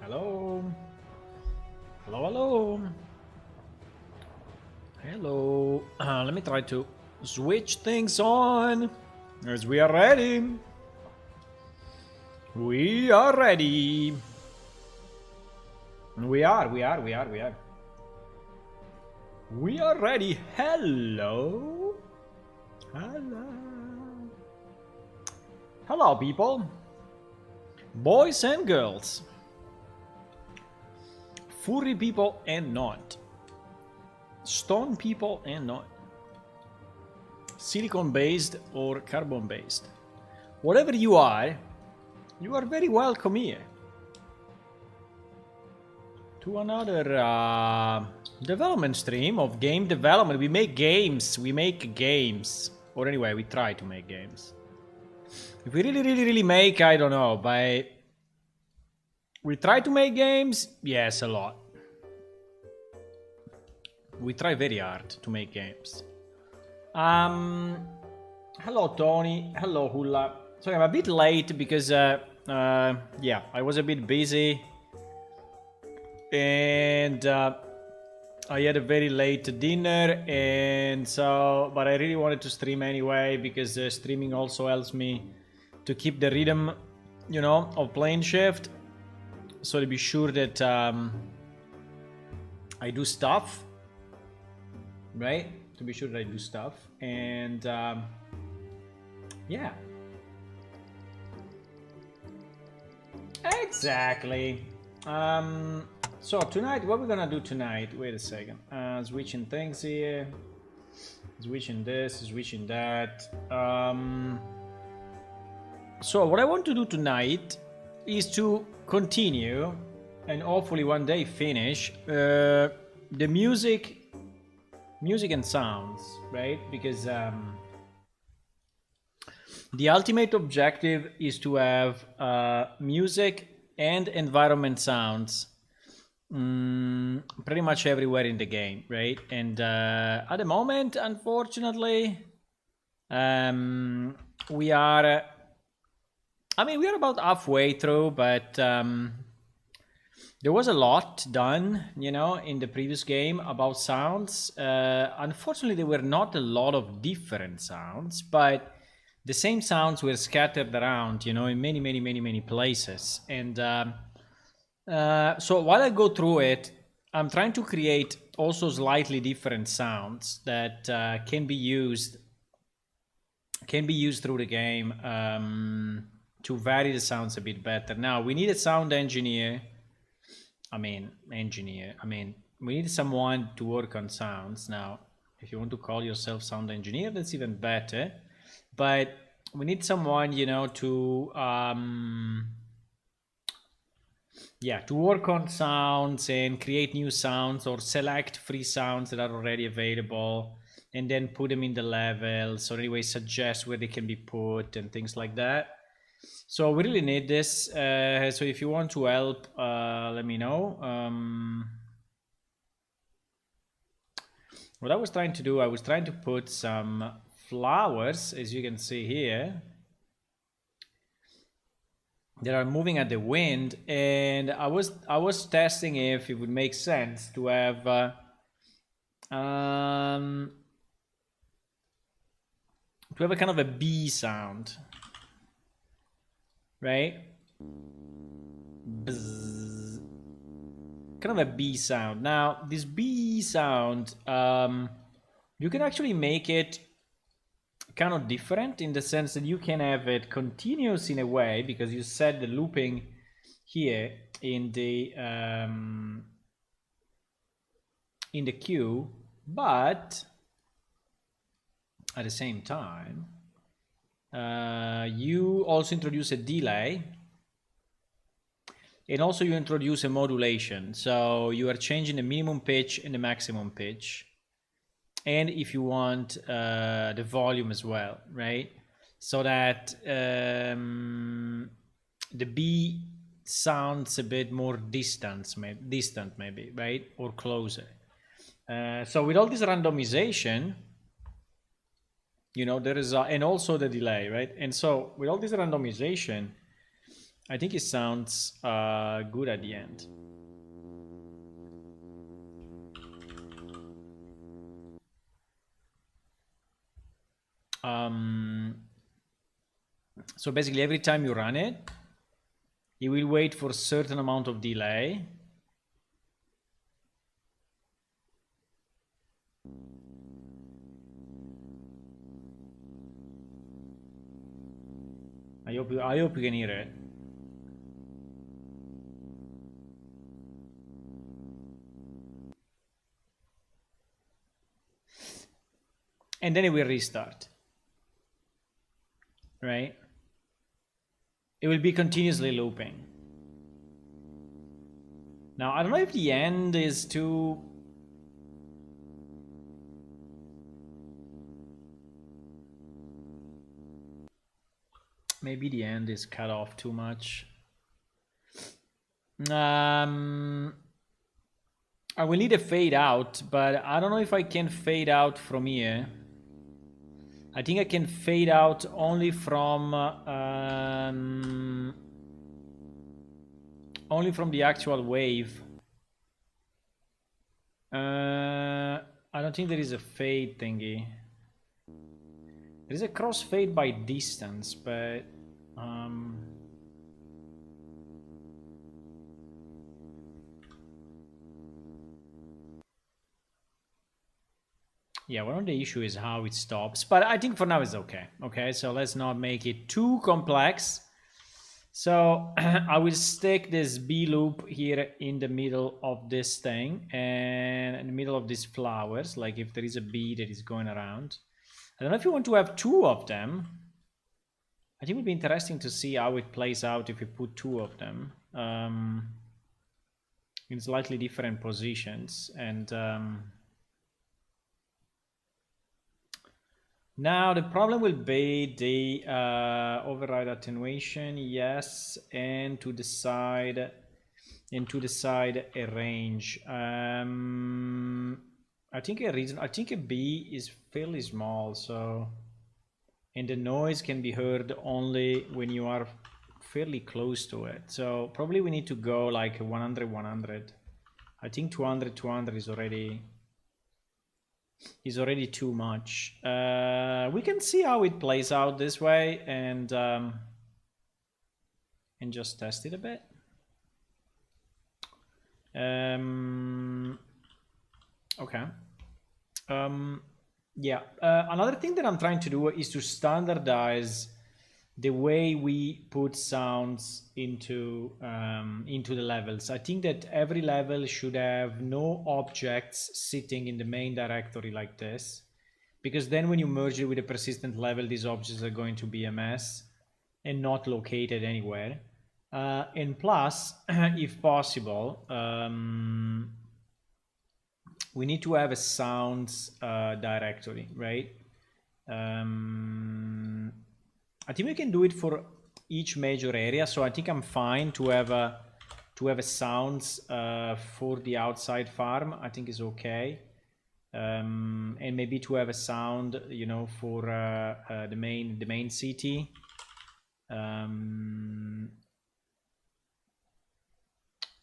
Hello. Hello, hello. Hello. Let me try to switch things on as we are ready. We are ready. We are. We are ready. Hello. Hello. Hello, people. Boys and girls. Furry people and not. Stone people and not. Silicon based or carbon based. Whatever you are very welcome here. To another development stream of game development. We make games. Or anyway, we try to make games. If we really make, I don't know, but we try to make games, yes, a lot. We try very hard to make games. Hello Tony, hello Hula. Sorry, I'm a bit late because yeah, I was a bit busy and I had a very late dinner, and so, but I really wanted to stream anyway because streaming also helps me to keep the rhythm, you know, of playing shift. So to be sure that I do stuff, right? To be sure that I do stuff, and yeah, exactly. So tonight, what we're gonna do tonight? Wait a second. Switching things here, switching this, switching that. So what I want to do tonight is to continue and hopefully one day finish the music and sounds, right? Because the ultimate objective is to have music and environment sounds pretty much everywhere in the game, right? And at the moment, unfortunately, we are about halfway through, but there was a lot done, you know, in the previous game about sounds. Unfortunately, there were not a lot of different sounds, but the same sounds were scattered around, you know, in many places. And so while I go through it, I'm trying to create also slightly different sounds that can be used through the game to vary the sounds a bit better. Now we need a sound engineer. We need someone to work on sounds. Now, if you want to call yourself sound engineer, that's even better. But we need someone, you know, to to work on sounds and create new sounds or select free sounds that are already available and then put them in the levels, or anyway suggest where they can be put and things like that. So we really need this. So if you want to help, let me know. What I was trying to do, I was trying to put some flowers, as you can see here, that are moving at the wind, and I was testing if it would make sense to have a kind of a bee sound, right? Bzz. Kind of a bee sound. Now this bee sound, you can actually make it kind of different in the sense that you can have it continuous in a way, because you set the looping here in the queue, but at the same time you also introduce a delay, and also you introduce a modulation, so you are changing the minimum pitch and the maximum pitch, and if you want the volume as well, right? So that the B sounds a bit more distant maybe, right? Or closer. So with all this randomization, you know, there is and also the delay, right? And so with all this randomization, I think it sounds good at the end. So basically every time you run it, you will wait for a certain amount of delay. I hope you can hear it. And then it will restart. Right? It will be continuously looping. Now, I don't know if the end is too... Maybe the end is cut off too much. I will need a fade out, but I don't know if I can fade out from here. I think I can fade out only from the actual wave. I don't think there is a fade thingy. There is a crossfade by distance, but yeah, one of the issue is how it stops, but I think for now it's okay. Okay, so let's not make it too complex. So I will stick this B loop here in the middle of this thing and in the middle of these flowers, like if there is a bee that is going around. I don't know if you want to have two of them. I think it would be interesting to see how it plays out if you put two of them in slightly different positions. And now the problem will be the override attenuation, yes, and to the side a range. I think a B is fairly small, so, and the noise can be heard only when you are fairly close to it. So probably we need to go like 100 100. I think 200 200 is already too much. We can see how it plays out this way and just test it a bit. Okay. Yeah. Another thing that I'm trying to do is to standardize the way we put sounds into the levels. I think that every level should have no objects sitting in the main directory like this, because then when you merge it with a persistent level, these objects are going to be a mess and not located anywhere. And plus, if possible, we need to have a sounds directory, right? I think we can do it for each major area, so I think I'm fine to have a sounds for the outside farm. I think is okay, and maybe to have a sound, you know, for the main city.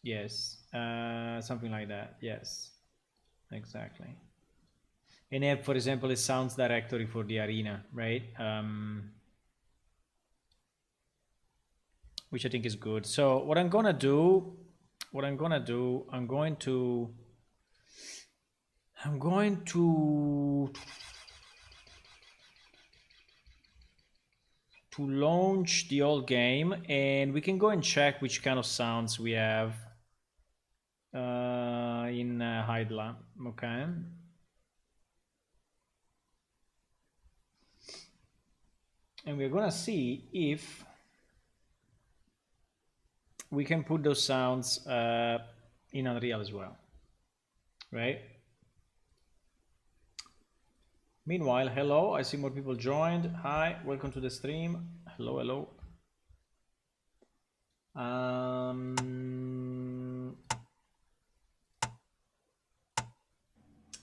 Yes, something like that. Yes, exactly. And have, for example, a sounds directory for the arena, right? Which I think is good. So what I'm gonna do, I'm going to launch the old game, and we can go and check which kind of sounds we have in Hydla. Okay. And we're gonna see if we can put those sounds in Unreal as well, right? Meanwhile, hello, I see more people joined. Hi, welcome to the stream. Hello, hello.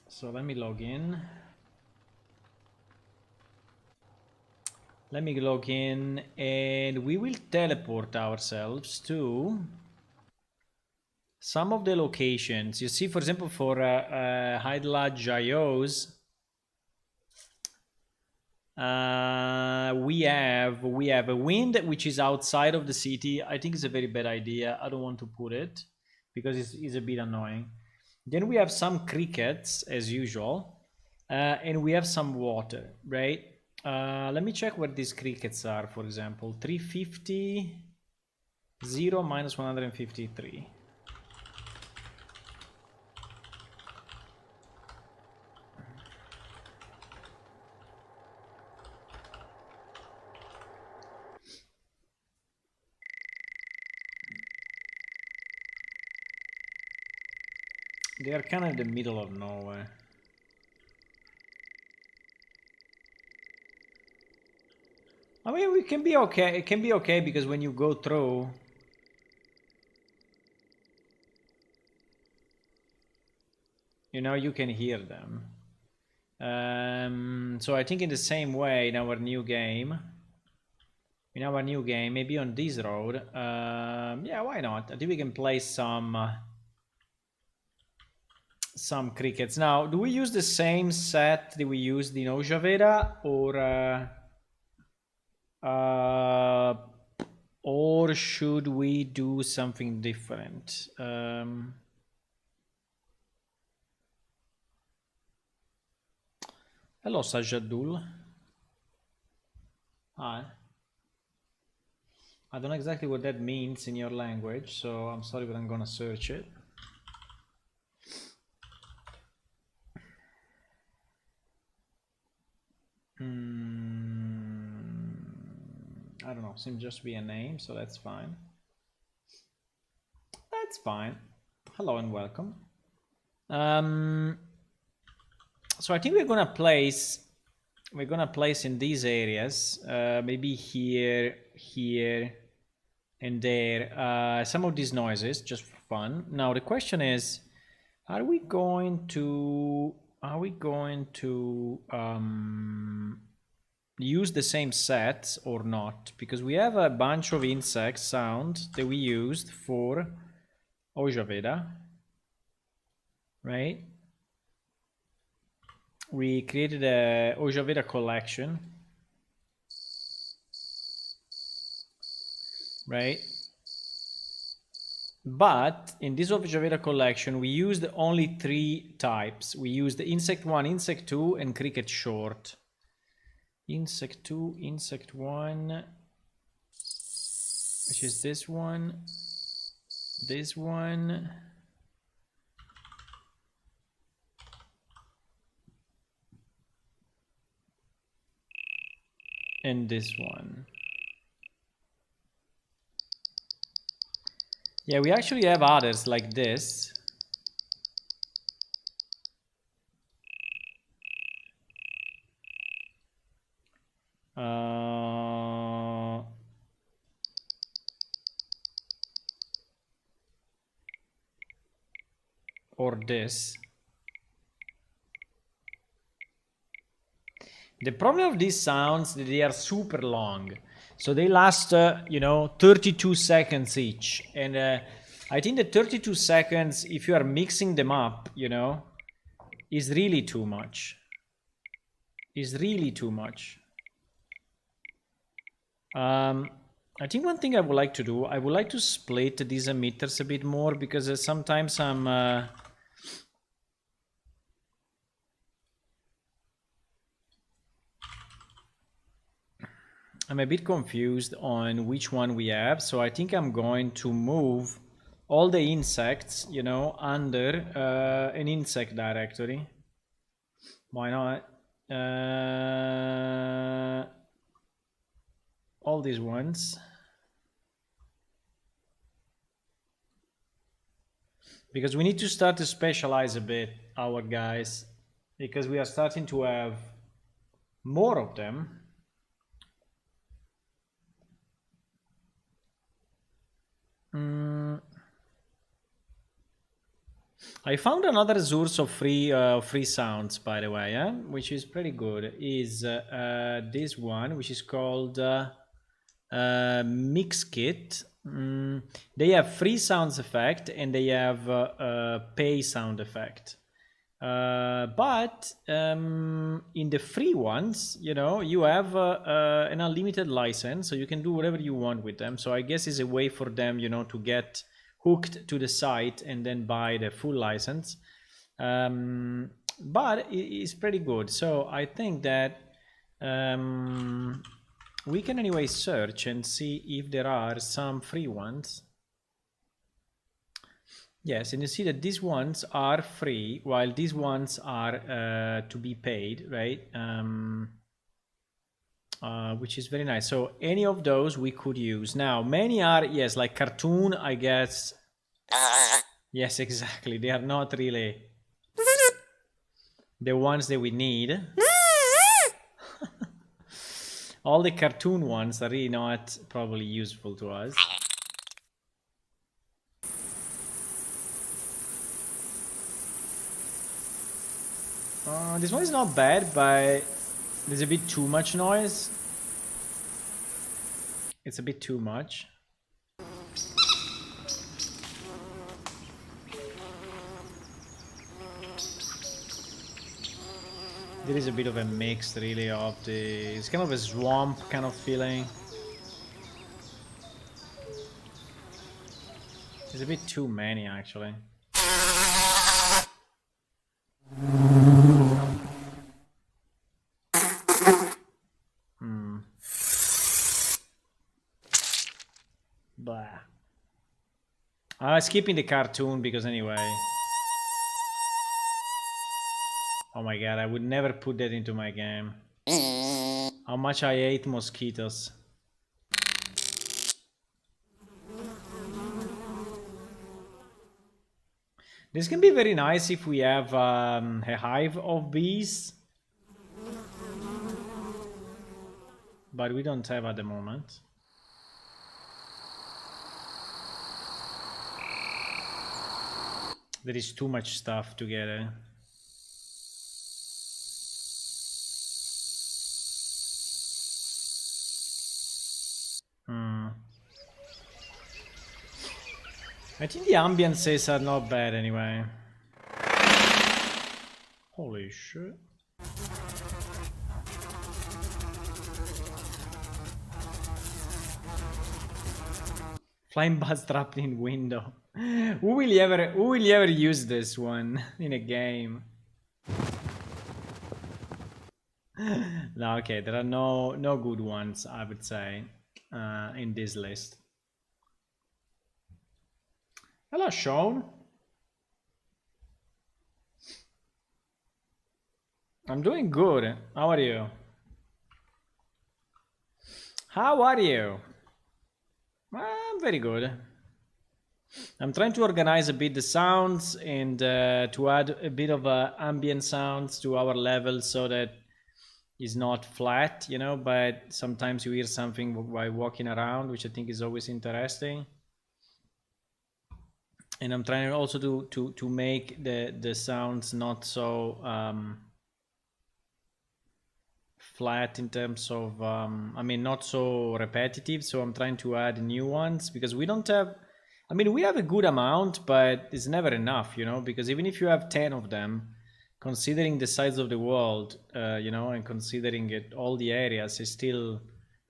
So let me log in. Let me log in and we will teleport ourselves to some of the locations. You see, for example, for Hydla we have a wind which is outside of the city. I think it's a very bad idea. I don't want to put it because it's a bit annoying. Then we have some crickets as usual, and we have some water, right? Let me check where these crickets are. For example, 350, 0 minus 153. They are kind of in the middle of nowhere. I mean, we can be okay. It can be okay because when you go through, you know, you can hear them. So I think in the same way in our new game, maybe on this road, yeah, why not? I think we can play some crickets. Now, do we use the same set that we used in Ojaveda, or should we do something different? Hello, Sajadul. Hi. I don't know exactly what that means in your language, so I'm sorry, but I'm gonna search it. I don't know, seems just to be a name, so that's fine. That's fine. Hello and welcome. So I think we're gonna place in these areas, maybe here, and there, some of these noises just for fun. Now the question is, are we going to use the same sets or not? Because we have a bunch of insect sound that we used for Ojaveda, right? We created a Ojaveda collection, right? But in this Ojaveda collection, we used only 3 types. We used insect 1, insect 2, and cricket short. Insect 2, insect 1, which is this one, and this one. Yeah, we actually have others like this. Or this. The problem of these sounds, they are super long. So they last, 32 seconds each. And I think the 32 seconds, if you are mixing them up, is really too much. I think one thing I would like to do, I would like to split these emitters a bit more, because sometimes I'm a bit confused on which one we have. So I think I'm going to move all the insects, under an insect directory. Why not? All these ones. Because we need to start to specialize a bit, our guys, because we are starting to have more of them. I found another source of free sounds, by the way, which is pretty good. Is this one, which is called Mixkit. They have free sounds effect and they have pay sound effect. But in the free ones, you know, you have an unlimited license, so you can do whatever you want with them. So I guess it's a way for them, you know, to get hooked to the site and then buy the full license. But it's pretty good. So I think that we can anyway search and see if there are some free ones. Yes, and you see that these ones are free, while these ones are to be paid, right? Which is very nice. So any of those we could use. Now, many are, yes, like cartoon, I guess. Yes, exactly. They are not really the ones that we need. All the cartoon ones are really not probably useful to us. This one is not bad, but there's a bit too much noise. It's a bit too much. There is a bit of a mix, really, of the... It's kind of a swamp kind of feeling. There's a bit too many, actually. Blah. Skipping the cartoon because anyway... Oh my god, I would never put that into my game. How much I hate mosquitoes. This can be very nice if we have a hive of bees. But we don't have at the moment. There is too much stuff together. I think the ambiances are not bad anyway. Holy shit. Flying bus trapped in window. Who will ever use this one in a game? No, okay, there are no good ones, I would say, in this list. Hello, Sean. I'm doing good. How are you? How are you? I'm very good. I'm trying to organize a bit the sounds and to add a bit of ambient sounds to our level so that it's not flat, you know, but sometimes you hear something while walking around, which I think is always interesting. And I'm trying also to make the sounds not so flat in terms of I mean, not so repetitive. So I'm trying to add new ones because we don't have, I mean, we have a good amount, but it's never enough, you know, because even if you have 10 of them, considering the size of the world, you know, and considering it, all the areas is still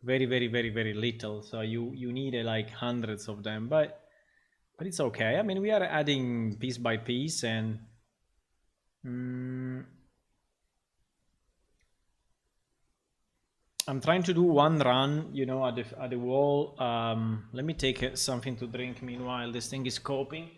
very, very, very, very little. So you need like hundreds of them, but it's okay. I mean, we are adding piece by piece, and I'm trying to do one run, you know, at the wall. Let me take something to drink. Meanwhile, this thing is coping.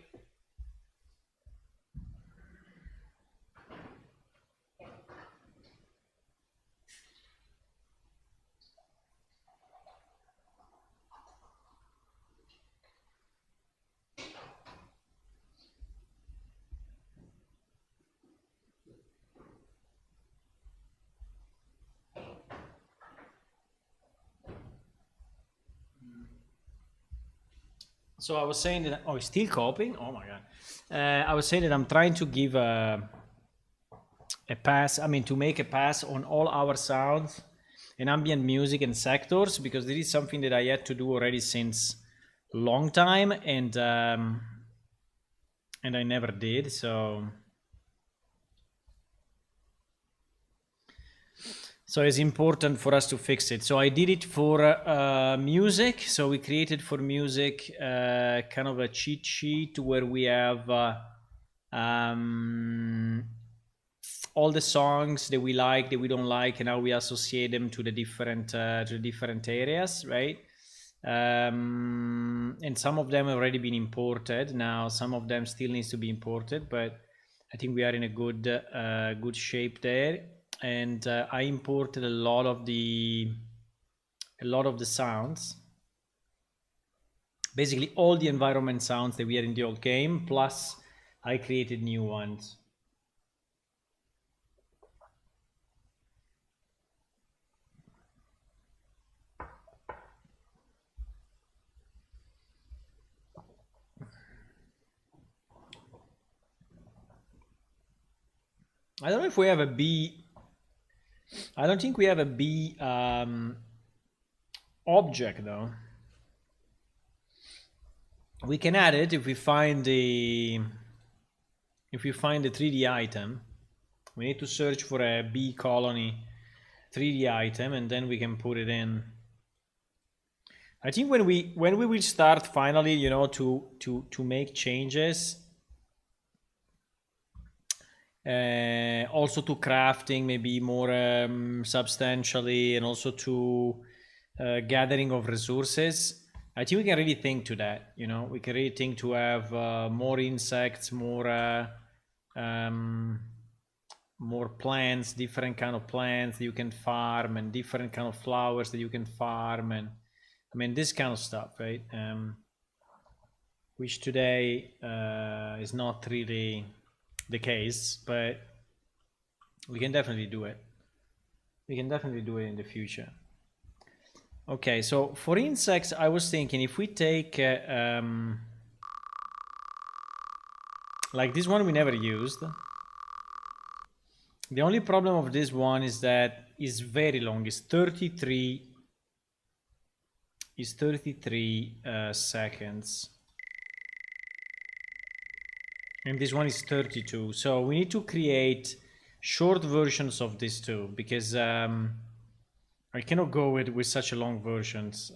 So I was saying that. Oh, it's still coping. Oh my god. I was saying that I'm trying to give a pass. I mean, to make a pass on all our sounds and ambient music and sectors, because this is something that I had to do already since long time, and I never did. So it's important for us to fix it. So I did it for music. So we created for music kind of a cheat sheet where we have um, all the songs that we like, that we don't like, and how we associate them to the different areas, right? And some of them have already been imported. Now some of them still needs to be imported, but I think we are in a good shape there. And I imported a lot of the sounds, basically all the environment sounds that we had in the old game, plus I created new ones. I don't know if we have a B. I don't think we have a B object though. We can add it if we find the 3D item. We need to search for a bee colony 3D item, and then we can put it in. I think when we will start finally, you know, to make changes, also to crafting maybe more substantially, and also to gathering of resources, I think we can really think to that. You know, we can really think to have more insects, more plants, different kind of plants that you can farm, and different kind of flowers that you can farm, and I mean this kind of stuff, right? Which today is not really the case, but we can definitely do it. We can definitely do it in the future. Okay, so for insects, I was thinking if we take like this one we never used. The only problem of this one is that it's very long. It's 33 seconds. And this one is 32. So we need to create short versions of these two, because I cannot go with such a long versions.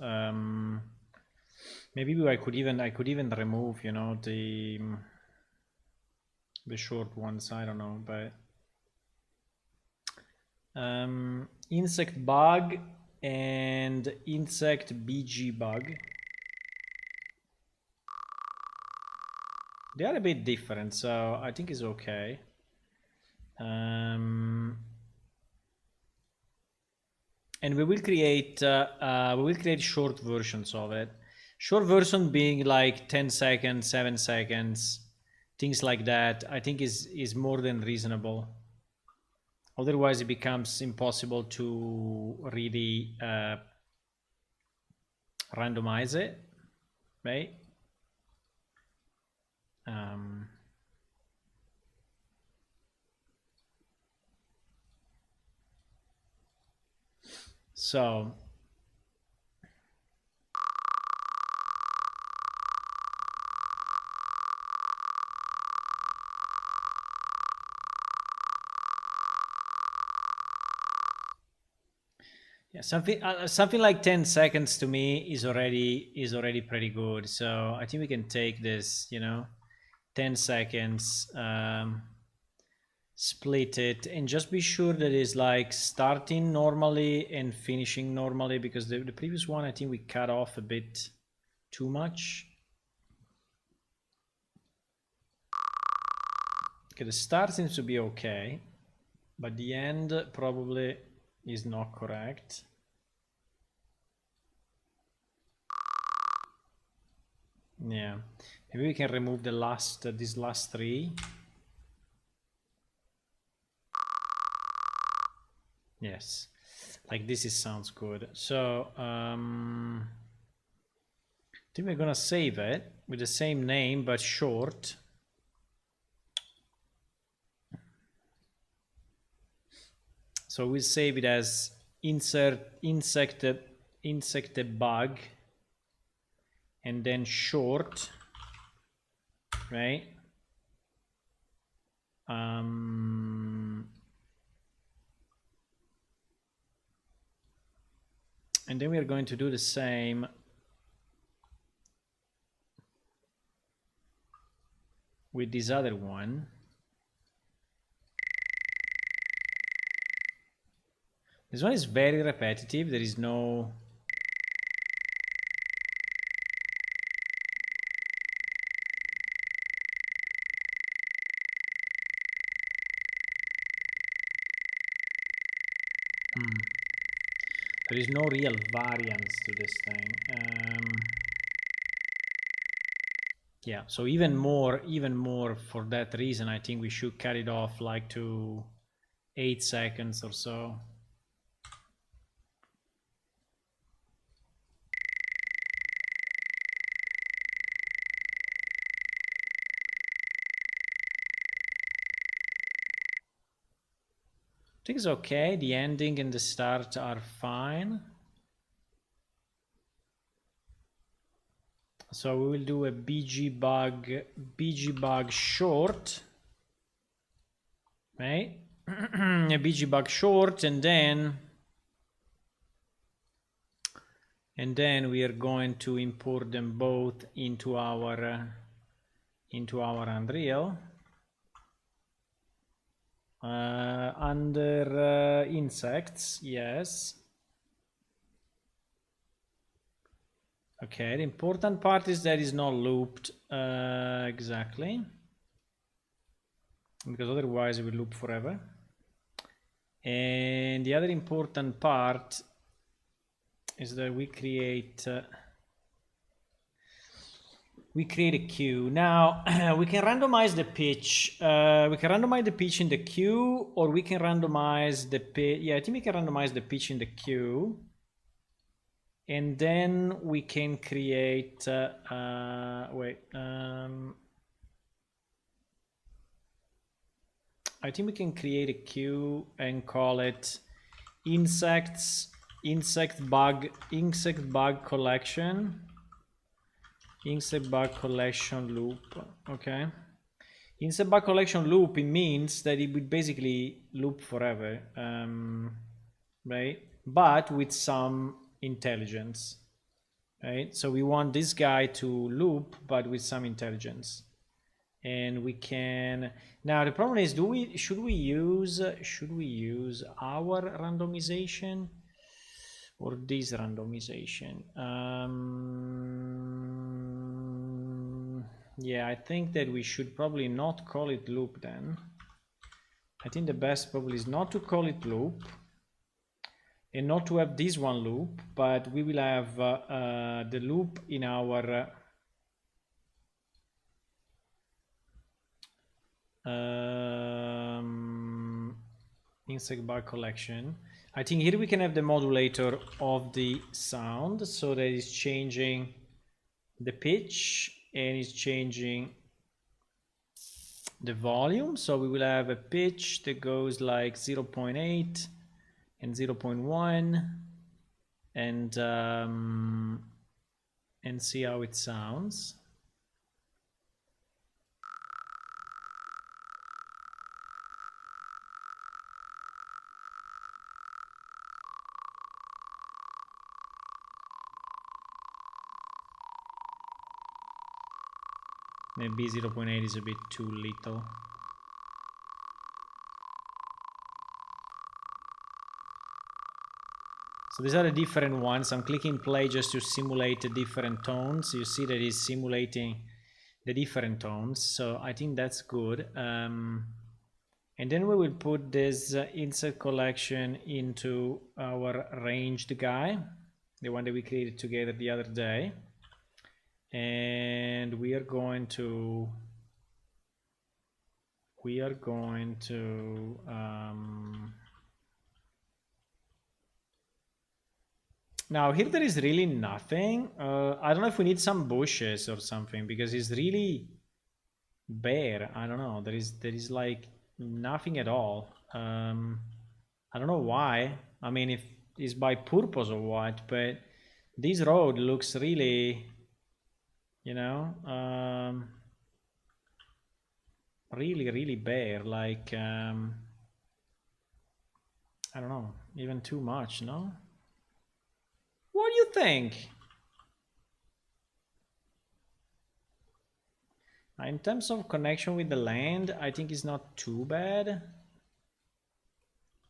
Maybe I could even remove, you know, the short ones. I don't know, but insect bug and insect BG bug, they are a bit different, so I think it's okay. And we will create short versions of it. Short version being like 10 seconds, 7 seconds, things like that. I think is more than reasonable. Otherwise, it becomes impossible to really randomize it, right? So yeah, something like 10 seconds to me is already pretty good. So I think we can take this, you know, 10 seconds, split it, and just be sure that it's like starting normally and finishing normally, because the previous one I think we cut off a bit too much. Okay, the start seems to be okay, but the end probably is not correct. Yeah, maybe we can remove the last these last three. Yes, like this sounds good. So think we're gonna save it with the same name but short. So we'll save it as insect bug and then short, right? And then we are going to do the same with this other one. This one is very repetitive. There is no... There is no real variance to this thing. Yeah, so even more for that reason, I think we should cut it off like to 8 seconds or so. I think it's okay. The ending and the start are fine. So we will do a BG bug short, right? A BG bug short, and then we are going to import them both into our Unreal. Under insects, yes. Okay, the important part is that it's not looped exactly, because otherwise it will loop forever. And the other important part is that we create a queue. Now we can randomize the pitch. We can randomize the pitch in the queue, or we can randomize the pitch. Yeah, I think we can randomize the pitch in the queue. And then we can create, I think we can create a queue and call it insect bug collection. Insect bug collection loop. Okay. Insect bug collection loop, it means that it would basically loop forever, right? But with some intelligence, right? So we want this guy to loop, but with some intelligence. And we can... Now the problem is, should we use our randomization or this randomization? Yeah, I think that we should probably not call it loop then. I think the best probably is not to call it loop and not to have this one loop, but we will have the loop in our insect bug collection. I think here we can have the modulator of the sound, so that it's changing the pitch and it's changing the volume. So we will have a pitch that goes like 0.8 and 0.1 and see how it sounds. Maybe 0.8 is a bit too little. So these are the different ones. I'm clicking play just to simulate the different tones. You see that it's simulating the different tones. So I think that's good. And then we will put this insert collection into our ranged guy, the one that we created together the other day. And we are going to Now here there is really nothing. I don't know if we need some bushes or something because it's really bare. I don't know. There is like nothing at all. I don't know why. I mean, if it's by purpose or what, but this road looks really, you know, really bare. Like I don't know, even too much. No. What do you think? In terms of connection with the land, I think it's not too bad.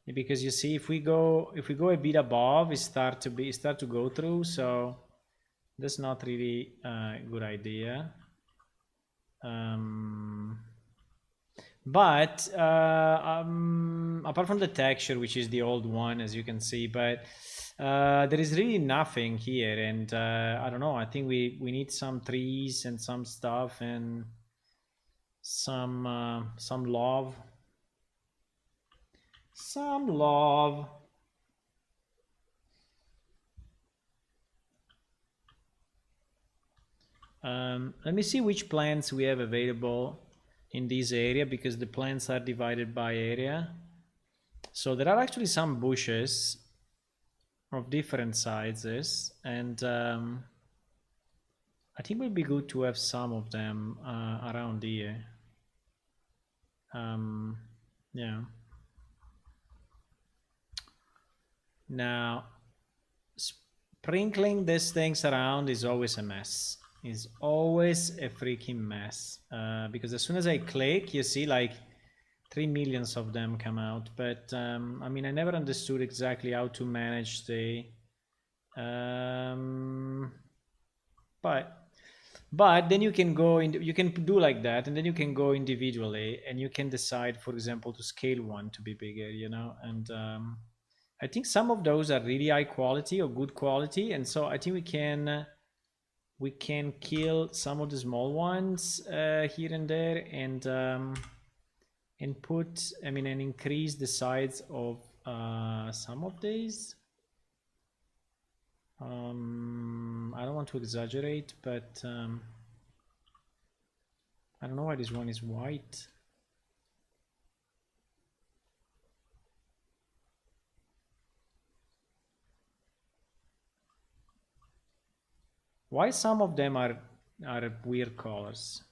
Because you see, if we go a bit above, it start to go through, so that's not really a good idea. But apart from the texture, which is the old one, as you can see, but there is really nothing here, and I don't know. I think we need some trees and some stuff and some love. Some love. Let me see which plants we have available in this area because the plants are divided by area. So there are actually some bushes of different sizes, and I think it would be good to have some of them around here. Yeah. Now, sprinkling these things around is always a mess. Is always a freaking mess because as soon as I click, you see like 3 millions of them come out. But I mean, I never understood exactly how to manage the but then you can go in, you can do like that, and then you can go individually and you can decide, for example, to scale one to be bigger, you know. And I think some of those are really high quality or good quality, and so I think we can kill some of the small ones here and there, and put, I mean, and increase the size of some of these. I don't want to exaggerate, but I don't know why this one is white. Why some of them are weird colors?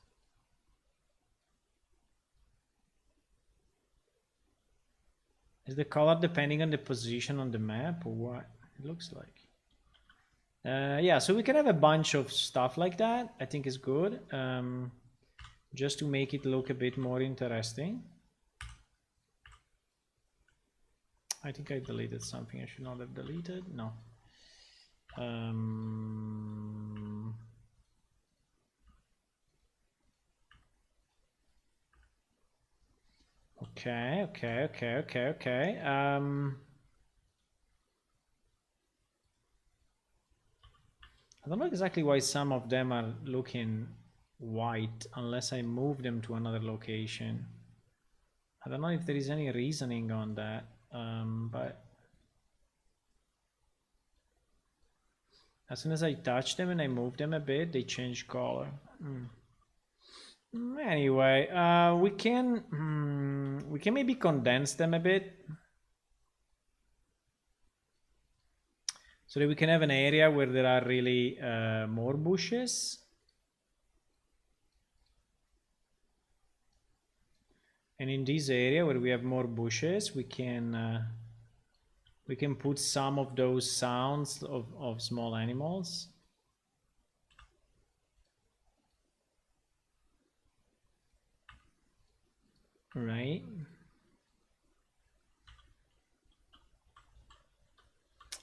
Is the color depending on the position on the map or what it looks like? Yeah, so we can have a bunch of stuff like that. I think is good, just to make it look a bit more interesting. I think I deleted something I should not have deleted. No. Okay. I don't know exactly why some of them are looking white unless I move them to another location. I don't know if there is any reasoning on that, but as soon as I touch them and I move them a bit, they change color. Anyway, we can maybe condense them a bit so that we can have an area where there are really more bushes. And in this area where we have more bushes, we can put some of those sounds of small animals. Right.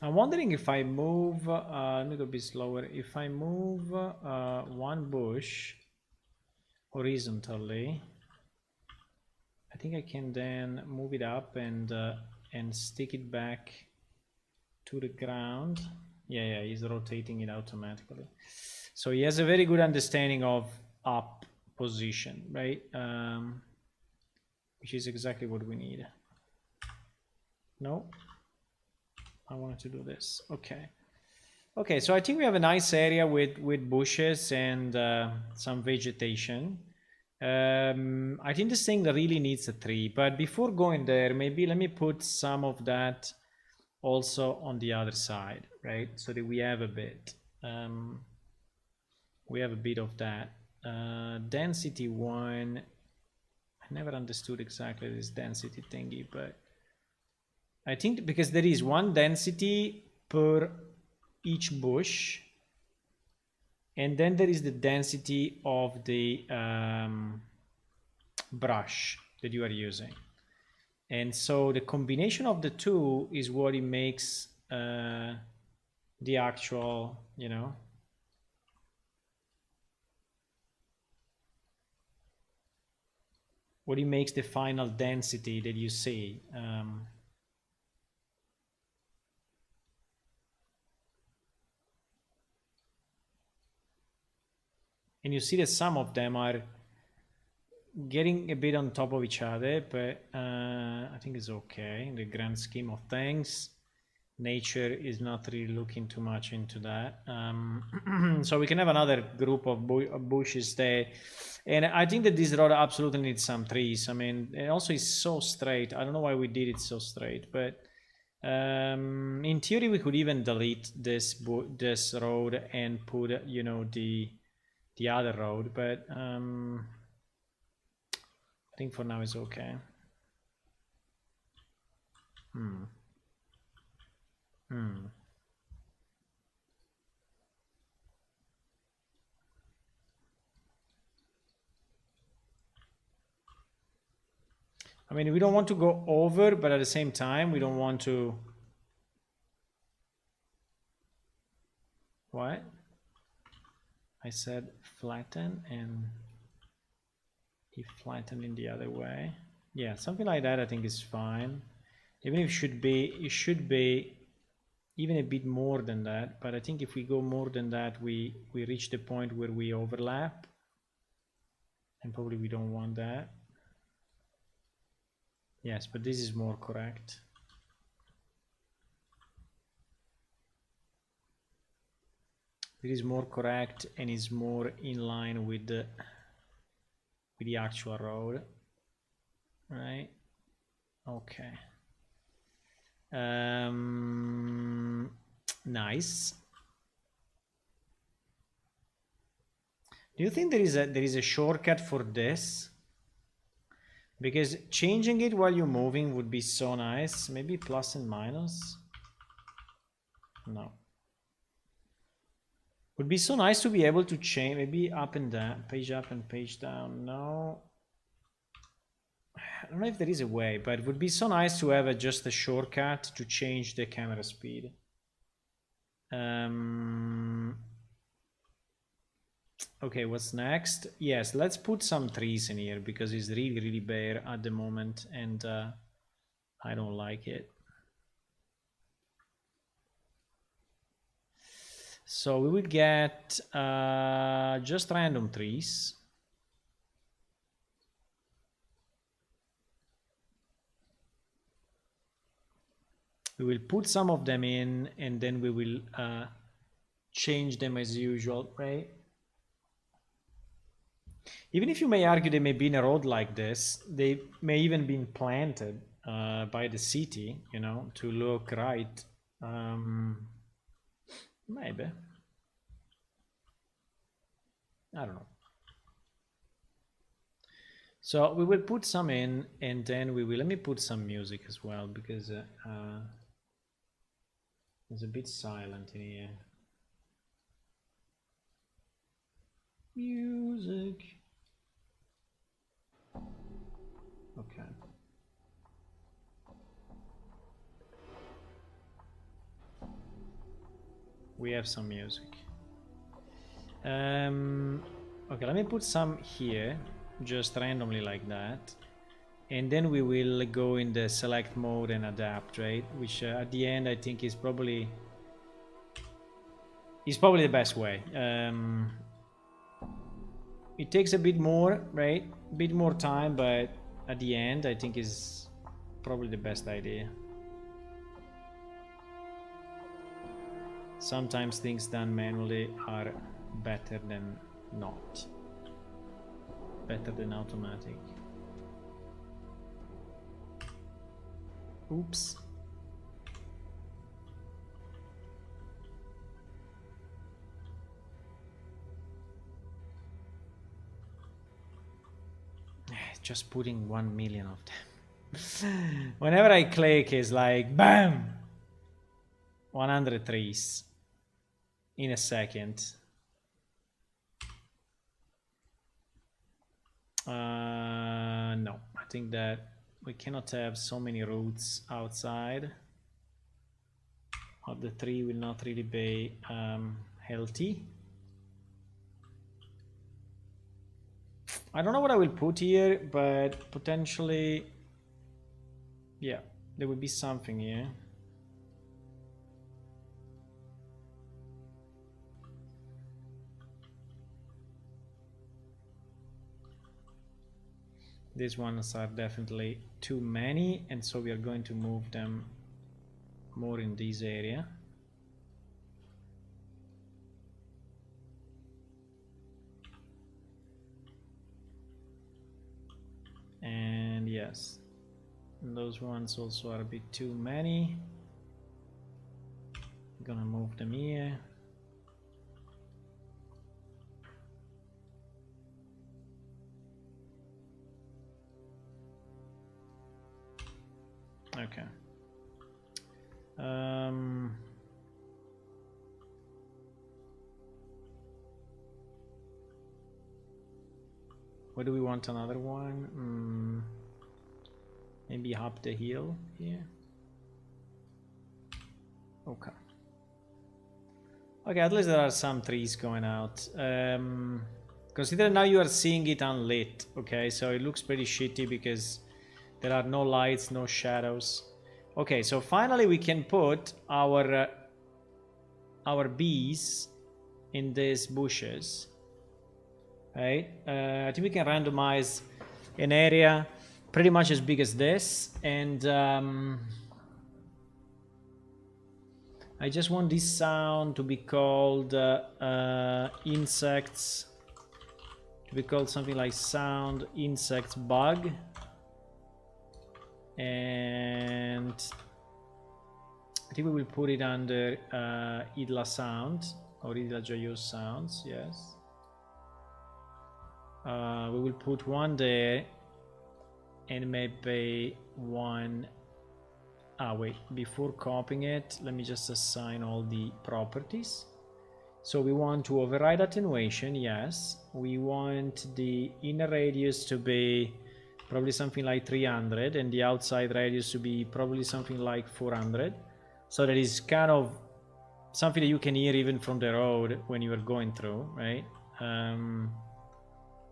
I'm wondering if I move, let me go a bit slower. If I move one bush horizontally, I think I can then move it up and stick it back to the ground. Yeah, he's rotating it automatically. So he has a very good understanding of up position, right? Which is exactly what we need. No, I wanted to do this. Okay. Okay, so I think we have a nice area with bushes and some vegetation. I think this thing really needs a tree, but before going there, maybe let me put some of that also on the other side, right? So that we have a bit. We have a bit of that. Density 1. I never understood exactly this density thingy, but I think because there is one density per each bush, and then there is the density of the brush that you are using. And so the combination of the two is what it makes the actual, you know, what it makes the final density that you see. And you see that some of them are getting a bit on top of each other, but I think it's okay in the grand scheme of things. Nature is not really looking too much into that. So we can have another group of bushes there. And I think that this road absolutely needs some trees. I mean, it also is so straight. I don't know why we did it so straight, but in theory we could even delete this road and put, you know, the other road, but I think for now it's okay. I mean, we don't want to go over, but at the same time, we don't want to... What? I said flatten, and he flattened in the other way. Yeah, something like that I think is fine. Even if it should be even a bit more than that, but I think if we go more than that, we reach the point where we overlap, and probably we don't want that. Yes, but this is more correct. It is more correct and is more in line with the actual road, right? Okay. Nice. Do you think there is a shortcut for this? Because changing it while you're moving would be so nice. Maybe plus and minus? No. Would be so nice to be able to change, maybe up and down, page up and page down. No. I don't know if there is a way, but it would be so nice to have just a shortcut to change the camera speed. Okay, what's next? Yes, let's put some trees in here because it's really, really bare at the moment, and I don't like it. So we will get just random trees. We will put some of them in, and then we will change them as usual, right? Even if you may argue they may be in a road like this, they may even been planted by the city, you know, to look right. Maybe. I don't know. So we will put some in, and then we will, let me put some music as well, because it's a bit silent in here. Music. Okay. We have some music. Okay, let me put some here, just randomly like that. And then we will go in the select mode and adapt, right? Which at the end I think is probably the best way. It takes a bit more, right? A bit more time, but at the end I think is probably the best idea. Sometimes things done manually are better than not. Better than automatic. Oops. Just putting 1 million of them. Whenever I click, it's like BAM! 100 trees in a second. No, I think that we cannot have so many roots outside. Of the tree will not really be healthy. I don't know what I will put here, but potentially, yeah, there will be something here. These ones are definitely too many, and so we are going to move them more in this area. And yes, those ones also are a bit too many. I'm gonna move them here. Okay. Where do we want another one? Maybe up the hill here. Okay. Okay, at least there are some trees going out. Consider now you are seeing it unlit. Okay, so it looks pretty shitty because there are no lights, no shadows. Okay, so finally we can put our bees in these bushes. Right? I think we can randomize an area pretty much as big as this, and I just want this sound to be called insects, to be called something like sound insects bug, and I think we will put it under Idla sound or Idla Joyous sounds. Yes. We will put one there, and maybe one. Wait, before copying it, let me just assign all the properties. So we want to override attenuation, yes. We want the inner radius to be probably something like 300, and the outside radius to be probably something like 400. So that is kind of something that you can hear even from the road when you are going through, right?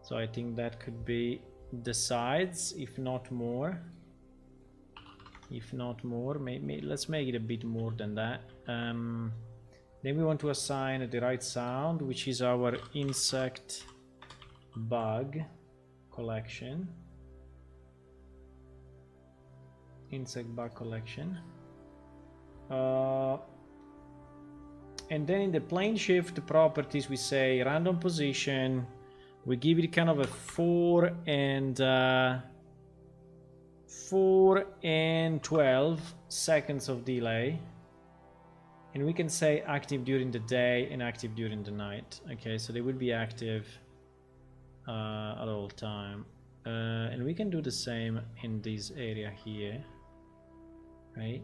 So I think that could be the sides, if not more. If not more, maybe let's make it a bit more than that. Then we want to assign the right sound, which is our insect bug collection. Insect bug collection. And then in the plane shift properties, we say random position. We give it kind of a 4 and 12 seconds of delay, and we can say active during the day and active during the night. Okay, so they will be active at all time, and we can do the same in this area here, right?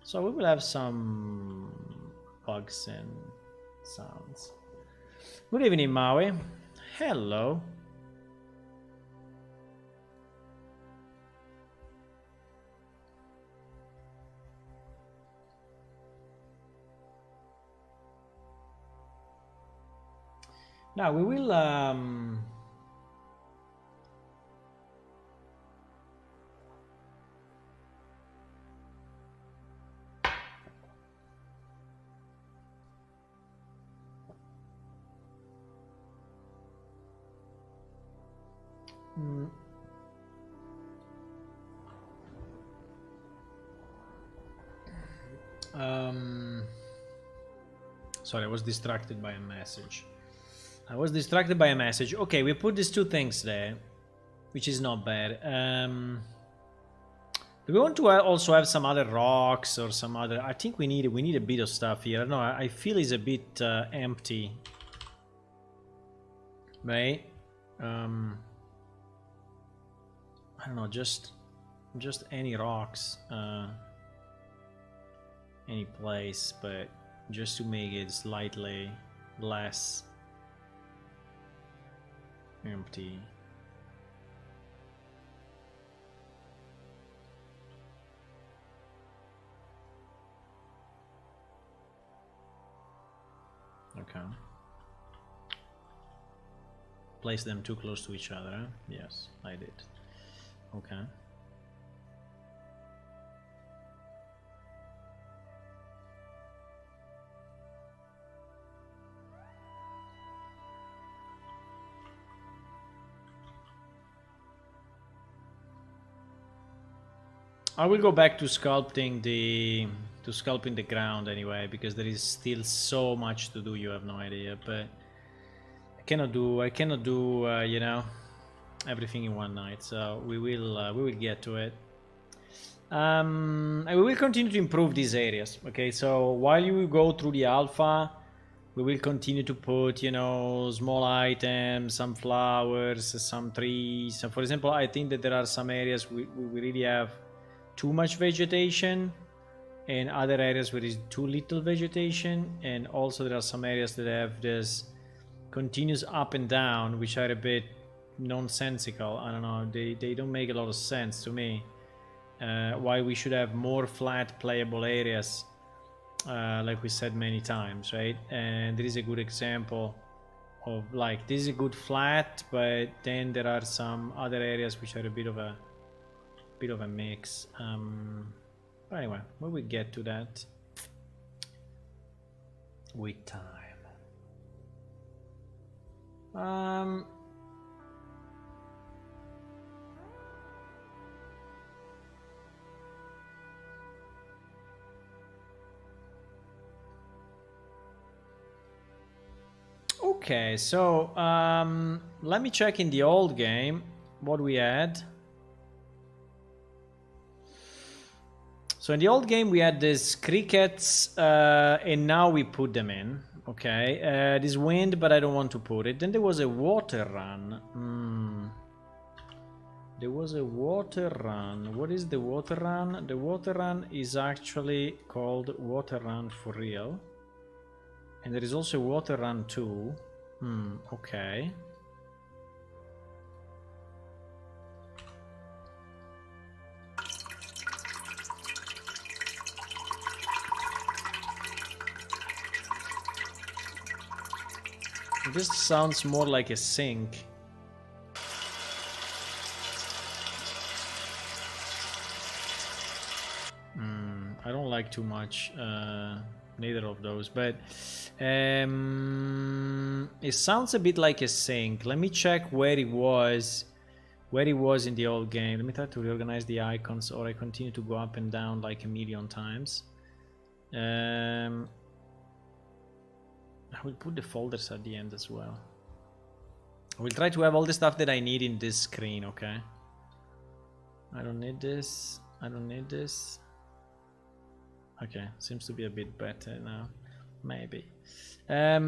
So we will have some bugs and sounds. Good evening, Maui. Hello. Now we will Sorry, I was distracted by a message. Okay, we put these two things there, which is not bad. Do we want to also have some other rocks or some other? I think we need a bit of stuff here. No, I feel it's a bit empty. Right? I don't know, just any rocks, any place, but just to make it slightly less empty. Okay. Place them too close to each other, huh? Yes, I did. Okay. I will go back to sculpting the ground anyway, because there is still so much to do. You have no idea, but I cannot do you know, everything in one night. So we will get to it. And we will continue to improve these areas. Okay, so while you go through the alpha, we will continue to put, you know, small items, some flowers, some trees. So for example, I think that there are some areas we really have too much vegetation, and other areas where there's too little vegetation, and also there are some areas that have this continuous up and down, which are a bit nonsensical. I don't know, they don't make a lot of sense to me. Why we should have more flat playable areas, like we said many times, right? And there is a good example of, like, this is a good flat, but then there are some other areas which are a bit of a mix. But anyway, we will get to that with time. Okay, so let me check in the old game what we had. So in the old game we had these crickets, and now we put them in. Okay, this wind, but I don't want to put it. Then there was a water run. There was a water run. What is the water run? The water run is actually called water run for real. And there is also a water run too. Okay. This sounds more like a sink. I don't like too much neither of those, but it sounds a bit like a sink. Let me check where it was in the old game. Let me try to reorganize the icons, or I continue to go up and down like a million times. I will put the folders at the end as well. I will try to have all the stuff that I need in this screen, okay? I don't need this. I don't need this. Okay, seems to be a bit better now. Maybe. Let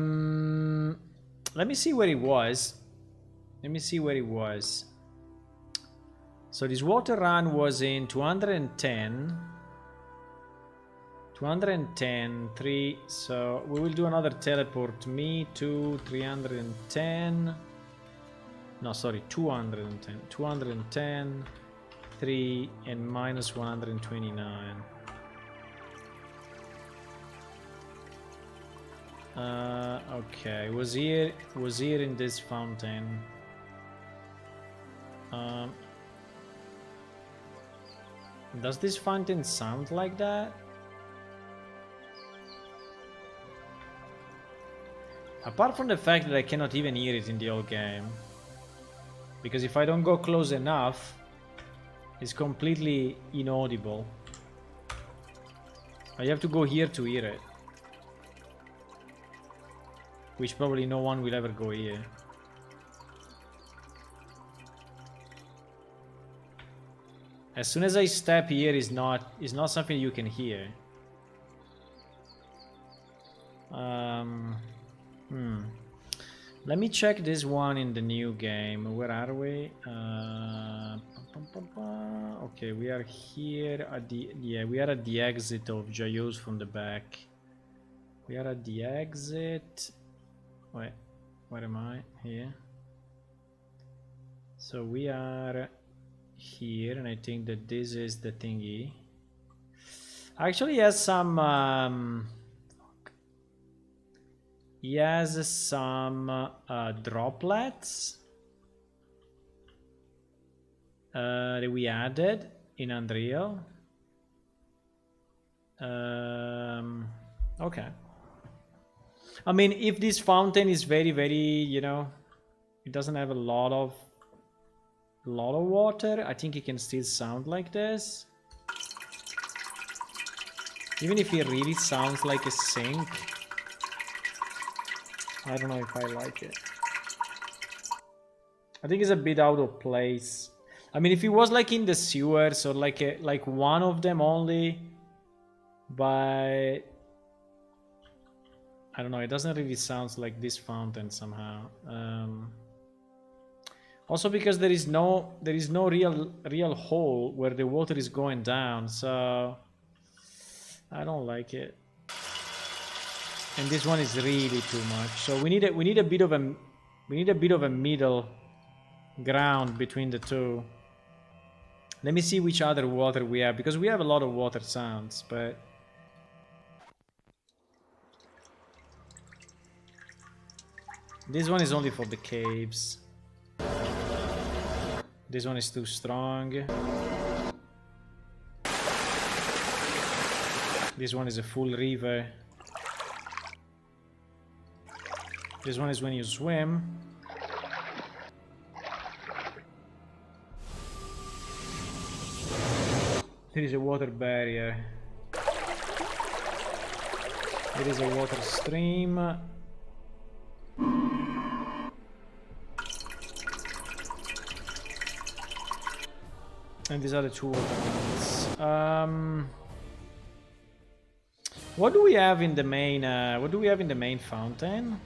me see where it was. So this water run was in 210. 210, 3, so we will do another teleport me to 310. No, sorry, 210. 210, 3, and minus 129. Okay, was here in this fountain. Does this fountain sound like that? Apart from the fact that I cannot even hear it in the old game. Because if I don't go close enough, it's completely inaudible. I have to go here to hear it. Which probably no one will ever go here. As soon as I step here is not something you can hear. Let me check this one in the new game. Where are we? Okay, we are here at the we are at the exit of Jayos from the back. We are at the exit. Wait, where am I? Here. So we are here, and I think that this is the thingy. Actually, he has some. He has some droplets that we added in Unreal. Okay. I mean, if this fountain is very, you know, it doesn't have a lot of water, I think it can still sound like this. Even if it really sounds like a sink, I don't know if I like it. I think it's a bit out of place. I mean, if it was like in the sewers or like one of them only, but I don't know, it doesn't really sound like this fountain somehow. Also because there is no real hole where the water is going down, so I don't like it. And this one is really too much. So we need a bit of a middle ground between the two. Let me see which other water we have, because we have a lot of water sounds, but this one is only for the caves. This one is too strong. This one is a full river. This one is when you swim. There is a water barrier. There is a water stream. And these are the two water ones. What do we have in the main? What do we have in the main fountain?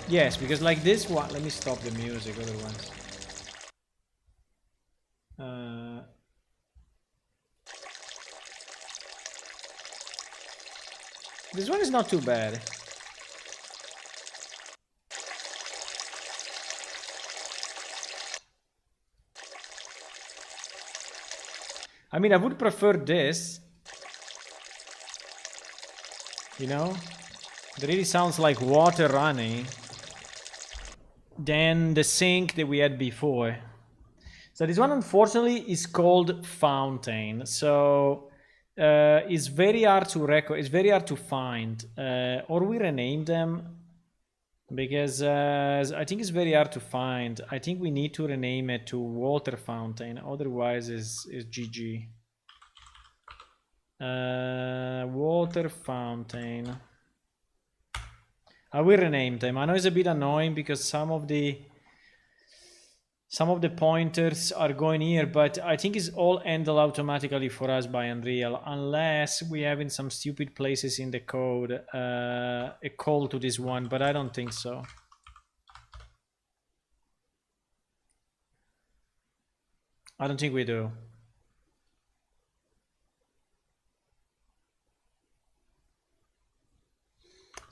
Yes, because like this one. Let me stop the music, otherwise. This one is not too bad. I mean, I would prefer this. You know? It really sounds like water running than the sink that we had before. So this one, unfortunately, is called Fountain. So it's very hard to record. It's very hard to find. Or we rename them, because I think it's very hard to find. I think we need to rename it to Water Fountain. Otherwise, it's GG. Water Fountain. I will rename them. I know it's a bit annoying because some of the pointers are going here, but I think it's all handled automatically for us by Unreal, unless we have in some stupid places in the code a call to this one, but I don't think so. I don't think we do.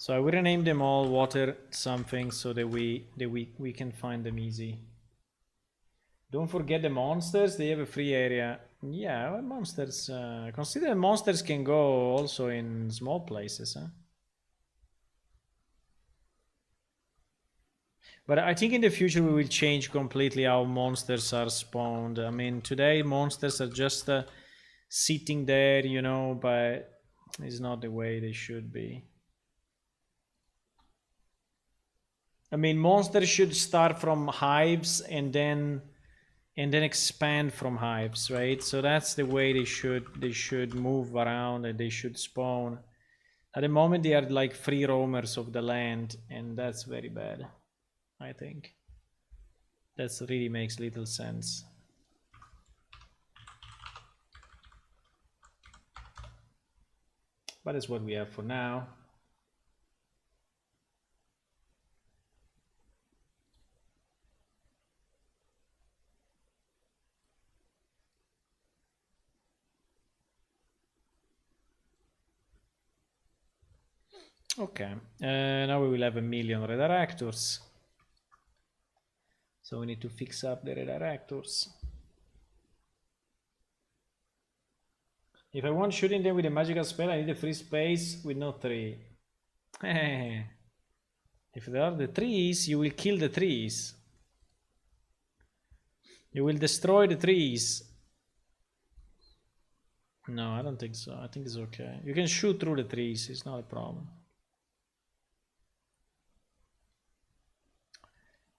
So I will rename them all water something so that we can find them easy. Don't forget the monsters, they have a free area. Yeah, monsters, consider monsters can go also in small places, huh? But I think in the future we will change completely how monsters are spawned. I mean, today monsters are just sitting there, you know, but it's not the way they should be. I mean, monsters should start from hives and then expand from hives, right? So that's the way they should move around and they should spawn. At the moment, they are like free roamers of the land, and that's very bad, I think. That really makes little sense. But it's what we have for now. Okay, now we will have 1,000,000 redirectors. So we need to fix up the redirectors. If I want shooting them with a magical spell, I need a free space with no tree. If there are the trees, you will kill the trees. You will destroy the trees. No, I don't think so. I think it's okay. You can shoot through the trees. It's not a problem.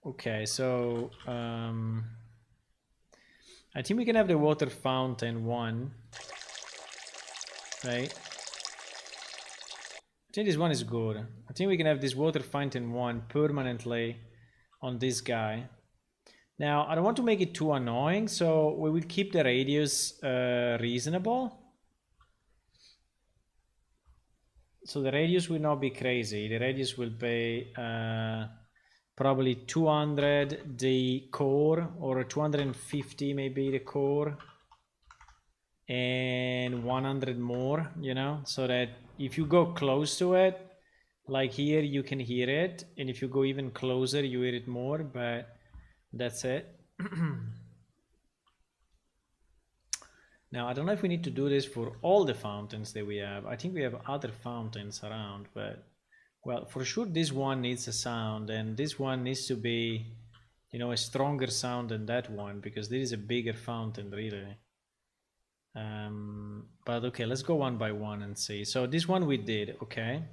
Okay, so I think we can have the water fountain one, right? I think this one is good. I think we can have this water fountain one permanently on this guy. Now, I don't want to make it too annoying, so we will keep the radius reasonable. So the radius will not be crazy. The radius will be probably 200 the core, or 250 maybe the core, and 100 more, you know, so that if you go close to it, like here, you can hear it, and if you go even closer, you hear it more, but that's it. Now, I don't know if we need to do this for all the fountains that we have. I think we have other fountains around, but, well, for sure this one needs a sound, and this one needs to be, you know, a stronger sound than that one, because this is a bigger fountain, really. But okay, let's go one by one and see. So this one we did, okay.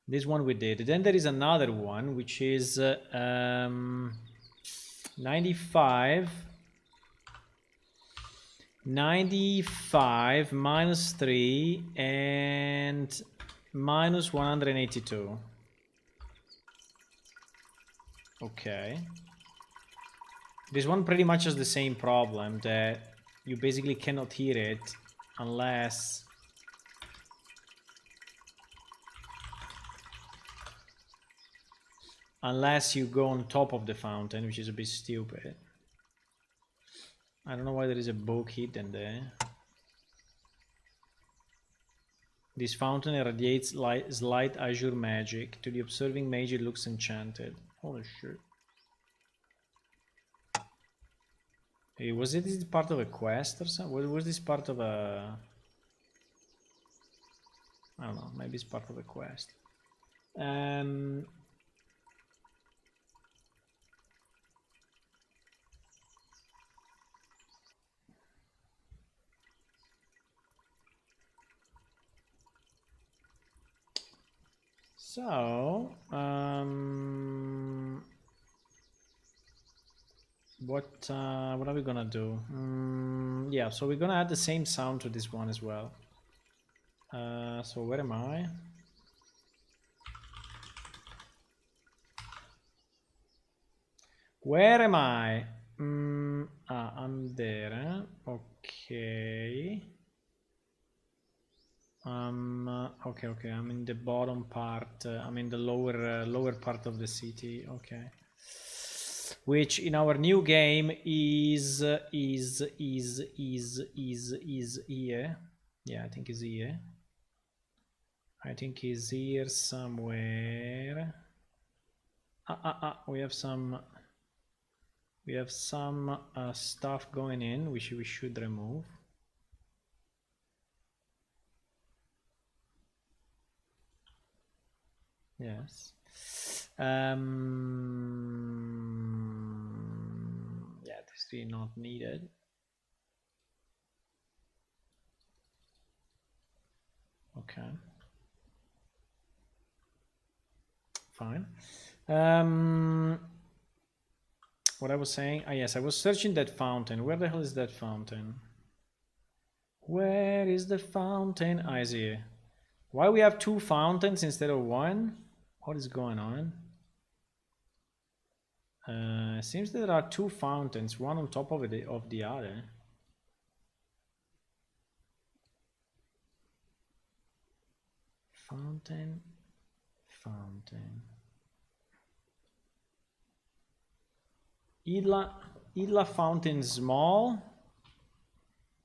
This one we did. Then there is another one, which is 95 minus 3 and minus 182. Okay. This one pretty much has the same problem, that you basically cannot hear it unless you go on top of the fountain, which is a bit stupid. I don't know why there is a book hidden there. This fountain irradiates slight azure magic. To the observing mage, it looks enchanted. Holy shit. Hey, was it part of a quest or something? Was this part of a... I don't know, maybe it's part of a quest. So, what are we gonna do? Yeah, so we're gonna add the same sound to this one as well. So where am I? Where am I? I'm there. Okay. Okay. I'm in the bottom part. I'm in the lower part of the city. Okay. Which in our new game is here. Yeah, I think is here. I think is here somewhere. We have some stuff going in, which we should remove. Yes. Yeah, this is not needed. Okay. Fine. What I was saying, yes, I was searching that fountain. Where the hell is that fountain? Where is the fountain? I see it. Why we have two fountains instead of one? What is going on? Seems that there are two fountains, one on top of the other. Fountain. Idla fountain small.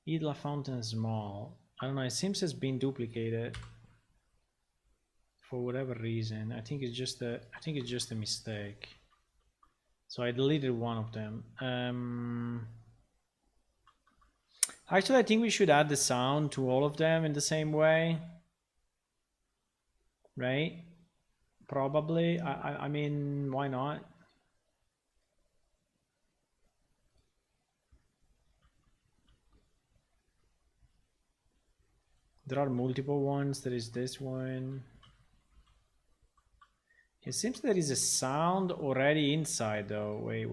Idla fountain small. I don't know. It seems it's been duplicated for whatever reason. I think it's just a mistake. So I deleted one of them. Actually, I think we should add the sound to all of them in the same way, right? Probably. I mean, why not? There are multiple ones. There is this one. It seems there is a sound already inside though. Wait.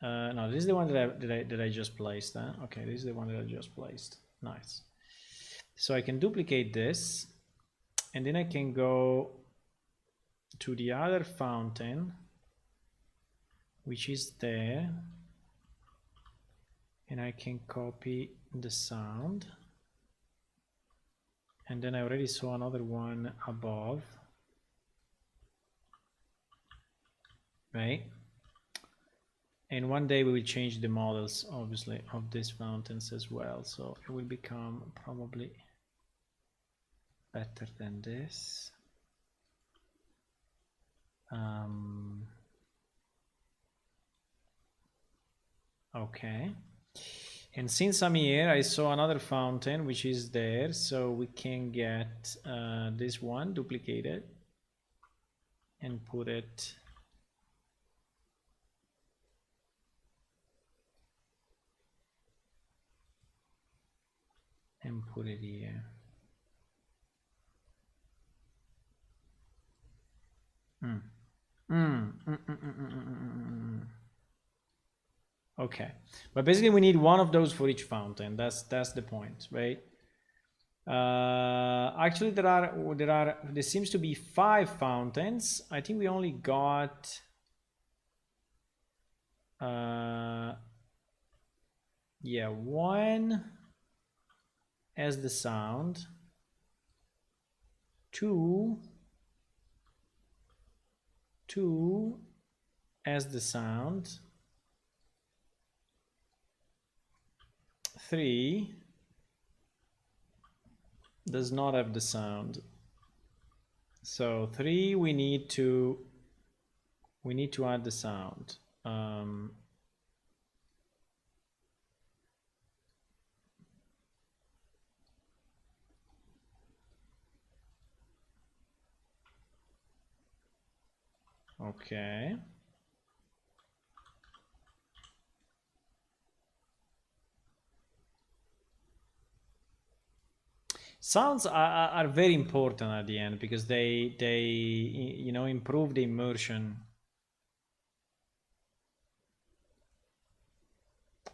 No, this is the one that I just placed. Huh? Okay, this is the one that I just placed. Nice. So I can duplicate this, and then I can go to the other fountain, which is there, and I can copy the sound. And then I already saw another one above, right? And one day we will change the models, obviously, of these fountains as well. So it will become probably better than this. Okay. And since I'm here, I saw another fountain, which is there. So we can get this one duplicated and put it here. Okay, but basically we need one of those for each fountain. That's the point, right? Actually, there seems to be 5 fountains. I think we only got yeah, one as the sound, 2 as the sound, 3 does not have the sound. So 3 we need to add the sound. Okay. Sounds are very important at the end because they you know, improve the immersion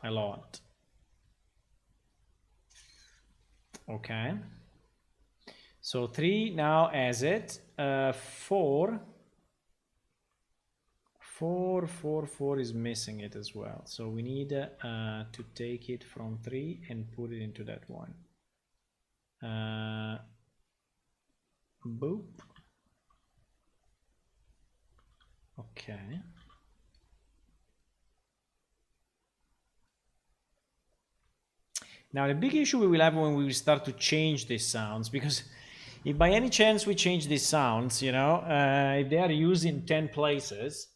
a lot. Okay. So 3 now as it. 4 is missing it as well. So we need to take it from 3 and put it into that one. Boop. Okay. Now the big issue we will have when we start to change these sounds, because if by any chance we change these sounds, you know, if they are used in 10 places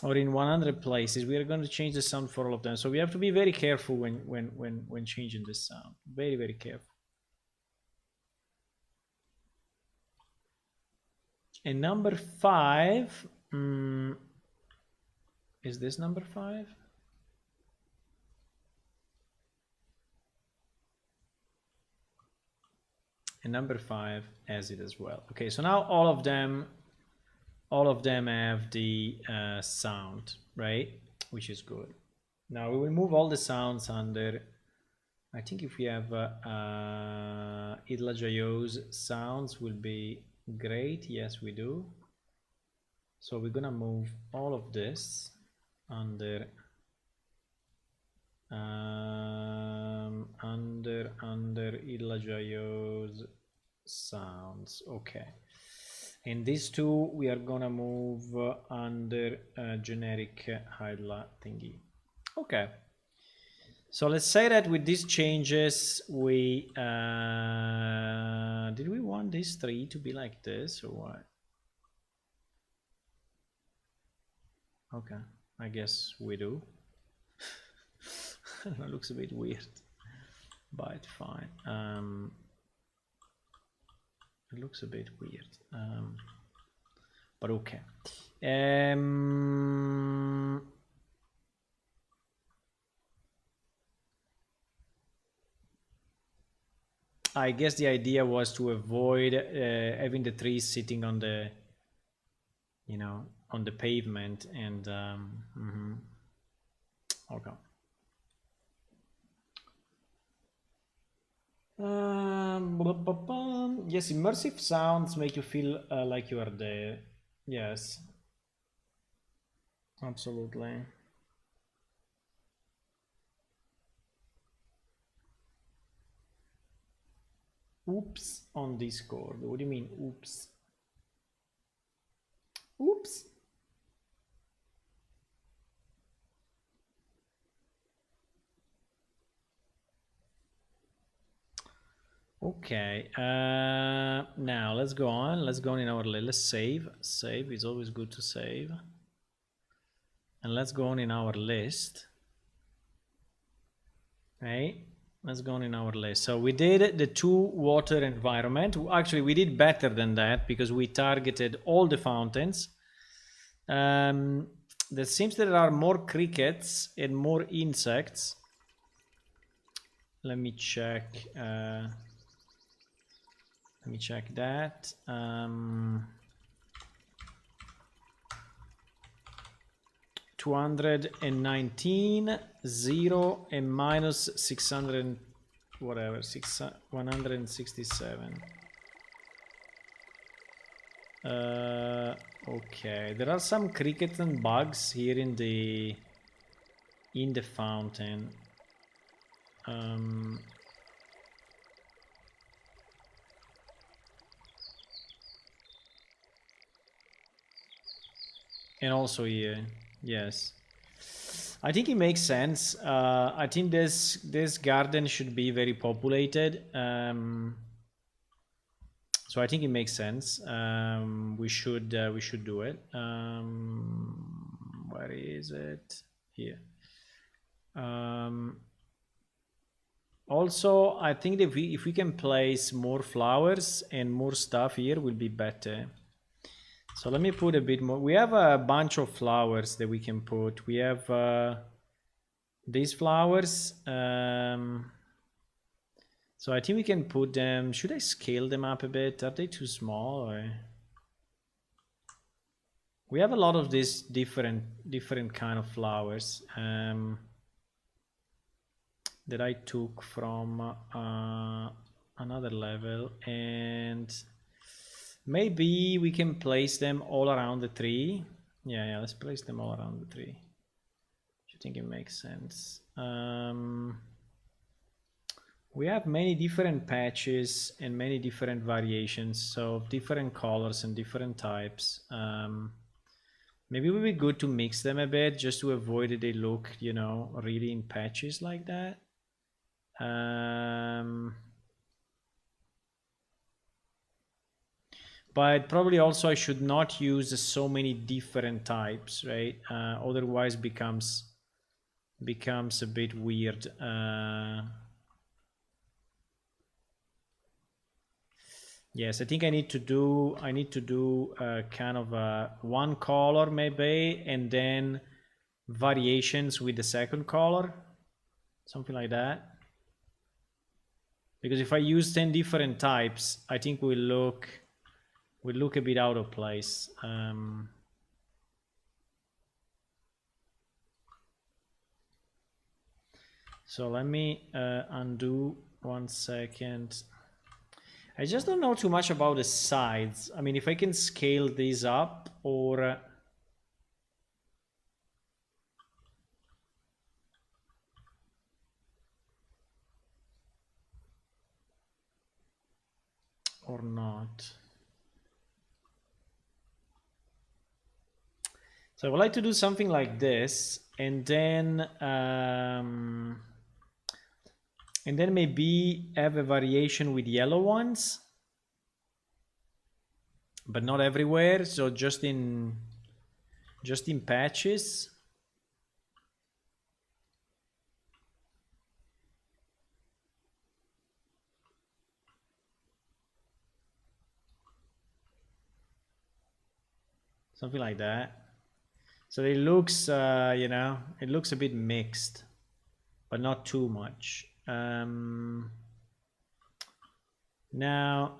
or in 100 places, we are going to change the sound for all of them. So we have to be very careful when changing this sound. Very, very careful. And number 5, is this number 5? and number 5 has it as well. Okay, so now all of them have the sound, right? Which is good. Now we will move all the sounds under, I think if we have Idla.io's sounds will be great. Yes, we do. So we're gonna move all of this under under Idla.io's sounds. Okay, and these two we are gonna move under generic Idla thingy. Okay, so let's say that with these changes we did we want these three to be like this or what? Okay, I guess we do. It looks a bit weird, but fine. It looks a bit weird, but okay. I guess the idea was to avoid having the trees sitting on the, you know, on the pavement, and okay. Yes, immersive sounds make you feel like you are there. Yes, absolutely. Oops on Discord. What do you mean, oops? Oops. Okay, now let's go on. Let's go on in our list. Let's save. Save is always good to save. And let's go on in our list. Okay, let's go on in our list. So we did the 2 water environment. Actually, we did better than that because we targeted all the fountains. There seems that there are more crickets and more insects. Let me check. Let me check that. 219, 0, and minus 600, whatever, 167. Okay, there are some crickets and bugs here in the fountain. And also here, yes. I think it makes sense. I think this garden should be very populated. So I think it makes sense. We should do it. Where is it? Here. Also, I think that if we can place more flowers and more stuff here, will be better. So let me put a bit more. We have a bunch of flowers that we can put. We have these flowers. So I think we can put them. Should I scale them up a bit? Are they too small? Or? We have a lot of these different kind of flowers that I took from another level, and maybe we can place them all around the tree. Yeah, let's place them all around the tree. I think it makes sense. We have many different patches and many different variations, so different colors and different types. Maybe it would be good to mix them a bit just to avoid that they look, you know, really in patches like that. But probably also I should not use so many different types, right? Otherwise becomes a bit weird. Yes, I think I need to do kind of one color maybe, and then variations with the second color, something like that. Because if I use 10 different types, I think we'll look a bit out of place. So let me undo 1 second. I just don't know too much about the sides. I mean, if I can scale these up or not. So I would like to do something like this, and then maybe have a variation with yellow ones, but not everywhere. So just in patches. Something like that. So it looks, you know, it looks a bit mixed, but not too much. Now,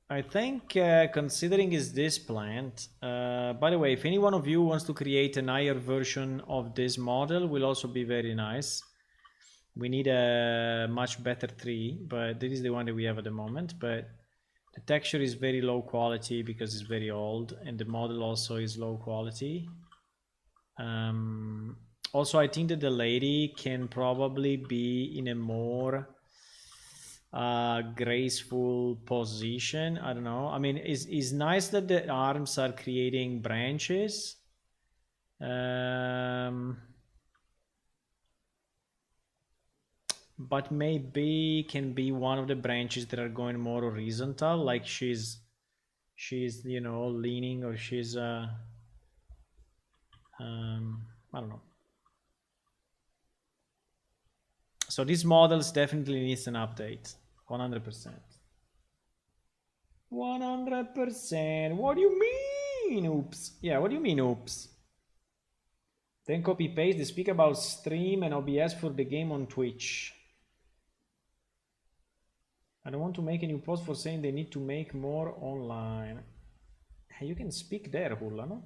I think considering is this plant, by the way, if any one of you wants to create an higher version of this model, will also be very nice. We need a much better tree, but this is the one that we have at the moment. But the texture is very low quality because it's very old, and the model also is low quality. Also, I think that the lady can probably be in a more graceful position. I don't know. I mean, it's nice that the arms are creating branches. But maybe can be one of the branches that are going more horizontal, like she's you know, leaning, or she's I don't know. So these models definitely needs an update. 100%. 100%. What do you mean? Oops. Yeah, what do you mean, oops? Then copy paste the speak about stream and OBS for the game on Twitch. I don't want to make a new post for saying they need to make more online. Hey, you can speak there, Hulla, no?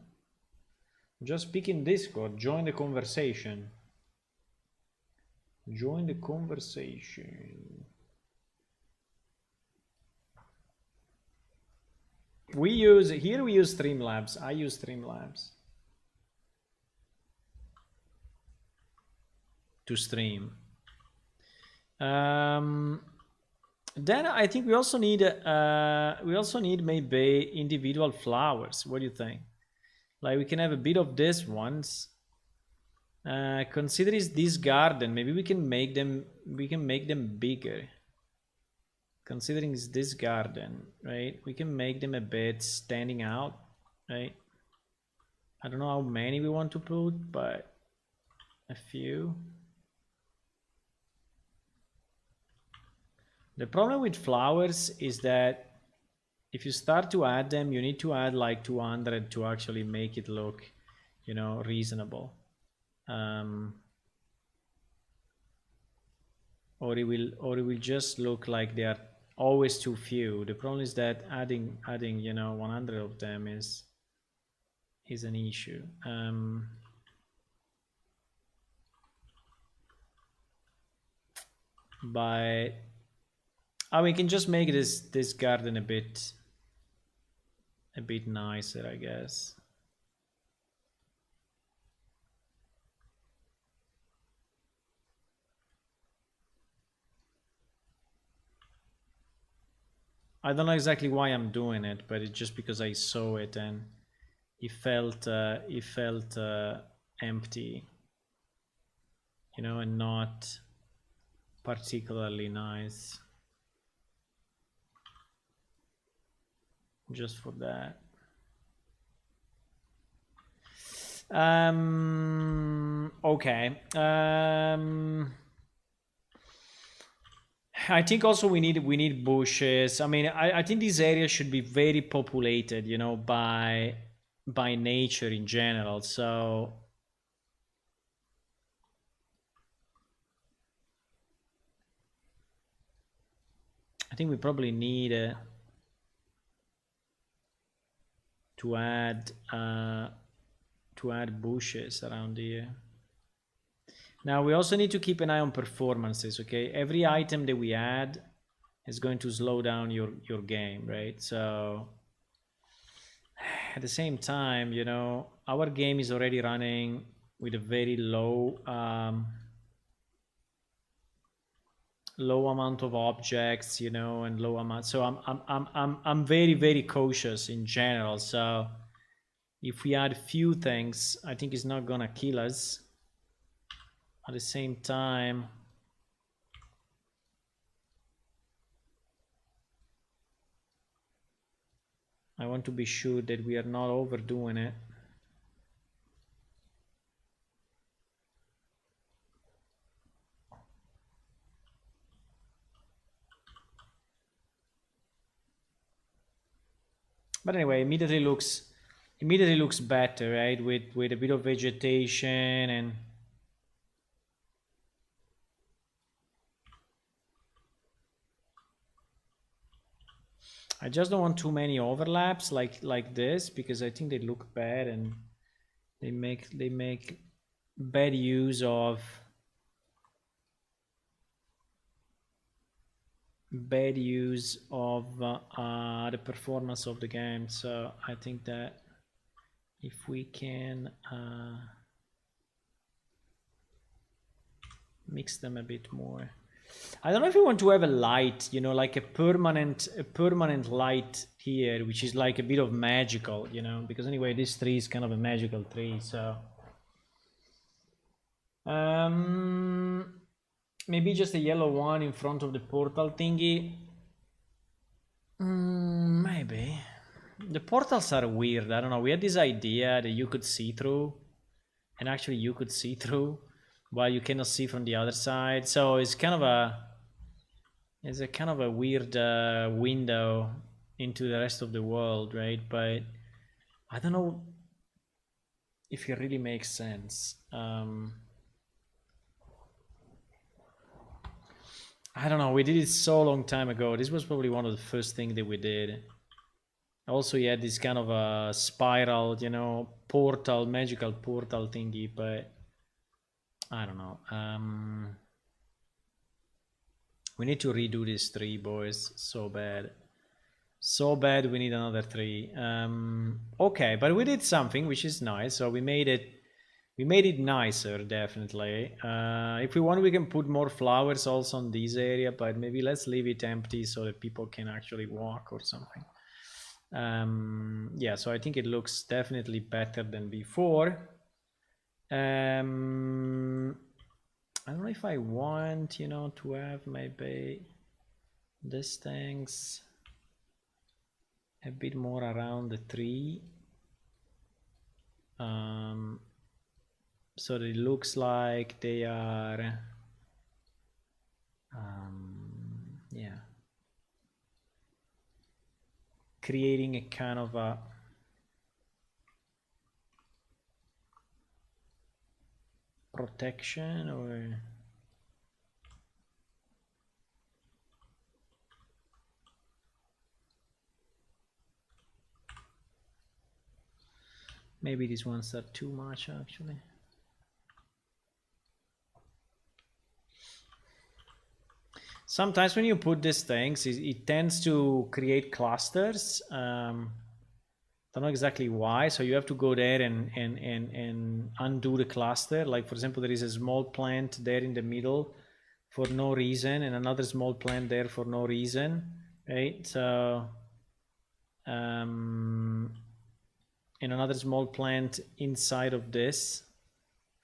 Just speak in Discord. Join the conversation. Join the conversation. We use Streamlabs. I use Streamlabs to stream. Then I think we also need maybe individual flowers. What do you think? Like we can have a bit of this ones. Consider is this garden. Maybe we can make them bigger. Considering is this garden, right? We can make them a bit standing out, right? I don't know how many we want to put, but a few. The problem with flowers is that if you start to add them, you need to add like 200 to actually make it look, you know, reasonable. Or it will just look like they are always too few. The problem is that adding you know, 100 of them is an issue. But we can just make this garden a bit nicer, I guess. I don't know exactly why I'm doing it, but it's just because I saw it and it felt empty, you know, and not particularly nice. Just for that. Okay. I think also we need bushes. I mean, I think this area should be very populated, you know, by nature in general. So think we probably need to add bushes around here. Now we also need to keep an eye on performances, okay? Every item that we add is going to slow down your game, right? So at the same time, you know, our game is already running with a very low low amount of objects, you know, and low amount. So I'm very, very cautious in general. So if we add few things, I think it's not gonna kill us. At the same time, I want to be sure that we are not overdoing it. But anyway, immediately looks better, right? With a bit of vegetation and I just don't want too many overlaps like this, because I think they look bad and they make bad use of the performance of the game. So I think that if we can mix them a bit more. I don't know if you want to have a light, you know, like a permanent light here, which is like a bit of magical, you know, because anyway, this tree is kind of a magical tree. So maybe just a yellow one in front of the portal thingy. Maybe. The portals are weird. I don't know. We had this idea that you could see through, and actually you could see through, while you cannot see from the other side. So it's kind of a weird window into the rest of the world, right? But I don't know if it really makes sense. I don't know. We did it so long time ago. This was probably one of the first things that we did. Also, you had this kind of a spiral, you know, portal, magical portal thingy, but I don't know. We need to redo this tree, boys. So bad. So bad, we need another tree. Okay, but we did something which is nice. So we made it nicer, definitely. If we want, we can put more flowers also on this area, but maybe let's leave it empty so that people can actually walk or something. Yeah, so I think it looks definitely better than before. I don't know if I want, you know, to have maybe these things a bit more around the tree, so that it looks like they are yeah, creating a kind of a protection, or maybe these ones are too much actually. Sometimes when you put these things, it tends to create clusters. Don't know exactly why, so you have to go there and undo the cluster. Like for example, there is a small plant there in the middle for no reason, and another small plant there for no reason, right? So and another small plant inside of this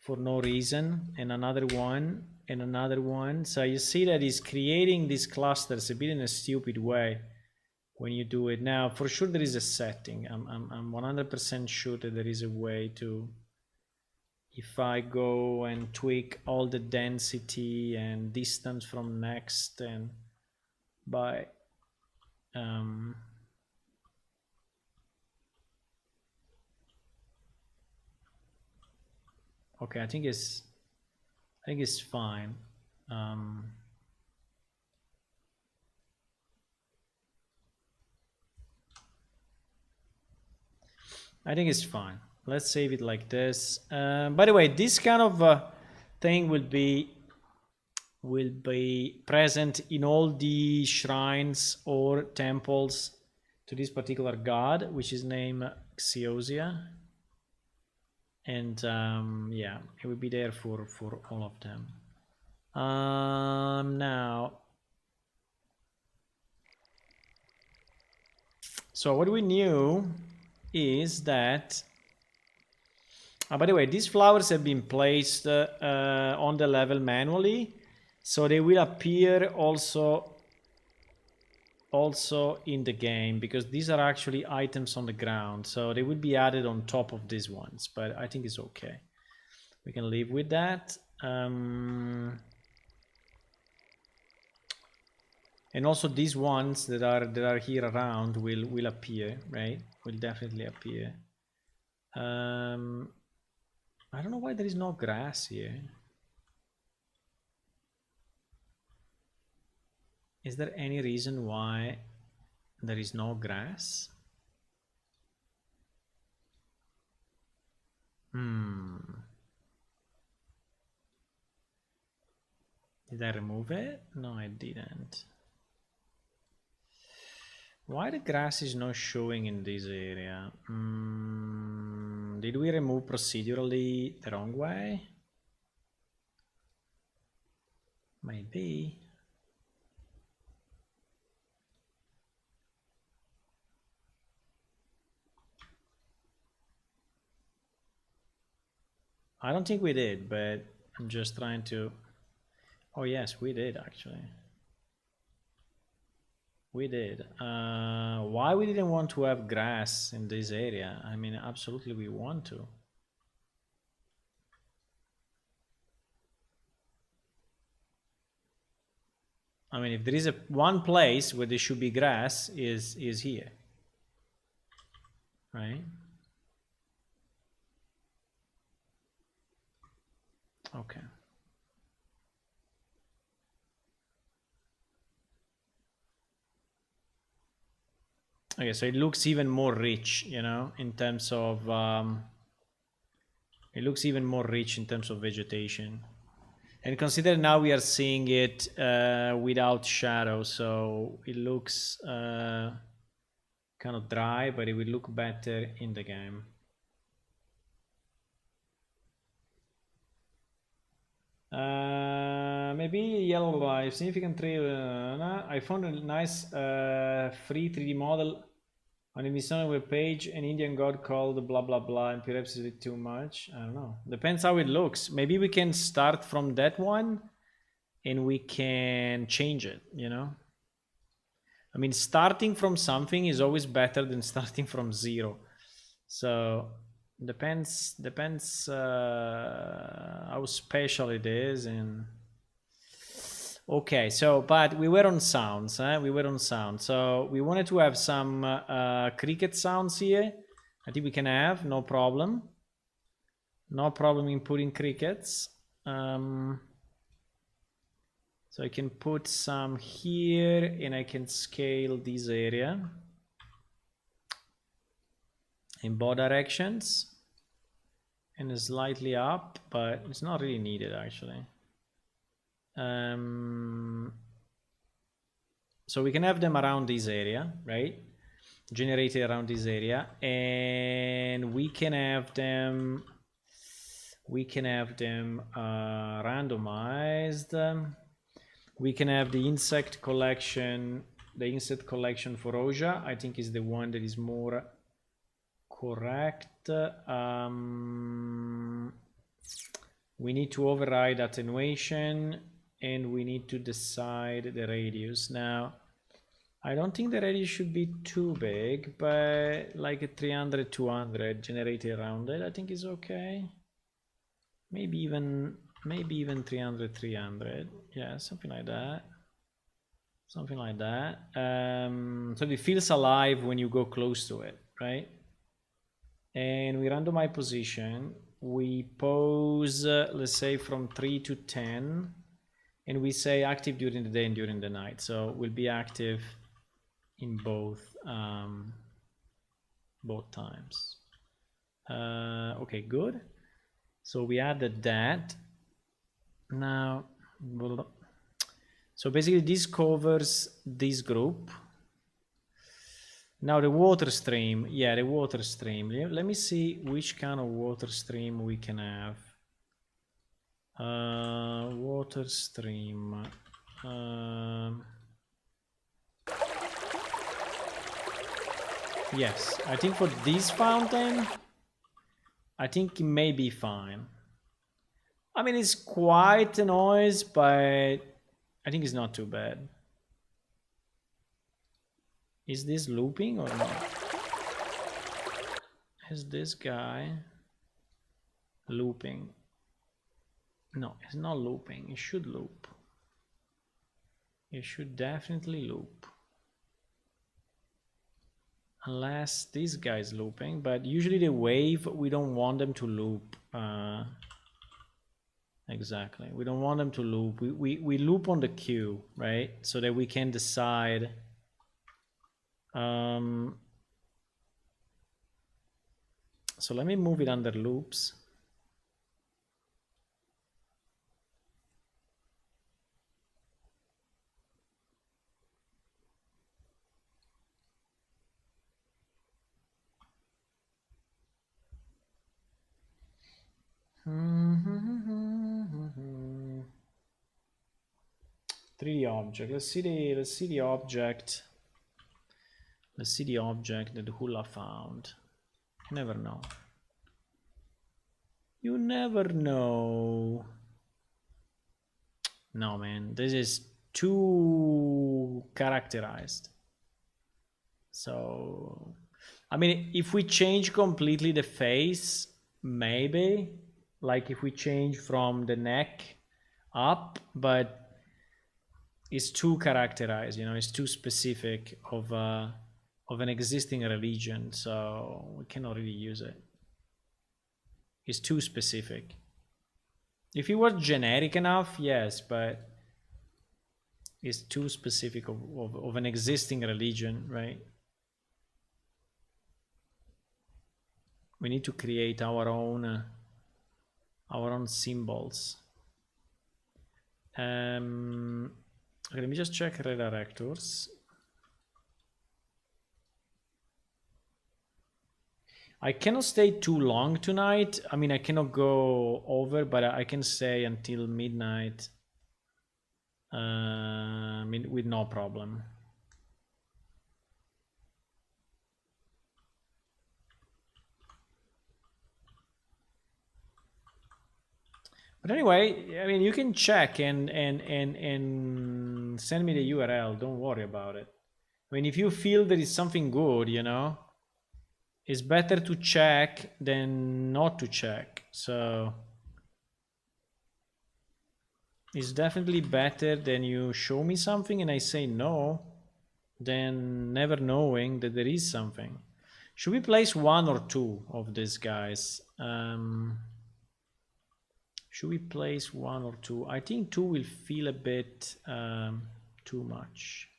for no reason, and another one and another one. So you see that it's creating these clusters a bit in a stupid way when you do it. Now for sure there is a setting. I'm 100% sure that there is a way to, if I go and tweak all the density and distance from next and by okay, I think it's fine. I think it's fine. Let's save it like this. By the way, this kind of thing will be present in all the shrines or temples to this particular god, which is named Xiosia. And yeah, it will be there for all of them. Now, so what we knew is that by the way, these flowers have been placed on the level manually, so they will appear also in the game, because these are actually items on the ground, so they will be added on top of these ones, but I think it's okay. We can live with that. And also these ones that are here around will appear, right? Will definitely appear. I don't know why there is no grass here. Is there any reason why there is no grass? Did I remove it? No, I didn't. Why the grass is not showing in this area? Did we remove procedurally the wrong way? Maybe. I don't think we did, but I'm just trying to... Oh yes, we did actually. We did. Why we didn't want to have grass in this area? I mean, absolutely we want to. I mean, if there is one place where there should be grass, is here, right? Okay. Okay, so it looks even more rich, you know, in terms of it looks even more rich in terms of vegetation. And consider now we are seeing it without shadow, so it looks kind of dry, but it will look better in the game. Maybe yellow life, significant tree. I found a nice free 3D model on a Missouri web page, an Indian god called blah blah blah, and perhaps is it too much? I don't know. Depends how it looks. Maybe we can start from that one and we can change it, you know? I mean, starting from something is always better than starting from zero. So depends how special it is. And okay, so but we were on sounds, we were on sound, so we wanted to have some cricket sounds here. I think we can have no problem inputting crickets. So I can put some here and I can scale this area in both directions and slightly up, but it's not really needed actually. So we can have them around this area, right? Generated around this area, and we can have them randomized. We can have the insect collection for Oja. I think is the one that is more correct. We need to override attenuation and we need to decide the radius. Now, I don't think the radius should be too big, but like a 300, 200 generated around it, I think is okay. Maybe even 300, 300. Yeah, something like that. Something like that. So it feels alive when you go close to it, right? And we randomize position. We pose, let's say from 3 to 10, and we say active during the day and during the night. So we'll be active in both times. Okay, good. So we added that. Now, so basically this covers this group. Now the water stream, yeah, the water stream. Let me see which kind of water stream we can have. Water stream. Yes, I think for this fountain, I think it may be fine. I mean, it's quite a noise, but I think it's not too bad. Is this looping or not? Is this guy looping? No, it's not looping. It should loop. It should definitely loop. Unless this guy is looping, but usually the wave, we don't want them to loop. Exactly. We don't want them to loop. We loop on the queue, right? So that we can decide. So let me move it under loops. Mm-hmm. 3D object. Let's see the object. Let's see the object that Hula found. You never know. You never know. No, man, this is too characterized. So, I mean, if we change completely the face, maybe, like if we change from the neck up, but it's too characterized, you know, it's too specific of an existing religion, so we cannot really use it. It's too specific. If it was generic enough, yes, but it's too specific of an existing religion, right? We need to create our own symbols. Okay, let me just check redirectors. I cannot stay too long tonight. I mean, I cannot go over, but I can stay until midnight. I mean, with no problem. But anyway, I mean, you can check and send me the URL. Don't worry about it. I mean, if you feel there is something good, you know, it's better to check than not to check. So it's definitely better than you show me something and I say no, than never knowing that there is something. Should we place 1 or 2 of these guys? Should we place 1 or 2? I think 2 will feel a bit too much.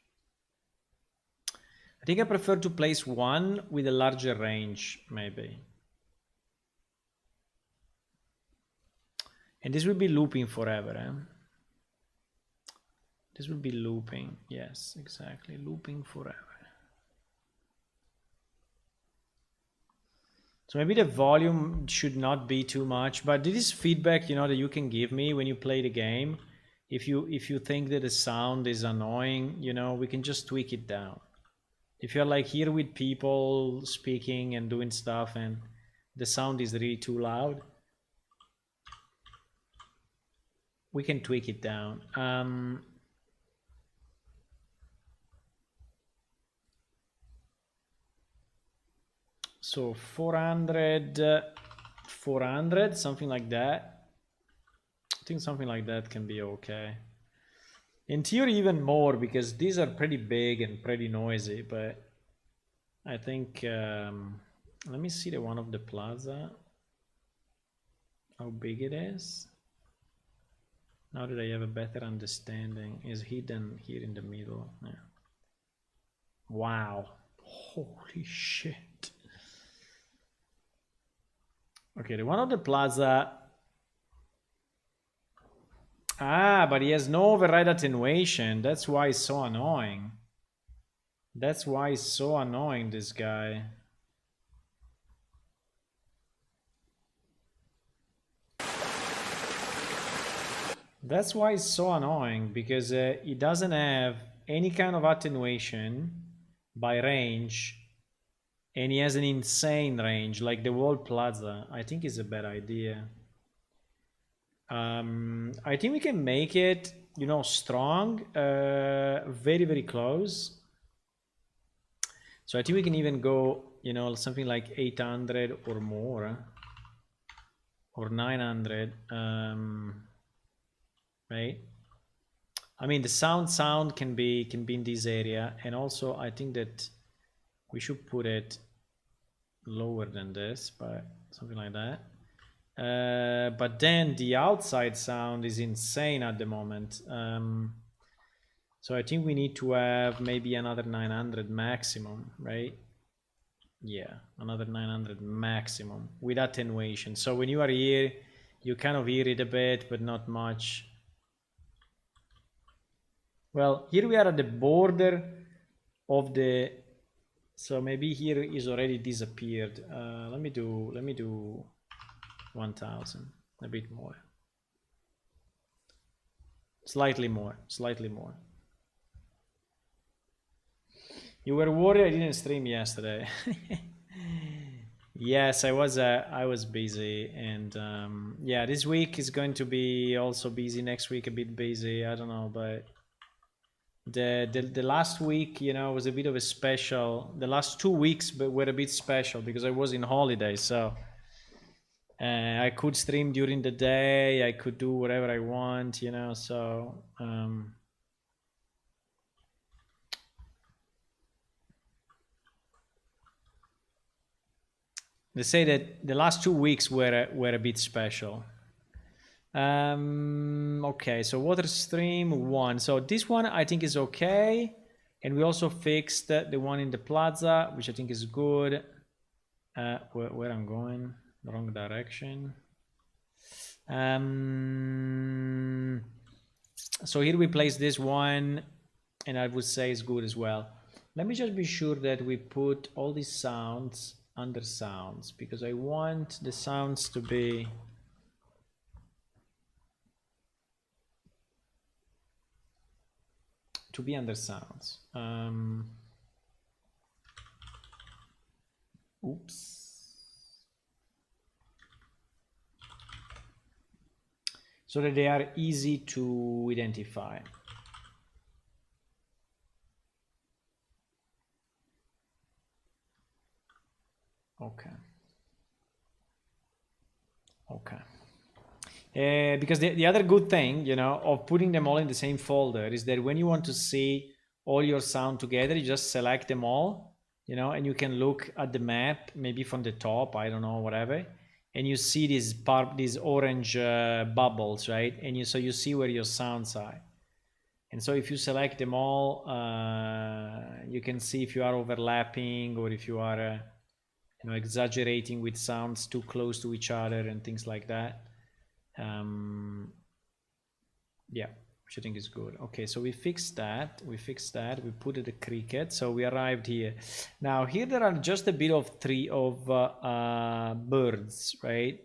I think I prefer to place 1 with a larger range, maybe. And this will be looping forever, eh? This will be looping. Yes, exactly. Looping forever. So maybe the volume should not be too much, but this is feedback, you know, that you can give me when you play the game. If you think that the sound is annoying, you know, we can just tweak it down. If you're like here with people speaking and doing stuff and the sound is really too loud, we can tweak it down. So 400, 400, something like that. I think something like that can be okay. In theory, even more, because these are pretty big and pretty noisy, but I think, let me see the one of the plaza, how big it is. Now that I have a better understanding, is hidden here in the middle. Yeah. Wow, holy shit. Okay, the one on the plaza. Ah, but he has no override attenuation. That's why it's so annoying. That's why it's so annoying, this guy. That's why it's so annoying, because it doesn't have any kind of attenuation by range, and he has an insane range, like the whole plaza. I think it's a bad idea. I think we can make it, you know, strong, very, very close. So I think we can even go, you know, something like 800 or more, or 900, right? I mean, the sound can be in this area, and also I think that we should put it lower than this, but something like that. But then the outside sound is insane at the moment. So I think we need to have maybe another 900 maximum, right? Yeah, another 900 maximum with attenuation. So when you are here, you kind of hear it a bit, but not much. Well, here we are at the border of the, so maybe here is already disappeared. Let me do 1000, a bit more, slightly more. You were worried I didn't stream yesterday. Yes, I was busy, and yeah, this week is going to be also busy. Next week a bit busy. I don't know, but the last week, you know, was a bit of a special. The last 2 weeks were a bit special because I was in holiday, so I could stream during the day. I could do whatever I want, you know. So they say that the last 2 weeks were a bit special. Okay, so water stream 1. So this one I think is okay, and we also fixed the one in the plaza, which I think is good. Where I'm going, the wrong direction. So here we place this one, and I would say it's good as well. Let me just be sure that we put all these sounds under sounds, because I want the sounds to be under sounds. Oops. So that they are easy to identify. Okay. Because the other good thing, you know, of putting them all in the same folder is that when you want to see all your sound together, you just select them all, you know, and you can look at the map, maybe from the top, I don't know, whatever, and you see these orange bubbles, right? And so you see where your sounds are. And so if you select them all, you can see if you are overlapping or if you are, you know, exaggerating with sounds too close to each other and things like that. Yeah, which I think is good. Okay, so we fixed that. We put the cricket. So we arrived here. Now here there are just a bit of birds, right?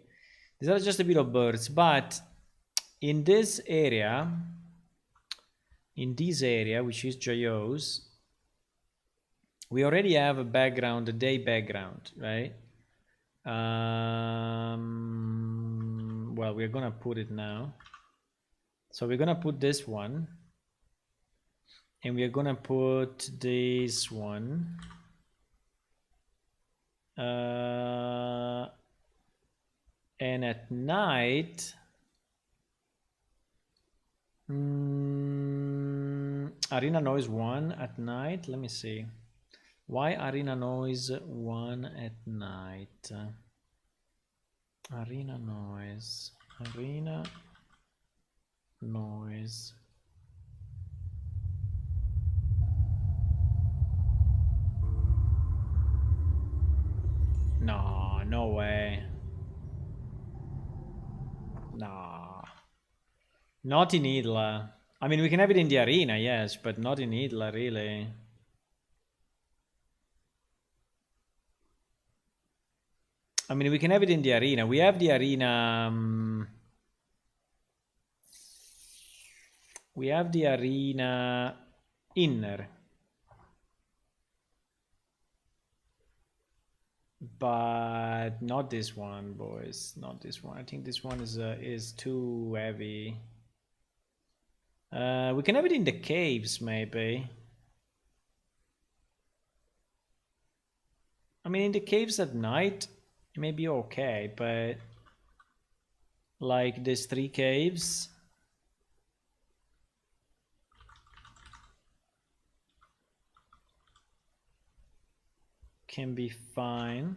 These are just a bit of birds, but in this area, which is Jayos, we already have a background, a day background, right? Well, we're gonna put it now. So we're gonna put this one, and we're gonna put this one. And at night, arena noise 1 at night. Let me see. Why arena noise 1 at night? Arena noise. No way. Nah. Not in Idla. I mean, we can have it in the arena, yes, but not in Idla, really. I mean, we can have it in the arena. We have the arena. We have the arena inner. But not this one, boys. Not this one. I think this one is too heavy. We can have it in the caves, maybe. I mean, in the caves at night, it may be okay, but like these 3 caves can be fine.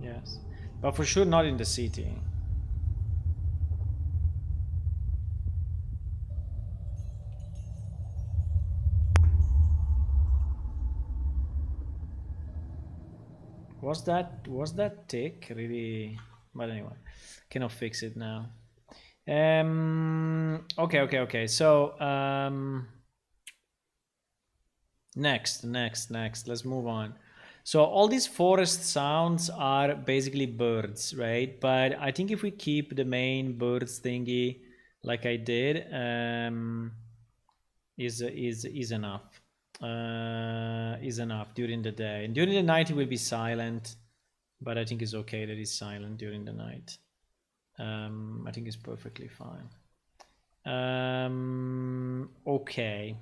Yes, but for sure not in the city. Was that tick really? But anyway, cannot fix it now. Okay. So next. Let's move on. So all these forest sounds are basically birds, right? But I think if we keep the main birds thingy like I did, is enough. Is enough during the day. And during the night it will be silent, but I think it's okay that it's silent during the night. I think it's perfectly fine. Okay.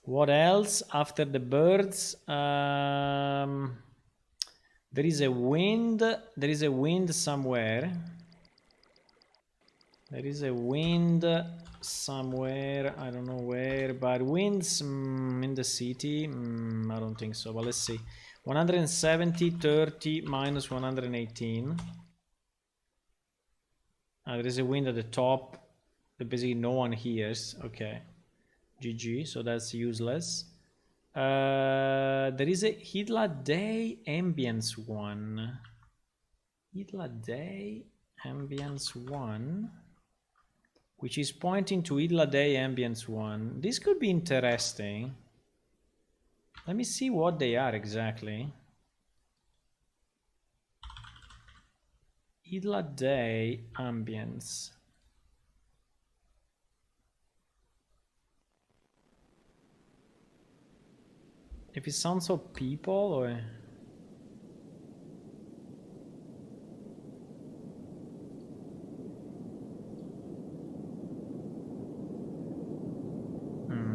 What else after the birds? There is a wind. There is a wind somewhere. There is a wind somewhere. I don't know where, but winds in the city. I don't think so. But let's see. 170, 30 minus 118. There is a wind at the top that basically no one hears. Okay. GG, so that's useless. There is a Hidla Day Ambience 1. Hidla Day Ambience 1, which is pointing to Hidla Day Ambience 1. This could be interesting. Let me see what they are exactly. Hidla Day Ambience. If it sounds of people or...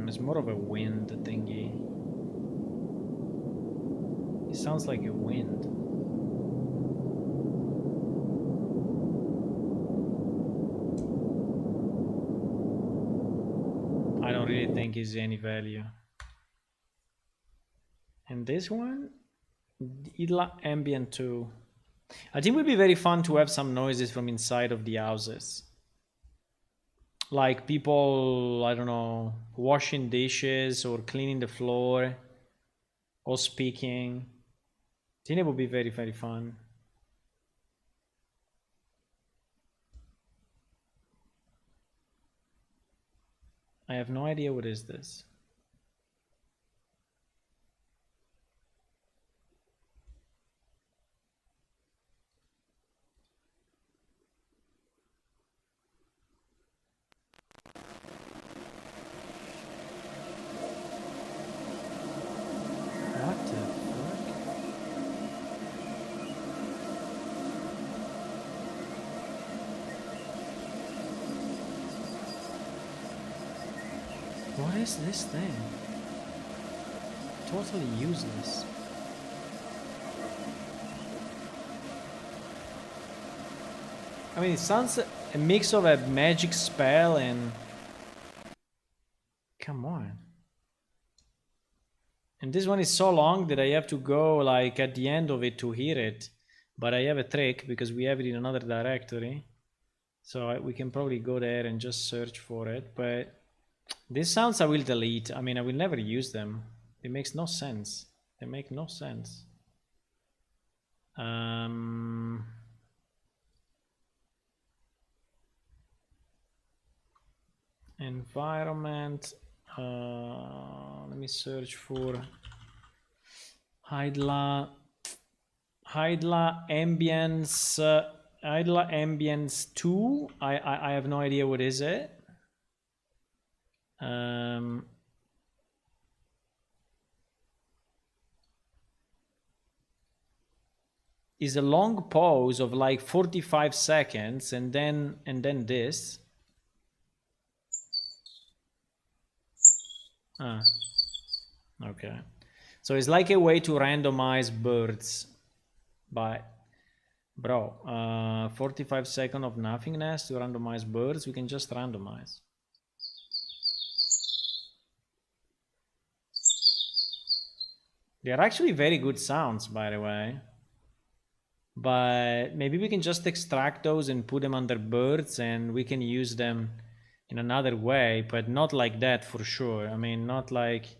it's more of a wind thingy. It sounds like a wind. I don't really think it's any value. And this one, Idla Ambient 2. I think it would be very fun to have some noises from inside of the houses. Like people, I don't know, washing dishes or cleaning the floor or speaking. I think it would be very, very fun. I have no idea what is this. What the fuck? What is this thing? Totally useless. I mean, it sounds a mix of a magic spell and... Come on. And this one is so long that I have to go like at the end of it to hear it. But I have a trick because we have it in another directory. So we can probably go there and just search for it. But these sounds I will delete. I mean, I will never use them. It makes no sense. They make no sense. Environment. Let me search for Hydla Ambience. Hydla Ambience 2. I have no idea what is it. Is a long pause of like 45 seconds and then this. Okay. So it's like a way to randomize birds. But bro, 45 seconds of nothingness to randomize birds, we can just randomize. They're actually very good sounds, by the way. But maybe we can just extract those and put them under birds and we can use them in another way, but not like that for sure. I mean, not like...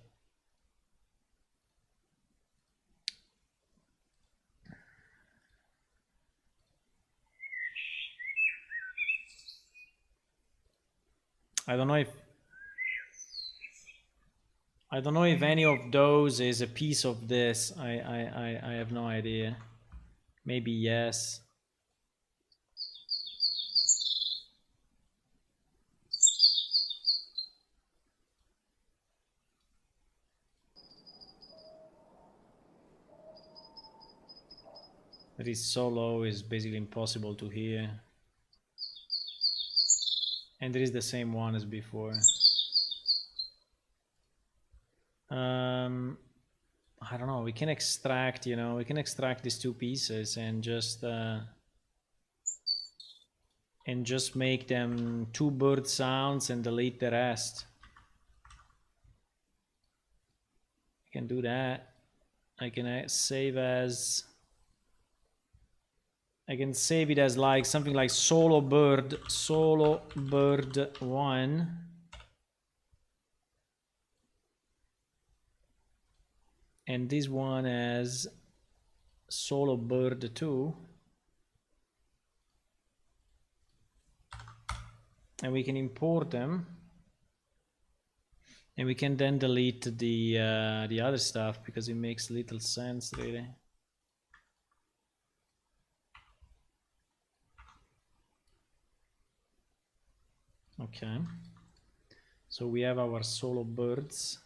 I don't know if any of those is a piece of this. I have no idea. Maybe yes. It is so low, it's basically impossible to hear. And there is the same one as before. I don't know, we can extract, you know, we can extract these two pieces and just make them two bird sounds and delete the rest. I can do that. I can save it as like something like solo bird 1. And this one as solo bird 2. And we can import them. And we can then delete the other stuff because it makes little sense really. Okay. So we have our solo birds.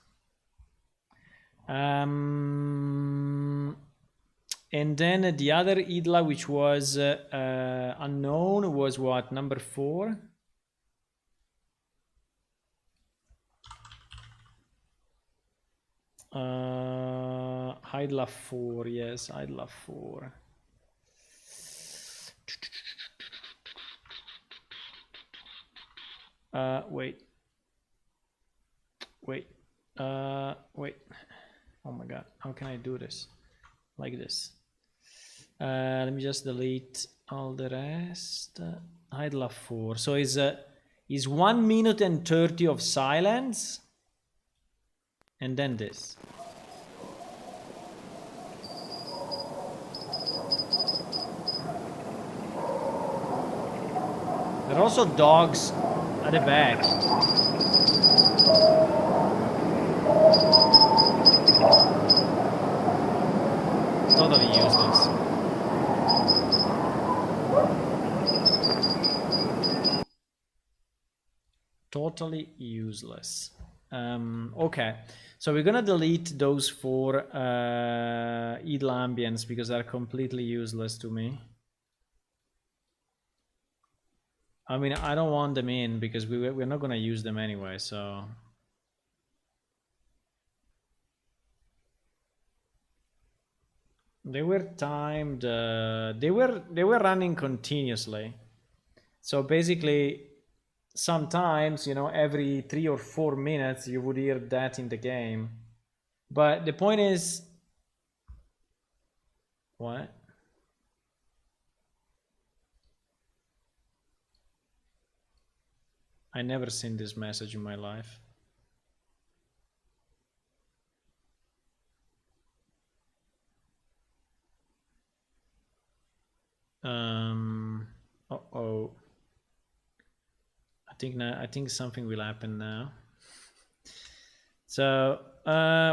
And then the other idla, which was unknown, was what, number 4? Idla 4, yes, Idla 4. Wait. Wait. Oh my god, how can I do this? Like this. Let me just delete all the rest. Idla 4. So is 1 minute and 30 of silence. And then this. There are also dogs at the back. Totally useless. Totally useless. Okay, so we're gonna delete those 4 idle ambience because they're completely useless to me. I mean, I don't want them in because we're not gonna use them anyway, so... They were timed, they were running continuously. So basically, sometimes, you know, every 3 or 4 minutes you would hear that in the game. But the point is... What? I never seen this message in my life. Uh-oh. I think something will happen now. So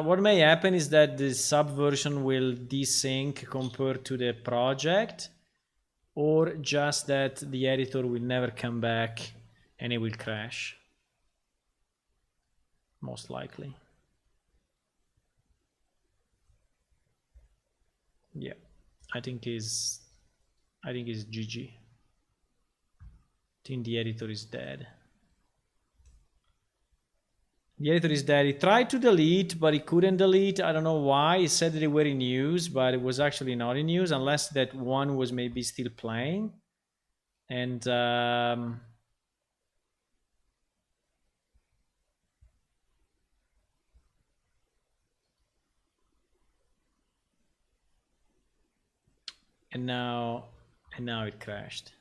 what may happen is that the subversion will desync compared to the project, or just that the editor will never come back and it will crash. Most likely. Yeah, I think is GG. I think the editor is dead. The editor is dead. He tried to delete, but he couldn't delete. I don't know why. He said that they were in use, but it was actually not in use, unless that one was maybe still playing. And and now it crashed.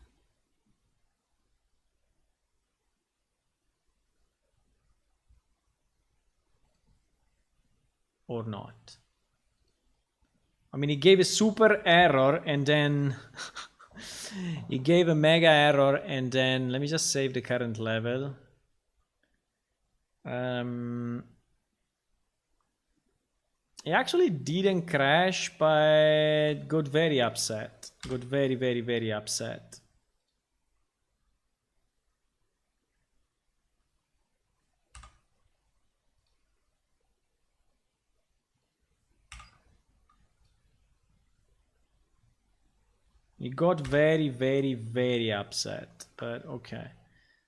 Or not. I mean, he gave a super error and then he gave a mega error, and then let me just save the current level. He actually didn't crash, but got very upset. Got very, very, very upset. He got very, very, very upset, but okay.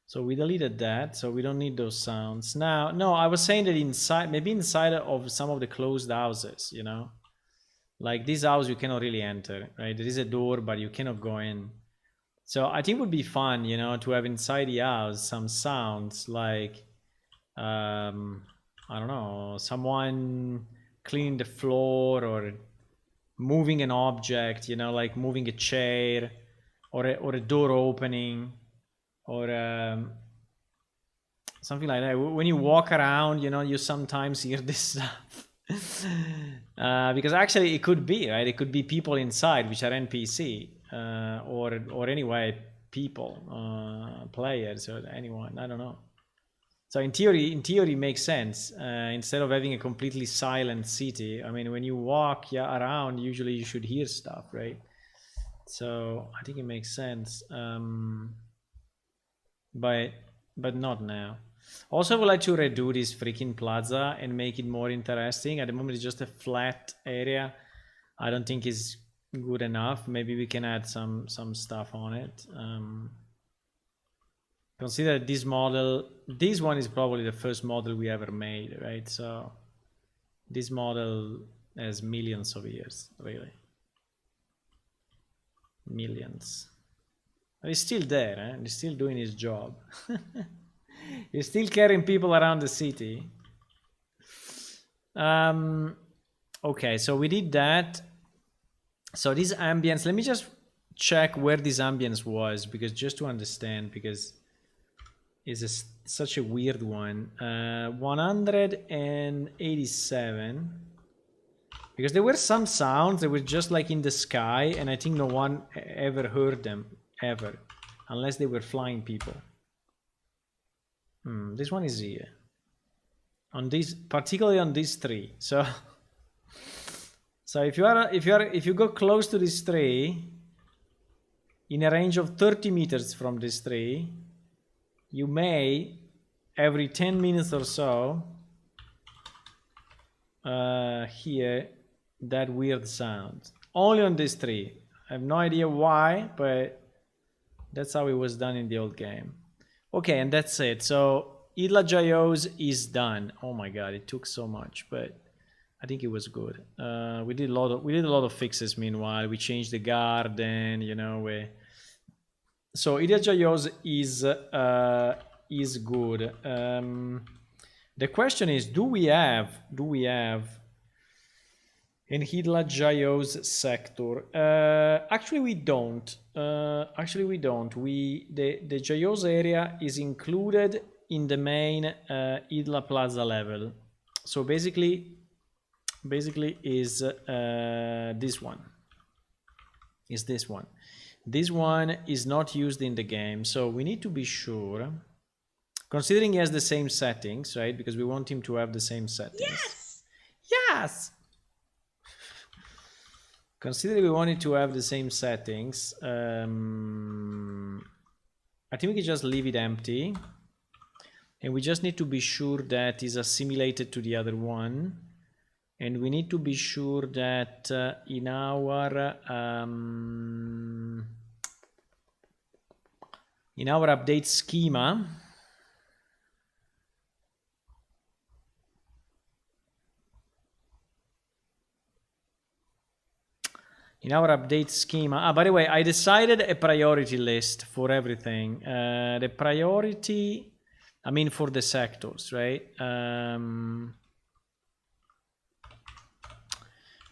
So we deleted that, so we don't need those sounds. Now, no, I was saying that inside, maybe inside of some of the closed houses, you know? Like this house you cannot really enter, right? There is a door, but you cannot go in. So I think it would be fun, you know, to have inside the house some sounds like, I don't know, someone cleaning the floor or moving an object, you know, like moving a chair or a door opening or something like that. When you walk around, you know, you sometimes hear this stuff. Because actually it could be, right? It could be people inside, which are NPC or anyway, people, players or anyone, I don't know. So in theory, it makes sense. Instead of having a completely silent city, I mean, when you walk around, usually you should hear stuff, right? So I think it makes sense, but not now. Also, I would like to redo this freaking plaza and make it more interesting. At the moment, it's just a flat area. I don't think it's good enough. Maybe we can add some stuff on it. Consider this model, this one is probably the first model we ever made, right? So this model has millions of years, really. Millions. But he's still there, eh? He's still doing his job. He's still carrying people around the city. Okay, so we did that. So this ambience, let me just check where this ambience was, because just to understand, because it's such a weird one. 187, because there were some sounds that were just like in the sky, and I think no one ever heard them, ever, unless they were flying people. This one is here. On this, particularly on this tree. So if you go close to this tree, in a range of 30 meters from this tree, you may, every 10 minutes or so, hear that weird sound. Only on this tree. I have no idea why, but that's how it was done in the old game. Okay, and that's it. So Idla Jayos is done. Oh my god, it took so much, but I think it was good. We did a lot of fixes meanwhile. We changed the garden, you know. So Idla Jayos is good. The question is, do we have in Hidla Jayo's sector. Actually, we don't. The Jayo's area is included in the main Hidla Plaza level. So basically is this one. Is this one. This one is not used in the game, so we need to be sure. Considering he has the same settings, right? Because we want him to have the same settings. Yes! Yes! Considering we want it to have the same settings, I think we can just leave it empty. And we just need to be sure that it's assimilated to the other one. And we need to be sure that in our update schema, by the way, I decided a priority list for everything. The priority, I mean for the sectors, right?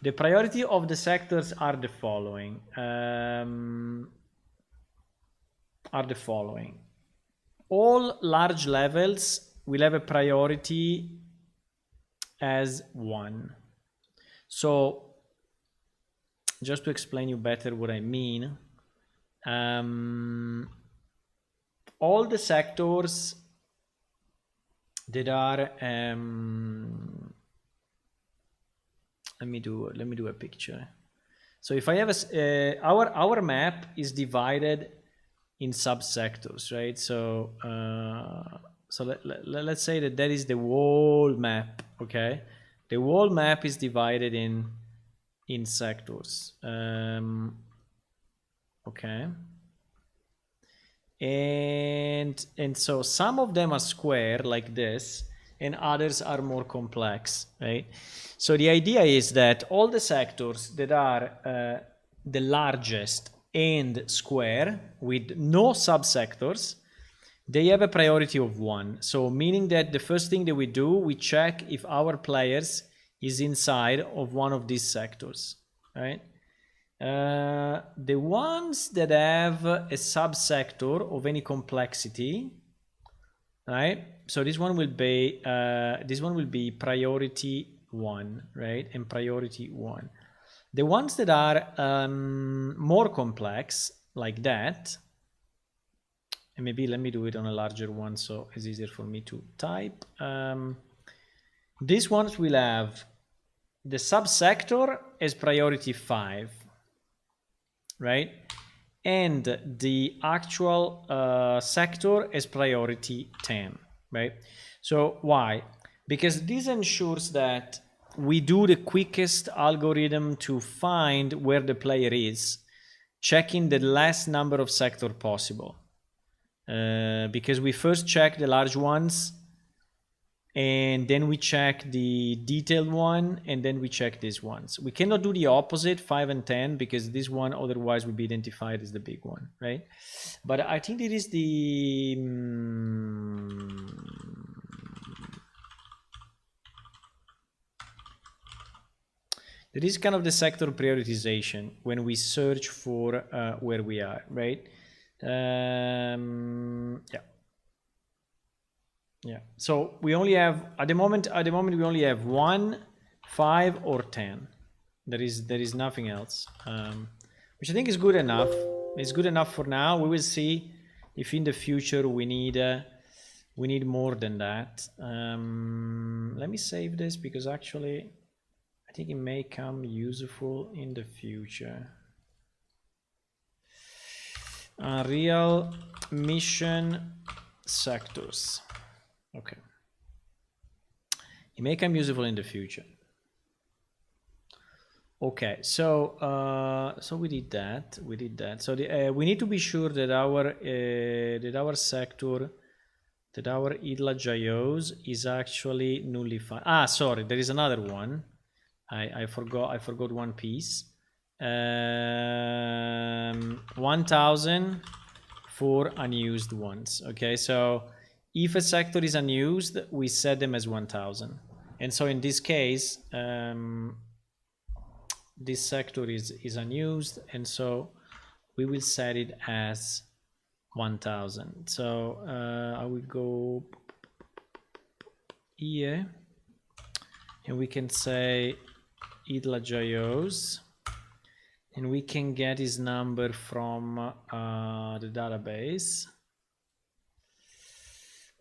The priority of the sectors are the following. All large levels will have a priority as 1. So, just to explain you better what I mean, all the sectors that are let me do a picture. So if I have our map is divided in subsectors, right? So let's say that is the whole map. Okay, the whole map is divided in sectors. Okay, and so some of them are square like this, and others are more complex, right? So the idea is that all the sectors that are the largest and square with no subsectors, they have a priority of 1. So meaning that the first thing that we do, we check if our players is inside of one of these sectors, right? The ones that have a subsector of any complexity, right? So this one will be priority 1, right? And priority 1. The ones that are more complex, like that, and maybe let me do it on a larger one so it's easier for me to type. These ones will have the subsector as priority 5, right? And the actual sector as priority 10, right? So why? Because this ensures that we do the quickest algorithm to find where the player is, checking the less number of sector possible. Because we first check the large ones, and then we check the detailed one, and then we check these ones. We cannot do the opposite, 5 and 10, because this one otherwise will be identified as the big one, right? But I think it is the there is kind of the sector prioritization when we search for where we are, right? Yeah. So we only have at the moment we only have 1, 5, or 10. There is nothing else, which I think is good enough. It's good enough for now. We will see if in the future we need more than that. Let me save this because actually I think it may come useful in the future. Real mission sectors. Okay. It may come useful in the future. Okay, so we did that. So we need to be sure that our sector, that our idla JOs is actually nullified. Sorry, there is another one. I forgot one piece. 1000 for unused ones. Okay, so if a sector is unused, we set them as 1000. And so in this case, this sector is unused, and so we will set it as 1000. So I will go here, and we can say idla.jos, and we can get his number from the database,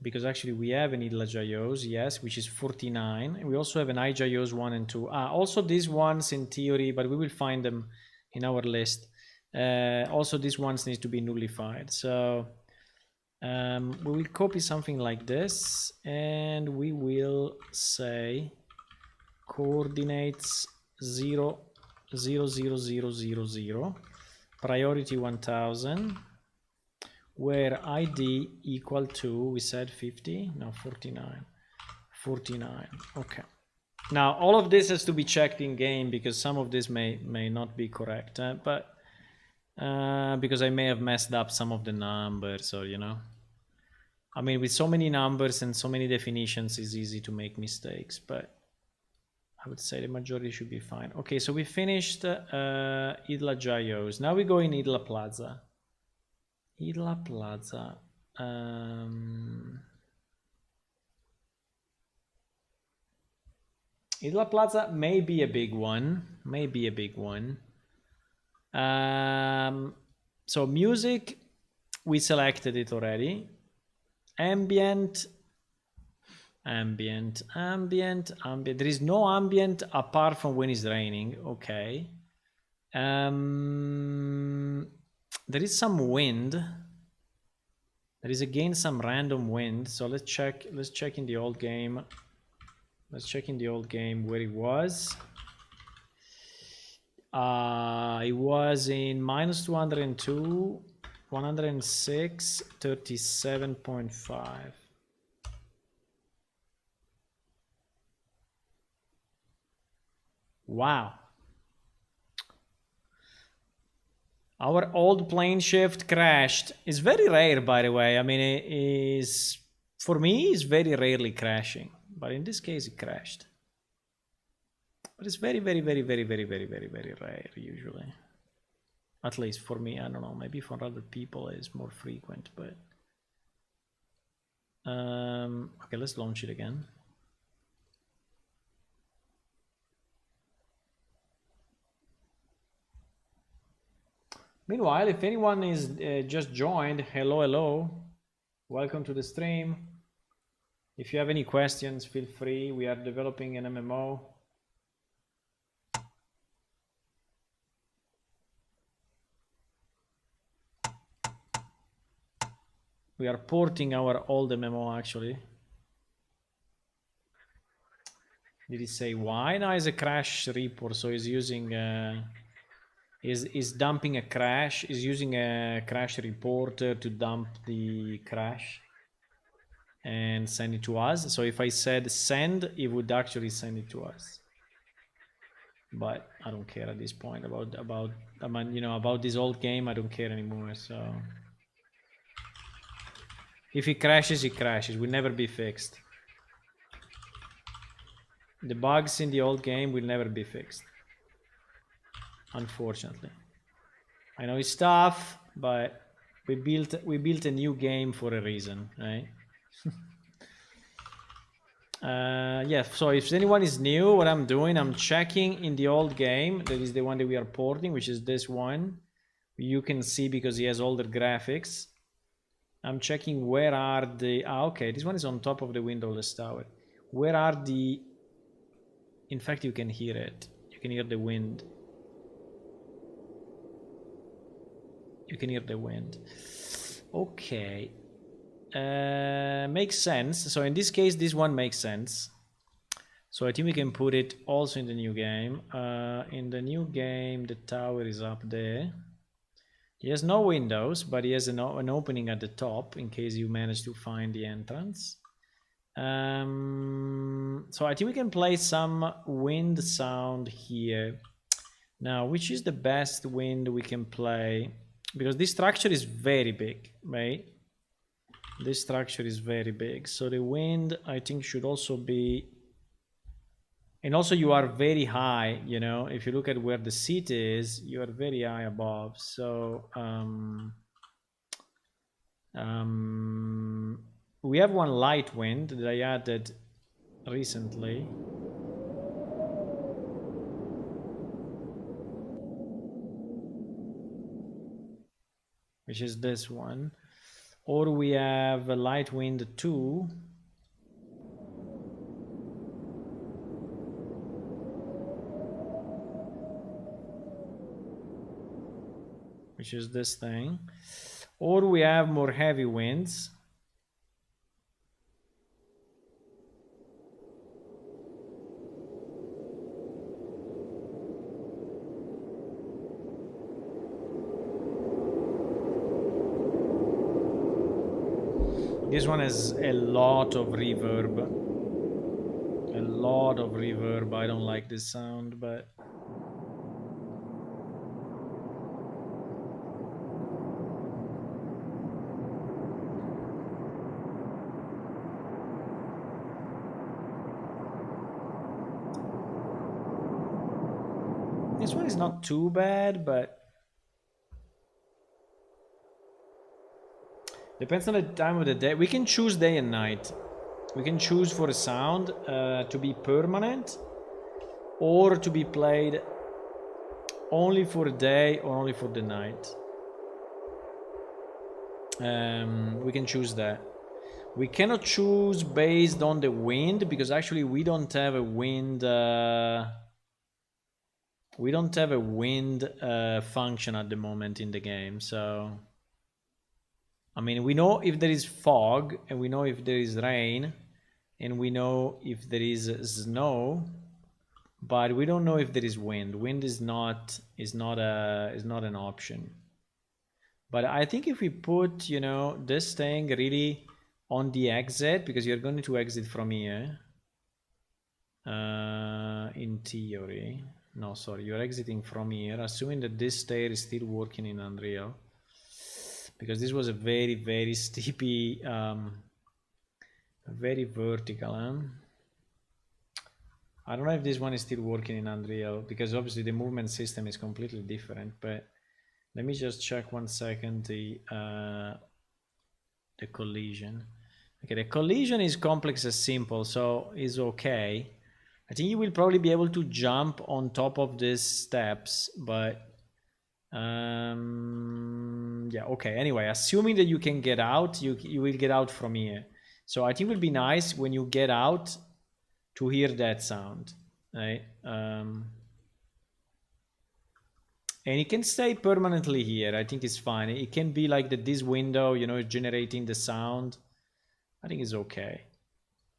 because actually we have an idla.jos, yes, which is 49, and we also have an i.jos 1 and 2. Also these ones in theory, but we will find them in our list. Also these ones need to be nullified. So we will copy something like this, and we will say coordinates 0 0 0 0 0 0 priority 1000, where id equal to, we said 50, no, 49. Okay, now all of this has to be checked in game, because some of this may not be correct, but because I may have messed up some of the numbers, or I mean, with so many numbers and so many definitions, it's easy to make mistakes, but I would say the majority should be fine. Okay, so we finished idla.jos. Now we go in idla plaza. Idla plaza. Idla plaza may be a big one. So music, we selected it already. Ambient. There is no ambient apart from when it's raining. Okay. There is some wind. There is again some random wind. So let's check in the old game. Let's check in the old game where it was. It was in -202, 106, 37.5. Wow. Our old plane shift crashed. It's very rare, by the way. I mean, it is, for me, it's very rarely crashing. But in this case, it crashed. But it's very, very, very, very, very, very, very, very rare, usually. At least for me, I don't know. Maybe for other people, it's more frequent, but... okay, let's launch it again. Meanwhile, if anyone is just joined, hello, welcome to the stream. If you have any questions, feel free. We are developing an MMO. We are porting our old MMO, actually. Did he say why? No, it's a crash report, so he's using... is dumping a crash, is using a crash reporter to dump the crash and send it to us. So if I said send, it would actually send it to us. But I don't care at this point about I mean, about this old game. I don't care anymore. So if it crashes, it crashes. It will never be fixed. The bugs in the old game will never be fixed. Unfortunately, I know it's tough, but we built a new game for a reason, right? Yeah, so if anyone is new, what I'm doing, I'm checking in the old game. That is the one that we are porting, which is this one. You can see because he has older graphics. I'm checking where are the... okay, this one is on top of the windowless tower. Where are the... in fact, you can hear it. You can hear the wind. You can hear the wind. Okay. Makes sense. So in this case, this one makes sense. So I think we can put it also in the new game. In the new game, the tower is up there. He has no windows, but he has an opening at the top in case you manage to find the entrance. So I think we can play some wind sound here. Now, which is the best wind we can play? Because this structure is very big, right? This structure is very big. So the wind, I think, should also be And also you are very high, you know, if you look at where the seat is, you are very high above. So we have one light wind that I added recently. Which is this one. Or we have a light wind 2. Which is this thing. Or we have more heavy winds. This one has a lot of reverb. A lot of reverb. I don't like this sound, but this one is not too bad, but depends on the time of the day. We can choose day and night. We can choose for a sound to be permanent or to be played only for the day or only for the night. We can choose that. We cannot choose based on the wind because actually we don't have a wind. We don't have a wind function at the moment in the game, so I mean we know if there is fog and we know if there is rain and we know if there is snow, but we don't know if there is wind. Wind is not an option. But I think if we put, you know, this thing really on the exit, because you're going to exit from here in theory. No, sorry, you're exiting from here, assuming that this stair is still working in Unreal, because this was a very, very steepy, very vertical. I don't know if this one is still working in Unreal, because obviously the movement system is completely different, but let me just check 1 second the collision. Okay, the collision is complex as simple, so is okay. I think you will probably be able to jump on top of these steps, but yeah, okay. Anyway, assuming that you can get out, you will get out from here. So I think it would be nice when you get out to hear that sound, right? And it can stay permanently here. I think it's fine. It can be like that this window, you know, is generating the sound. I think it's okay.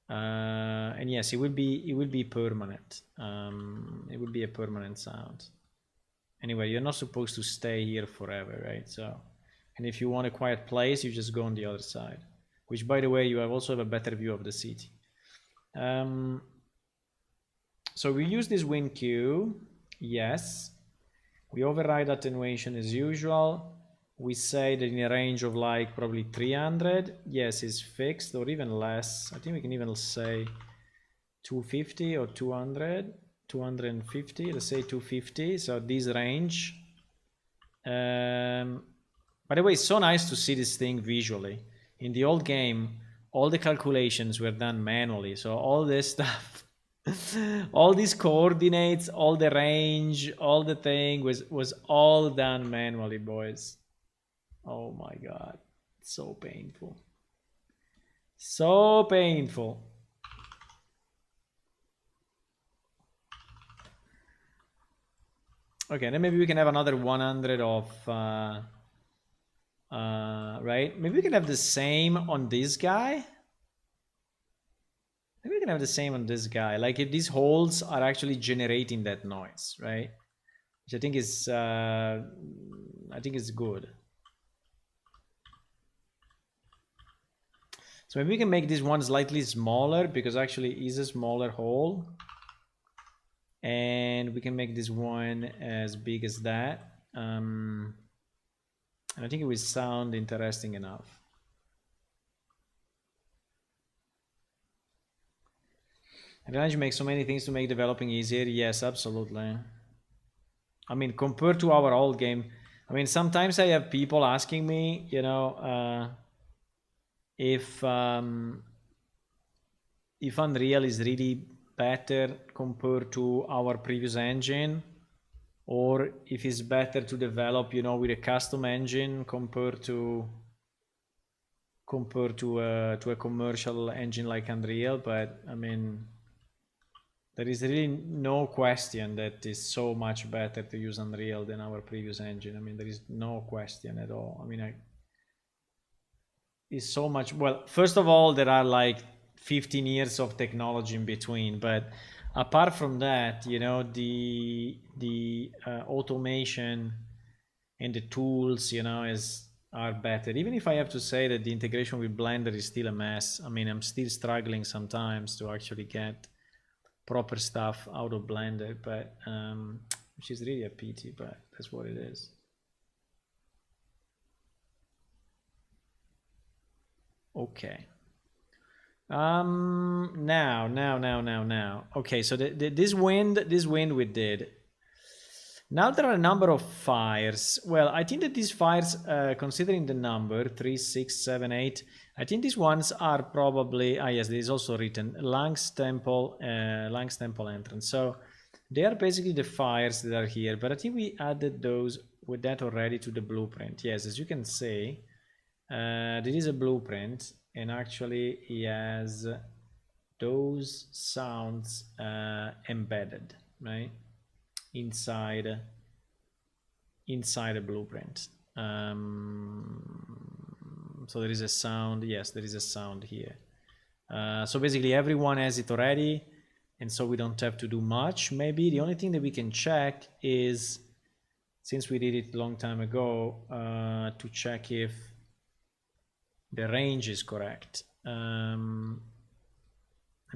And yes, it will be permanent. It will be a permanent sound. Anyway, you're not supposed to stay here forever, right? So, and if you want a quiet place, you just go on the other side. Which, by the way, you also have a better view of the city. So we use this wind cue. Yes. We override attenuation as usual. We say that in a range of like probably 300. Yes, it's fixed, or even less. I think we can even say 250 or 200, 250. Let's say 250. So this range. By the way, it's so nice to see this thing visually. In the old game, all the calculations were done manually. So all this stuff, all these coordinates, all the range, all the thing was all done manually, boys. Oh my god, so painful, so painful. Okay, then maybe we can have another 100 of right, maybe we can have the same on this guy. Maybe we can have the same on this guy, like if these holes are actually generating that noise, right? Which I think is good. So maybe we can make this one slightly smaller, because actually it is a smaller hole. And we can make this one as big as that. And I think it will sound interesting enough. Unreal makes so many things to make developing easier. Yes, absolutely. I mean, compared to our old game, I mean, sometimes I have people asking me, you know, if Unreal is really better compared to our previous engine, or if it's better to develop, you know, with a custom engine compared to a commercial engine like Unreal. But I mean, there is really no question that it's so much better to use Unreal than our previous engine. I mean, there is no question at all. I mean, it's so much. Well, first of all, there are like 15 years of technology in between, but apart from that, you know, the automation and the tools, you know, are better. Even if I have to say that the integration with Blender is still a mess. I mean, I'm still struggling sometimes to actually get proper stuff out of Blender, but which is really a pity, but that's what it is. Okay. Now. Okay, so this wind we did. Now there are a number of fires. Well, I think that these fires, considering the number 3, 6, 7, 8, I think these ones are probably, yes, there is also written Lang's Temple entrance. So they are basically the fires that are here, but I think we added those with that already to the blueprint. Yes, as you can see, there is a blueprint, and actually he has those sounds embedded, right, inside a blueprint. So there is a sound. Yes, there is a sound here. So basically everyone has it already, and so we don't have to do much. Maybe the only thing that we can check is, since we did it a long time ago, to check if the range is correct. Let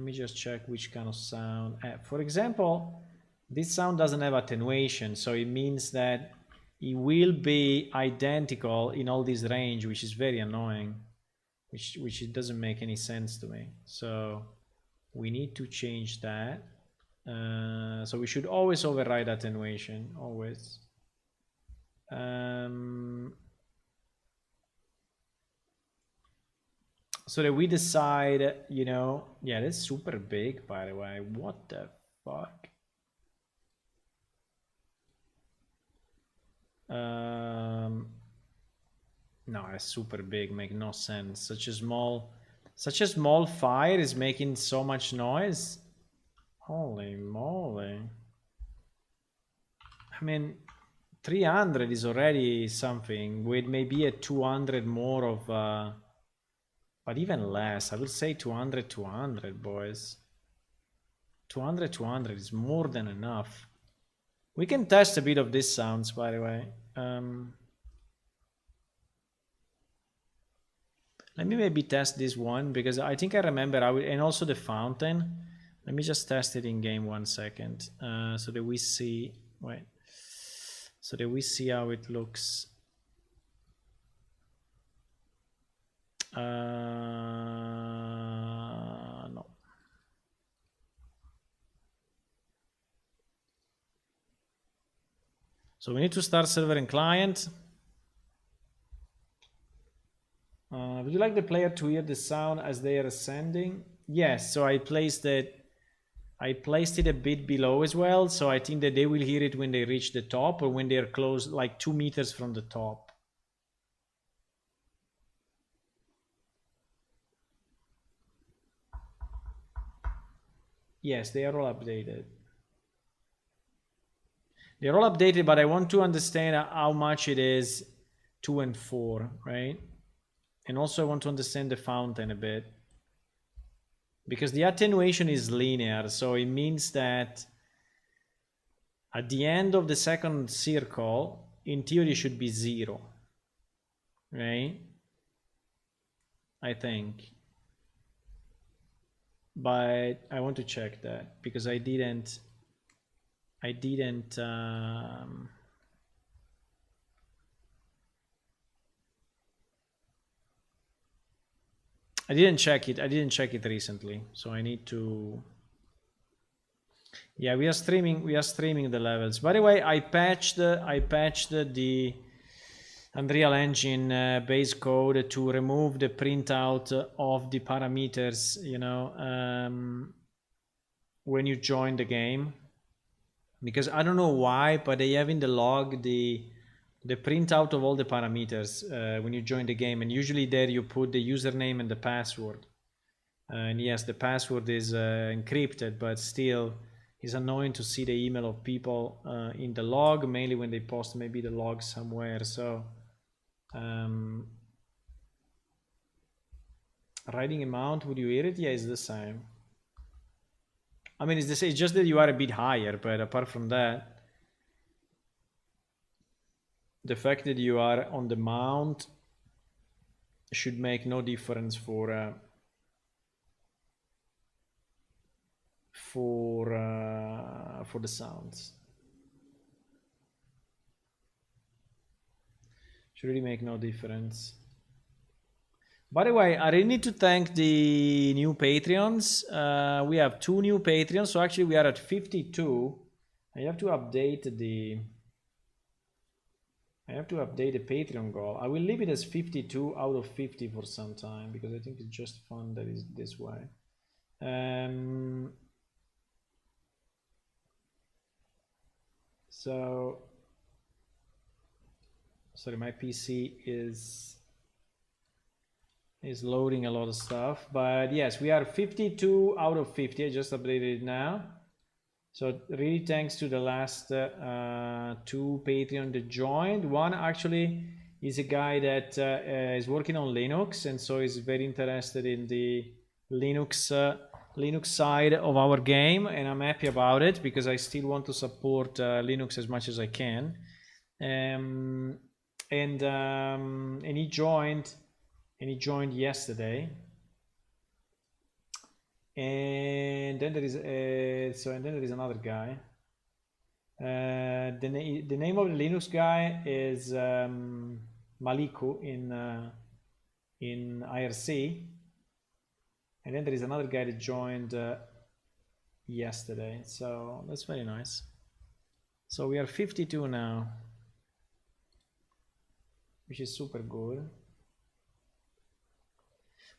me just check which kind of sound. For example, this sound doesn't have attenuation, so it means that it will be identical in all this range, which is very annoying, which it doesn't make any sense to me. So we need to change that. So we should always override attenuation, always. So that we decide, you know, yeah, that's super big, by the way. What the fuck? No, it's super big, make no sense. Such a small fire is making so much noise. Holy moly. I mean, 300 is already something, with maybe a 200 more of but even less. I would say 200, boys. 200 is more than enough. We can test a bit of these sounds, by the way. Let me maybe test this one, because I think I remember and also the fountain. Let me just test it in game 1 second, so that we see. Wait. So that we see how it looks. No. So we need to start server and client. Would you like the player to hear the sound as they are ascending? Yes, so I placed it a bit below as well, so I think that they will hear it when they reach the top, or when they are close, like 2 meters from the top. Yes, they are all updated. They're all updated, but I want to understand how much it is 2 and 4, right? And also I want to understand the fountain a bit, because the attenuation is linear, so it means that at the end of the second circle, in theory, should be 0, right? I think. But I want to check that, because I didn't check it. I didn't check it recently, so I need to Yeah, we are streaming the levels. By the way, I patched the Unreal Engine base code to remove the printout of the parameters, you know, when you join the game, because I don't know why, but they have in the log the printout of all the parameters when you join the game, and usually there you put the username and the password. And yes, the password is encrypted, but still it's annoying to see the email of people in the log, mainly when they post maybe the log somewhere. So riding amount, would you hear it? Yeah, it's the same. I mean, it's the same, it's just that you are a bit higher, but apart from that, the fact that you are on the mount should make no difference for the sounds. Should really make no difference. By the way, I really need to thank the new Patreons. We have 2 new Patreons, so actually we are at 52. I have to update the Patreon goal. I will leave it as 52 out of 50 for some time, because I think it's just fun that is this way. So, sorry, my PC is loading a lot of stuff, but yes, we are 52 out of 50. I just updated it now. So really thanks to the last 2 Patreon that joined. One actually is a guy that is working on Linux, and so is very interested in the Linux side of our game, and I'm happy about it because I still want to support Linux as much as I can. And he joined yesterday. And then there is another guy. The name of the Linux guy is Maliku in IRC, and then there is another guy that joined yesterday. So that's very nice. So we are 52 now, which is super good.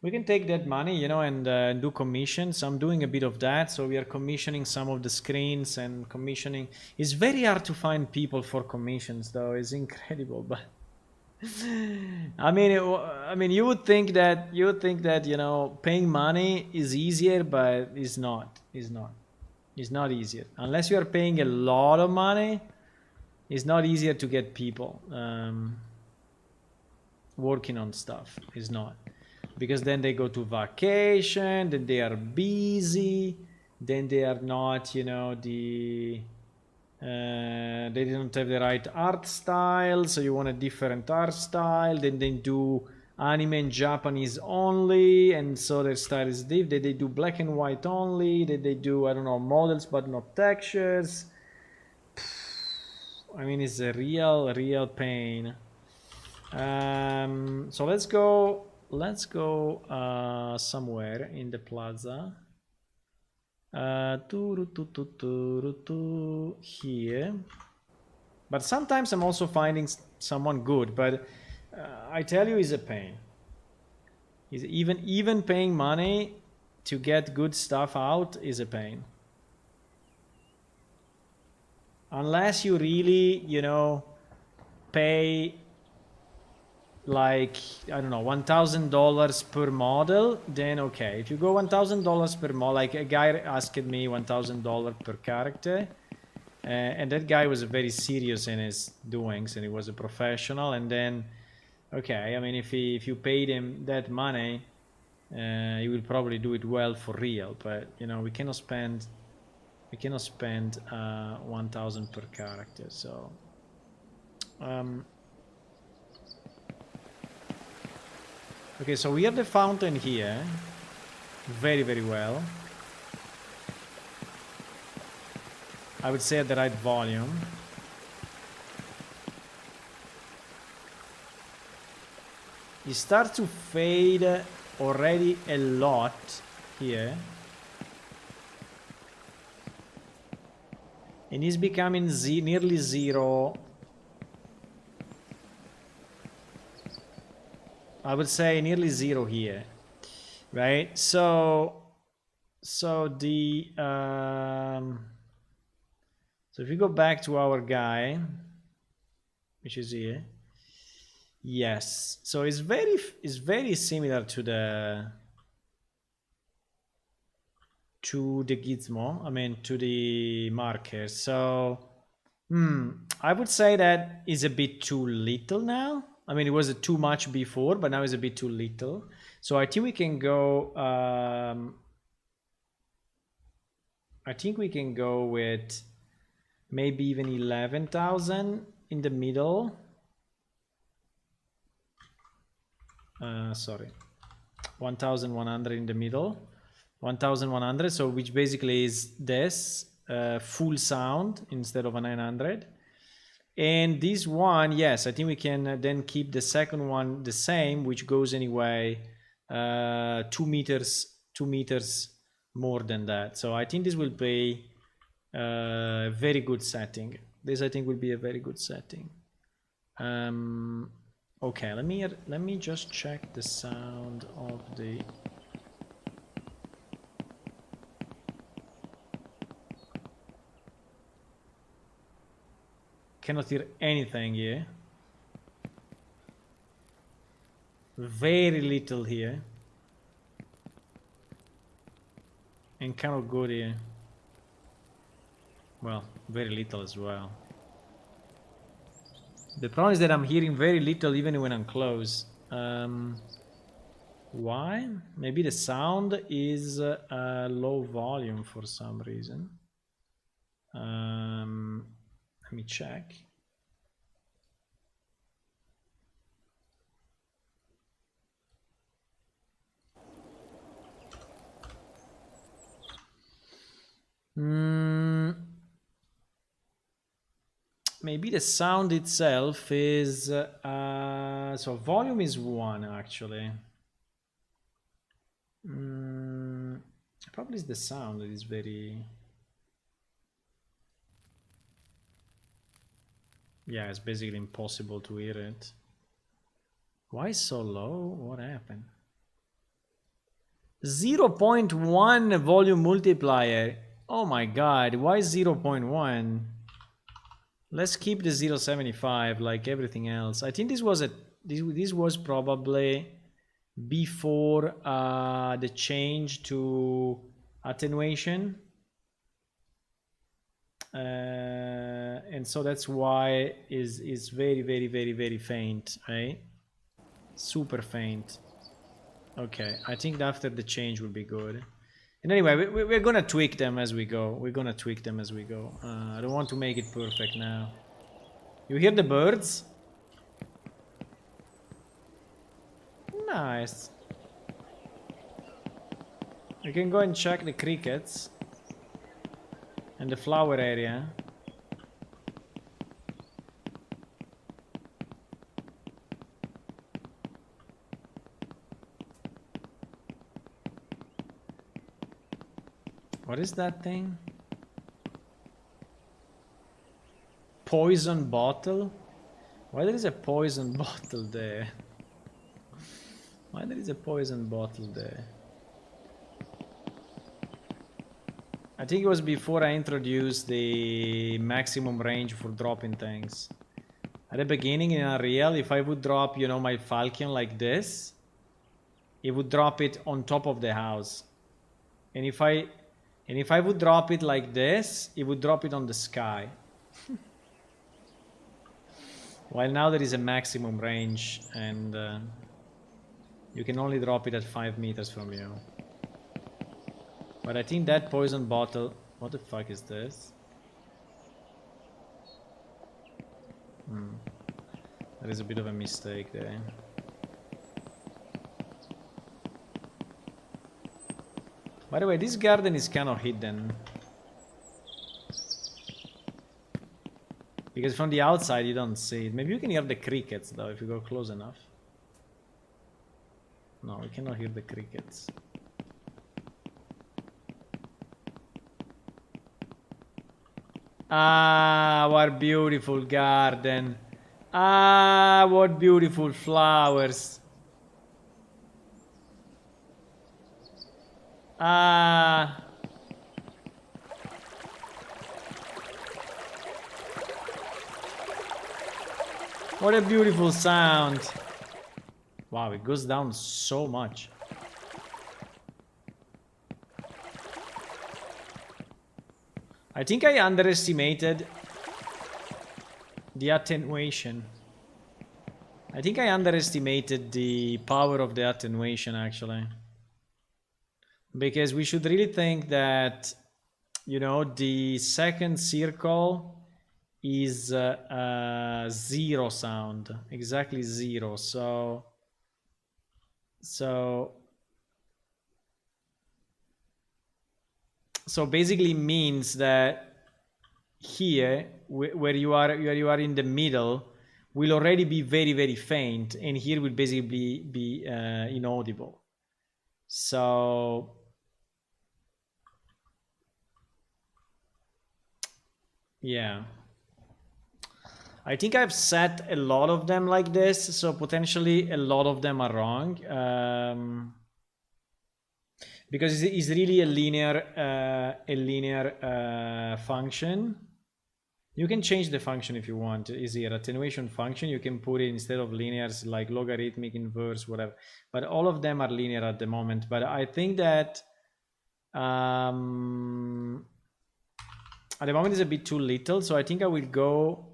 We can take that money, you know, and do commissions. I'm doing a bit of that. So we are commissioning some of the screens and commissioning. It's very hard to find people for commissions, though. It's incredible, but I mean, you would think that you know, paying money is easier, but it's not. It's not easier unless you are paying a lot of money. It's not easier to get people working on stuff. It's not. Because then they go to vacation, then they are busy, then they are not, you know, they don't have the right art style, so you want a different art style. Then they do anime in Japanese only, and so their style is different. They do black and white only. They do, I don't know, models but not textures. I mean, it's a real pain. So let's go somewhere in the plaza. Here. But sometimes I'm also finding someone good, but I tell you, it's a pain. Even paying money to get good stuff out is a pain. Unless you really, you know, pay like, I don't know, $1,000 per model, then okay. If you go $1,000 per model, like a guy asked me $1,000 per character, and that guy was very serious in his doings, and he was a professional. And then, okay, I mean, if you paid him that money, he will probably do it well for real. But you know, we cannot spend 1,000 per character. So okay, so we have the fountain here, very well. I would say at the right volume. It starts to fade already a lot here. And it's becoming nearly zero. I would say nearly zero here, right? So the so if we go back to our guy, which is here, yes. So it's very similar to the gizmo. I mean to the marker. So I would say that is a bit too little now. I mean, it was too much before, but now it's a bit too little. So I think we can go. I think we can go with maybe even 11,000 in the middle. Sorry, 1,100 in the middle. 1,100. So which basically is this full sound instead of a 900. And this one, yes, I think we can then keep the second one the same, which goes anyway 2 meters more than that. So I think this will be a very good setting. This I think will be a very good setting. Okay, let me just check the sound of the. Cannot hear anything here. Very little here. And kind of good here. Well, very little as well. The problem is that I'm hearing very little even when I'm close. Why? Maybe the sound is low volume for some reason. Let me check. Maybe the sound itself is so volume is 1 actually. Probably is the sound that is very. Yeah, it's basically impossible to hear it. Why so low? What happened? 0.1 volume multiplier. Oh my god, why 0.1? Let's keep the 0.75 like everything else. I think this was this was probably before the change to attenuation. And so that's why is very faint, right? Super faint. Okay, I think after the change will be good. And anyway, we're gonna tweak them as we go. We're gonna tweak them as we go. I don't want to make it perfect now. You hear the birds? Nice. You can go and check the crickets and the flower area. What is that thing? Poison bottle? Why there is a poison bottle there? Why there is a poison bottle there? I think it was before I introduced the maximum range for dropping things. At the beginning in Unreal, if I would drop, you know, my falcon like this, it would drop it on top of the house. And if I would drop it like this, it would drop it on the sky. While now there is a maximum range and you can only drop it at 5 meters from you. But I think that poison bottle... What the fuck is this? There is a bit of a mistake there. By the way, this garden is kind of hidden. Because from the outside you don't see it. Maybe you can hear the crickets though if you go close enough. No, we cannot hear the crickets. Ah, what beautiful garden. Ah, what beautiful flowers. Ah, what a beautiful sound. Wow, it goes down so much. I think I underestimated the attenuation. I think I underestimated the power of the attenuation, actually. Because we should really think that, you know, the second circle is zero sound, exactly zero. So basically means that here, where you are in the middle, will already be very, very faint, and here will basically be inaudible. So yeah, I think I've set a lot of them like this, so potentially a lot of them are wrong. Because it's really a linear function. You can change the function if you want. Is here attenuation function? You can put it instead of linears like logarithmic, inverse, whatever. But all of them are linear at the moment. But I think that at the moment is a bit too little. So I think I will go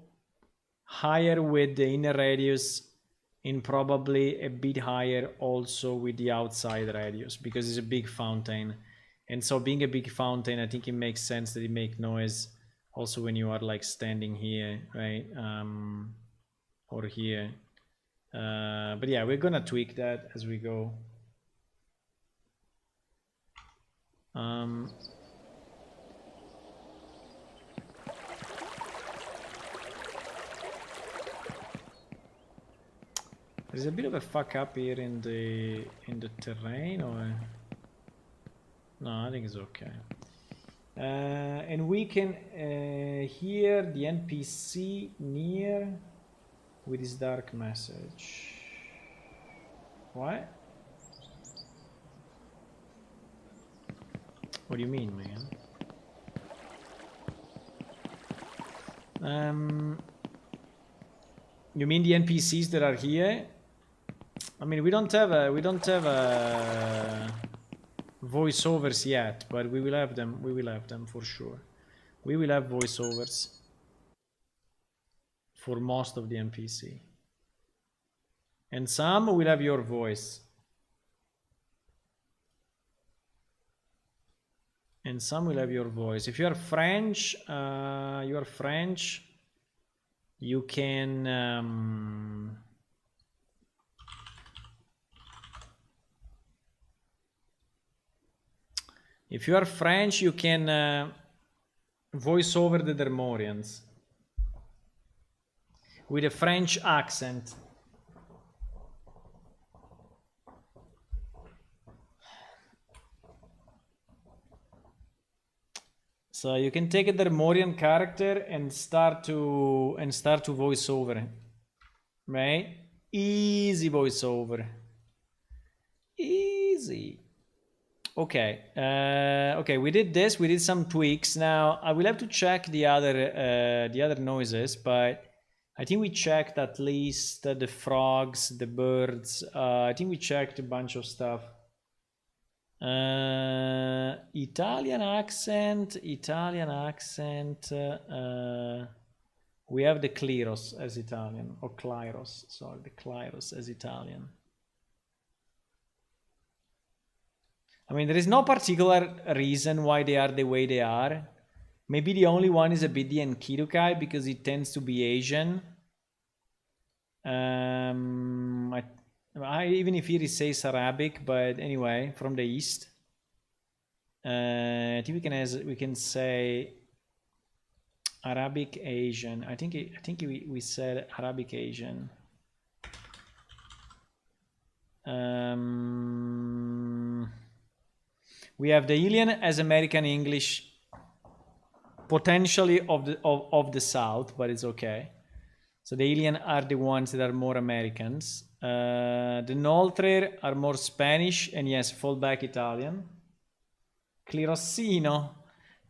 higher with the inner radius and probably a bit higher also with the outside radius, because it's a big fountain. And so being a big fountain, I think it makes sense that it make noise also when you are like standing here, right? Or here. But yeah, we're gonna tweak that as we go. There's a bit of a fuck up here in the terrain, or no, I think it's okay. And we can hear the NPC near with his dark message. What? What do you mean, man? You mean the NPCs that are here? I mean, we don't have voiceovers yet, but we will have them. We will have them for sure. We will have voiceovers for most of the NPC, and some will have your voice, and some will have your voice. If you are French, you can. If you are French, you can voice over the Dermorians with a French accent. So you can take a Dermorian character and start to voice over it, right? Easy voiceover, easy. Okay, okay, we did this. We did some tweaks. Now I will have to check the other noises, but I think we checked at least the frogs, the birds. I think we checked a bunch of stuff. Italian accent. We have the Cliros as Italian, or Cliros. Sorry, the Cliros as Italian. I mean, there is no particular reason why they are the way they are. Maybe the only one is a bit the Enkidukai, because it tends to be Asian. Even if here it says Arabic, but anyway, from the East. I think we can say Arabic Asian. I think we said Arabic Asian. We have the alien as American English. potentially of the South, but it's okay. So the alien are the ones that are more Americans. The Noltre are more Spanish, and yes, fallback Italian. Clirossino,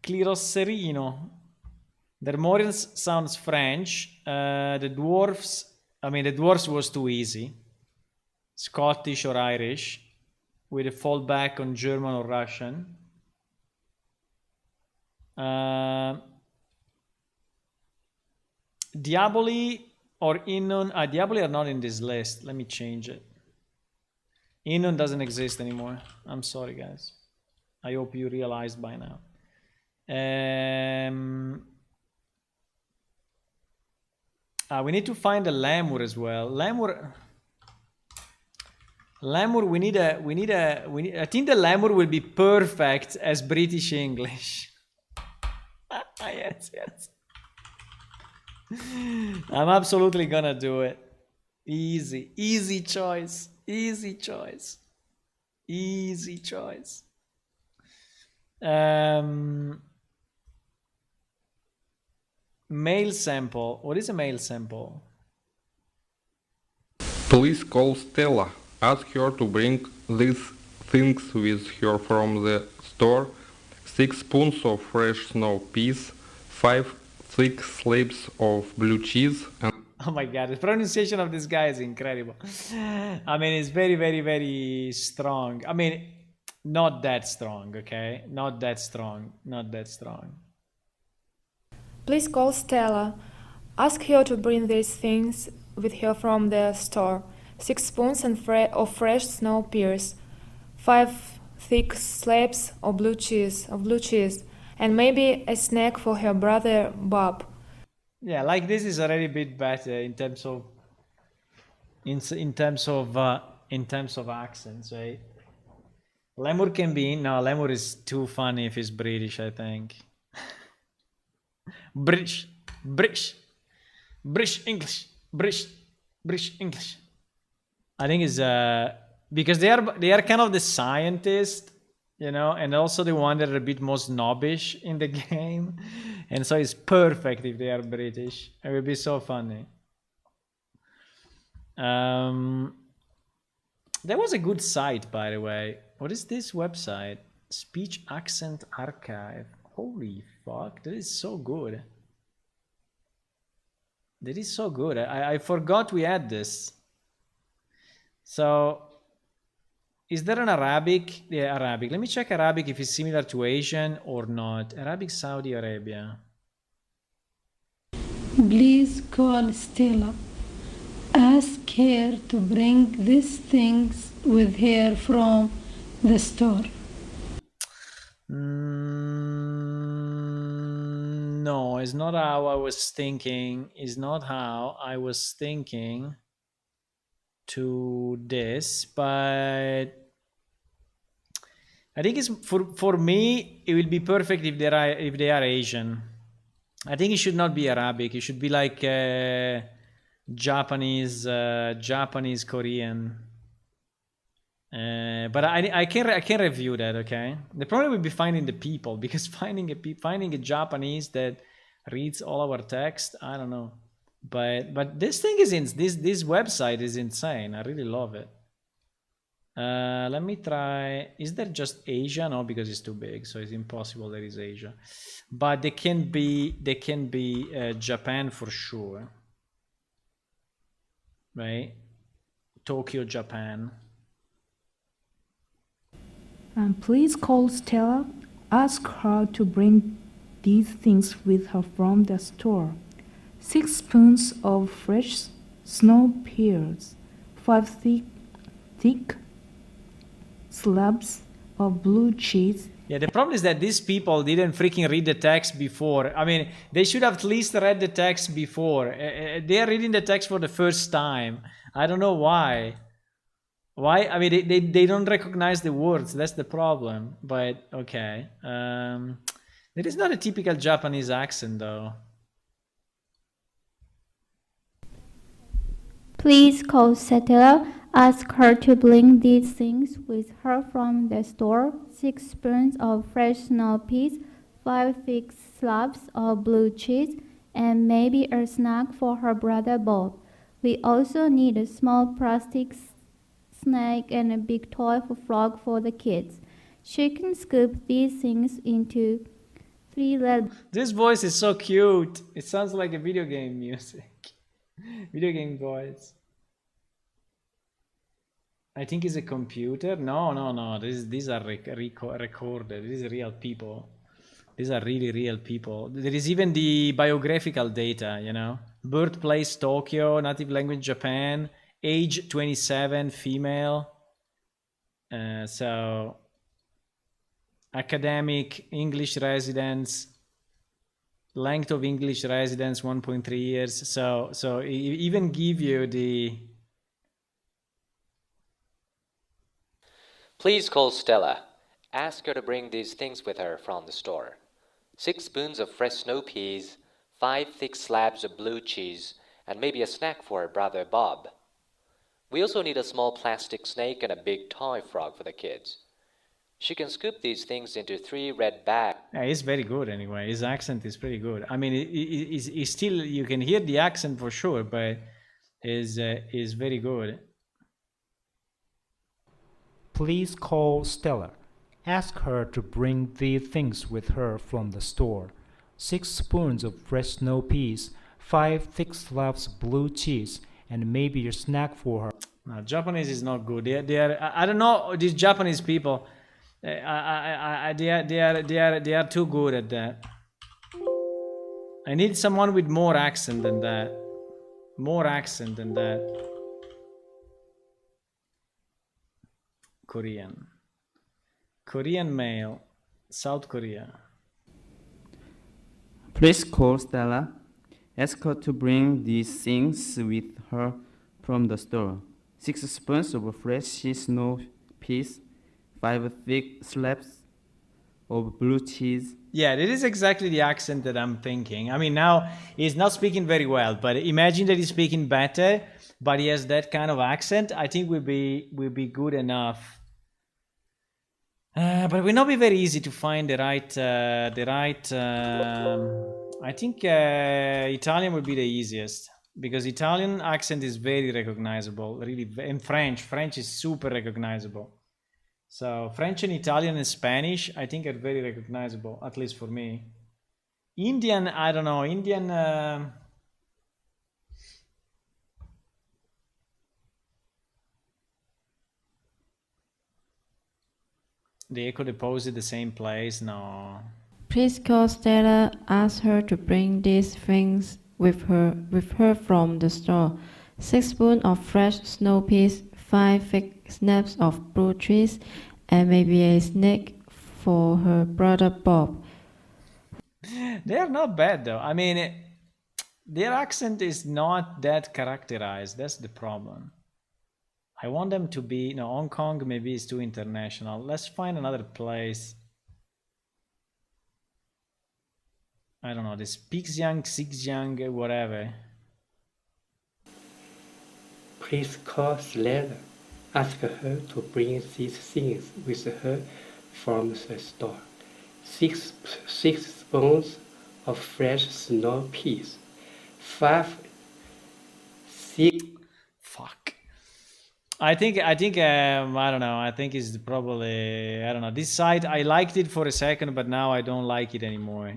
Clirosserino. The Armorians sounds French. The Dwarfs, the Dwarfs was too easy. Scottish or Irish, with a fallback on German or Russian. Diaboli or Inun. Diaboli are not in this list. Let me change it. Inun doesn't exist anymore. I'm sorry, guys. I hope you realized by now. We need to find a Lemur as well. Lemur, we need. I think the Lemur will be perfect as British English. Yes. I'm absolutely gonna do it. Easy choice. Mail sample. What is a mail sample? Please call Stella. Ask her to bring these things with her from the store. 6 spoons of fresh snow peas, 5 thick slabs of blue cheese, and oh my god, the pronunciation of this guy is incredible. It's very strong. Not that strong, okay? Not that strong. Please call Stella. Ask her to bring these things with her from the store. 6 spoons of fresh snow peas, 5 thick slabs of blue cheese, and maybe a snack for her brother Bob. Yeah, like this is already a bit better in terms of accents, right? Lemur can be Lemur is too funny if he's British, I think. British English. I think is because they are kind of the scientist, and also the one that are a bit more snobbish in the game, and so it's perfect if they are British. It would be so funny. There was a good site, by the way. What is this website? Speech Accent Archive. Holy fuck, that is so good. I forgot we had this. So, is there an Arabic? Yeah, Arabic. Let me check Arabic if it's similar to Asian or not. Arabic Saudi Arabia. Please call Stella. Ask her to bring these things with her from the store. No, it's not how I was thinking. To this, but I think it's for me it will be perfect if they are Asian. I think it should not be Arabic. It should be like Japanese, Korean. But I can review that. Okay, the problem will be finding the people, because finding a Japanese that reads all our text, I don't know. But this thing is this website is insane. I really love it. Let me try. Is there just Asia? No, because it's too big, so it's impossible there is Asia. But they can be Japan for sure, right? Tokyo, Japan. Please call Stella. Ask her to bring these things with her from the store. 6 spoons of fresh snow peas, 5 thick slabs of blue cheese. Yeah, the problem is that these people didn't freaking read the text before. They should have at least read the text before. They are reading the text for the first time. I don't know why. Why? They don't recognize the words. That's the problem. But okay. It is not a typical Japanese accent, though. Please call Stella. Ask her to bring these things with her from the store. 6 spoons of fresh snow peas, 5 thick slabs of blue cheese, and maybe a snack for her brother Bob. We also need a small plastic snake and a big toy frog for the kids. She can scoop these things into 3 red. This voice is so cute. It sounds like a video game music. Video game voice. I think it's a computer. No. These are recorded. These are real people. These are really real people. There is even the biographical data, you know. Birthplace Tokyo, native language Japan, age 27, female. So academic English residence, length of English residence 1.3 years. So even give you the. Please call Stella. Ask her to bring these things with her from the store. 6 spoons of fresh snow peas, 5 thick slabs of blue cheese, and maybe a snack for her brother Bob. We also need a small plastic snake and a big toy frog for the kids. She can scoop these things into 3 red bags. Yeah, he's very good anyway. His accent is pretty good. I mean, it's still, you can hear the accent for sure, but is very good. Please call Stella. Ask her to bring these things with her from the store. 6 spoons of fresh snow peas, 5 thick slabs of blue cheese, and maybe a snack for her. No, Japanese is not good. They are. I don't know these Japanese people. They are too good at that. I need someone with more accent than that. More accent than that. Korean male, South Korea. Please call Stella. Ask her to bring these things with her from the store. 6 spoons of fresh snow peas, 5 thick slabs of blue cheese. Yeah, that is exactly the accent that I'm thinking. I mean, now he's not speaking very well, but imagine that he's speaking better, but he has that kind of accent. I think will be good enough. But it will not be very easy to find the right. I think Italian would be the easiest because Italian accent is very recognizable. Really, and French is super recognizable. So French and Italian and Spanish, I think, are very recognizable, at least for me. Indian, I don't know. Indian. The echo deposit the same place? No. Please call Stella. Ask her to bring these things with her from the store. 6 spoons of fresh snow peas, 5 thick snaps of blue cheese, and maybe a snack for her brother Bob. They're not bad though. I mean, their accent is not that characterized. That's the problem. I want them to be, no, Hong Kong maybe is too international. Let's find another place. I don't know, this Xinjiang, whatever. Please call Stella. Ask her to bring these things with her from the store. 6 spoons of fresh snow peas. 5 thick. Fuck. I think I don't know. I think it's probably, I don't know. This site, I liked it for a second, but now I don't like it anymore.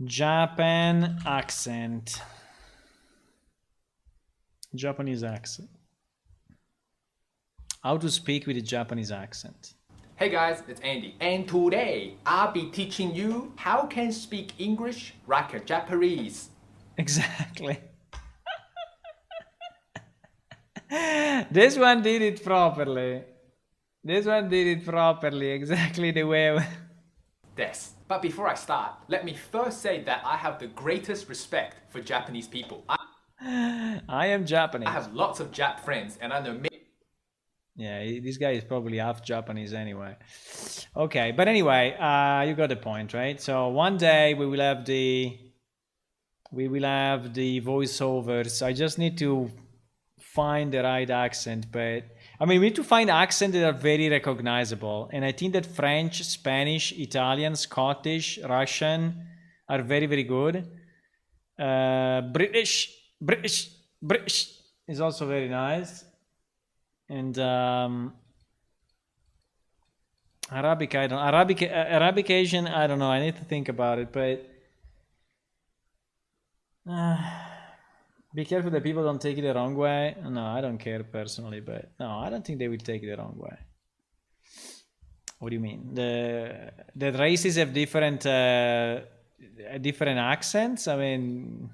Japan accent. Japanese accent. How to speak with a Japanese accent. Hey guys, it's Andy. And today, I'll be teaching you how can speak English like a Japanese. Exactly. This one did it properly. Exactly the way. This. But before I start, let me first say that I have the greatest respect for Japanese people. I am Japanese. I have lots of Jap friends, and I know many. Yeah, this guy is probably half Japanese anyway. Okay, but anyway, you got the point, right? So one day we will have the voiceovers. I just need to find the right accent, but I mean, we need to find accents that are very recognizable. And I think that French, Spanish, Italian, Scottish, Russian are very, very good. British is also very nice. And Arabic, I don't. Arabic Asian, I don't know. I need to think about it, but be careful that people don't take it the wrong way. No, I don't care personally, but no, I don't think they will take it the wrong way. What do you mean? The races have different accents. I mean,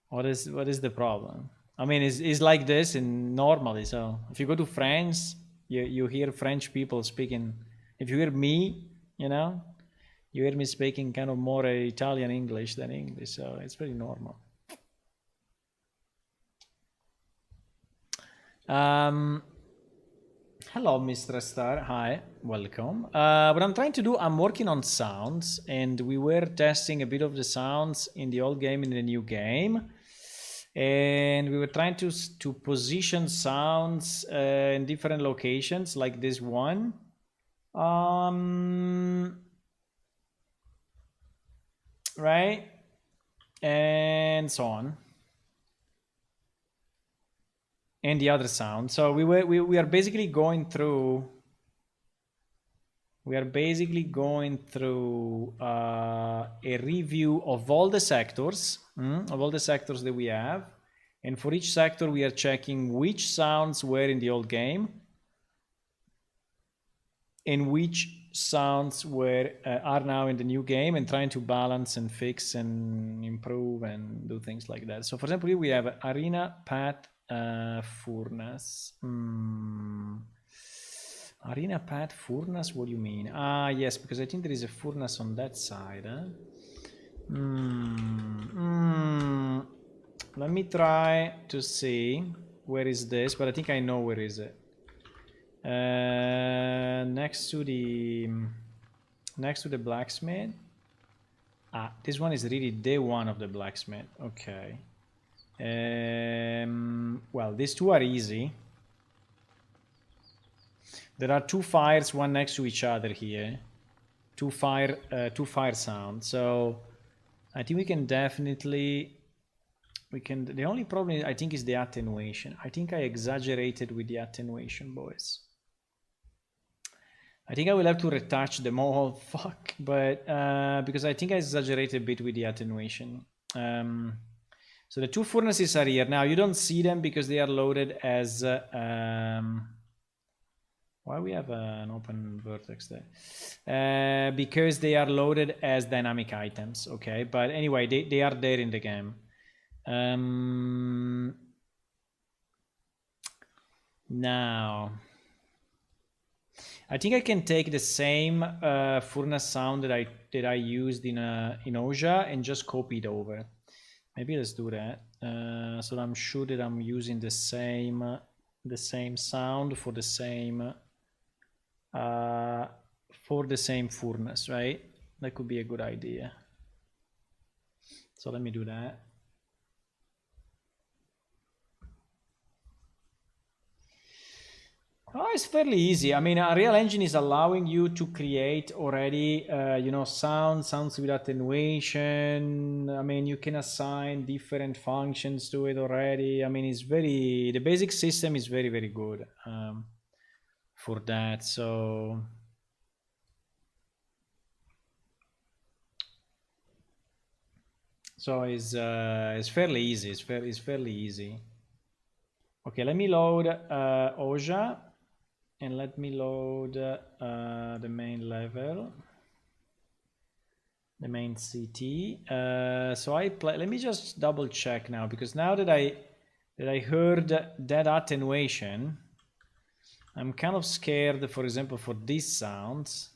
what is the problem? I mean, it's like this in normally. So if you go to France, you hear French people speaking. If you hear me, you hear me speaking kind of more Italian English than English. So it's pretty normal. Hello, Mr. Star. Hi, welcome. What I'm trying to do, I'm working on sounds, and we were testing a bit of the sounds in the old game and in the new game. And we were trying to position sounds in different locations, like this one. Right? And so on. And the other sound. So we are basically going through. We are basically going through a review of all the sectors, that we have, and for each sector we are checking which sounds were in the old game, and which sounds are now in the new game, and trying to balance and fix and improve and do things like that. So, for example, here we have arena path. Furnace. Arena pad furnace, what do you mean? Ah, yes, because I think there is a furnace on that side. Let me try to see where is this, but I think I know where is it. Next to the blacksmith. Ah, this one is really day one of the blacksmith. Okay. Well, these two are easy. There are two fires, one next to each other here. Two fire sounds. So I think we can definitely. The only problem I think is the attenuation. I think I exaggerated with the attenuation, boys. I think I will have to retouch them all. Fuck, but because I think I exaggerated a bit with the attenuation. So the two furnaces are here. Now you don't see them because they are loaded as why we have an open vertex there? Because they are loaded as dynamic items, okay? But anyway, they are there in the game. Now, I think I can take the same furnace sound that I used in Oja and just copy it over. Maybe let's do that. So I'm sure that I'm using the same sound for the same furnace, right? That could be a good idea. So let me do that. Oh, it's fairly easy. I mean, Unreal Engine is allowing you to create already, sounds with attenuation. I mean, you can assign different functions to it already. I mean, the basic system is very, very good for that. So it's fairly easy. It's fairly easy. Okay, let me load Oja. And let me load the main level, the main CT. So let me just double check now, because now that I heard that attenuation, I'm kind of scared, for example, for these sounds,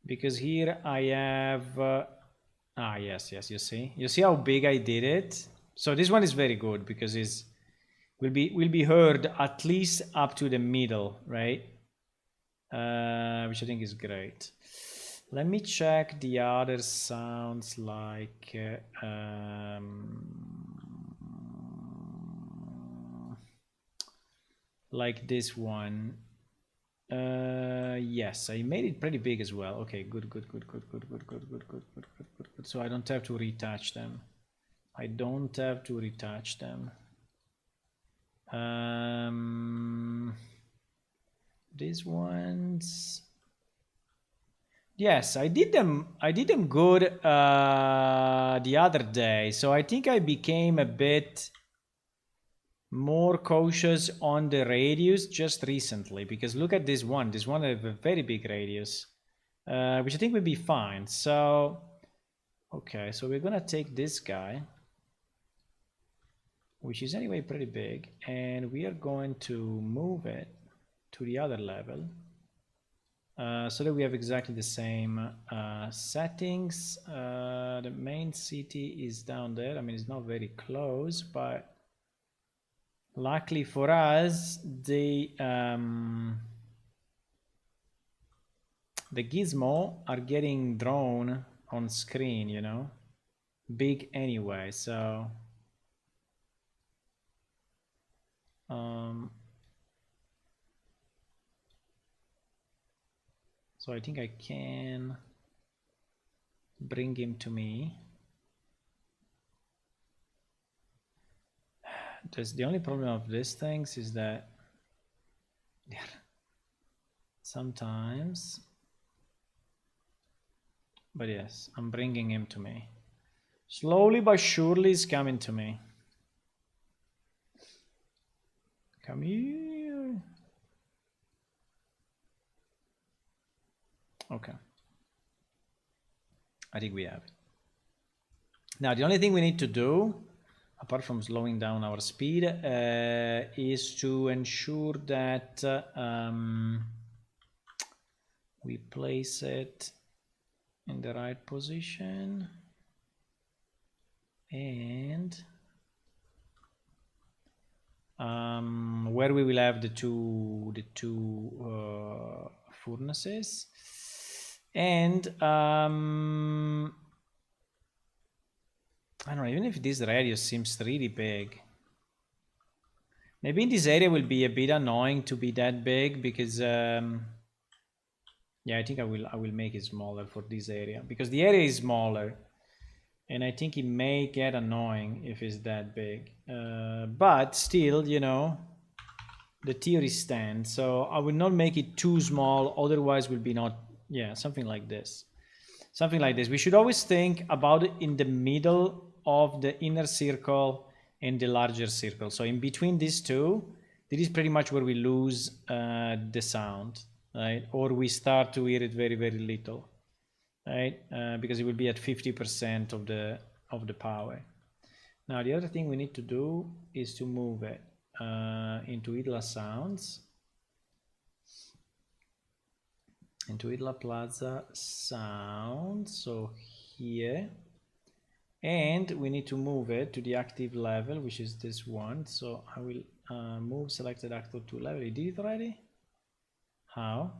because here I have yes, you see how big I did it. So this one is very good because will be heard at least up to the middle, right? Which I think is great. Let me check the other sounds, like like this one. Yes, I made it pretty big as well. Okay, good. So I don't have to retouch them. I don't have to retouch them. These ones, yes, I did them good the other day, so I think I became a bit more cautious on the radius just recently, because look at this one has a very big radius, which I think will be fine. So okay, so we're gonna take this guy, which is anyway pretty big, and we are going to move it to the other level, so that we have exactly the same settings. The main city is down there. I mean, it's not very close, but luckily for us, the gizmo are getting drawn on screen, you know, big anyway. So so I think I can bring him to me. The only problem of these things is that sometimes, but yes, I'm bringing him to me. Slowly but surely he's coming to me. Come here. Okay. I think we have it. Now, the only thing we need to do, apart from slowing down our speed, is to ensure that we place it in the right position, and where we will have the two furnaces, and I don't know, even if this radius seems really big, maybe in this area will be a bit annoying to be that big, because yeah, I think I will make it smaller for this area, because the area is smaller, and I think it may get annoying if it's that big. But still, you know, the theory stands. So I will not make it too small, otherwise will be not, yeah, something like this. Something like this. We should always think about it in the middle of the inner circle and the larger circle. So in between these two, this is pretty much where we lose the sound, right? Or we start to hear it very, very little, right? Because it will be at 50% of the power. Now the other thing we need to do is to move it into Idla Sounds, into Idla Plaza Sound, so here, and we need to move it to the active level, which is this one. So I will move selected actor to level. You did it already? How?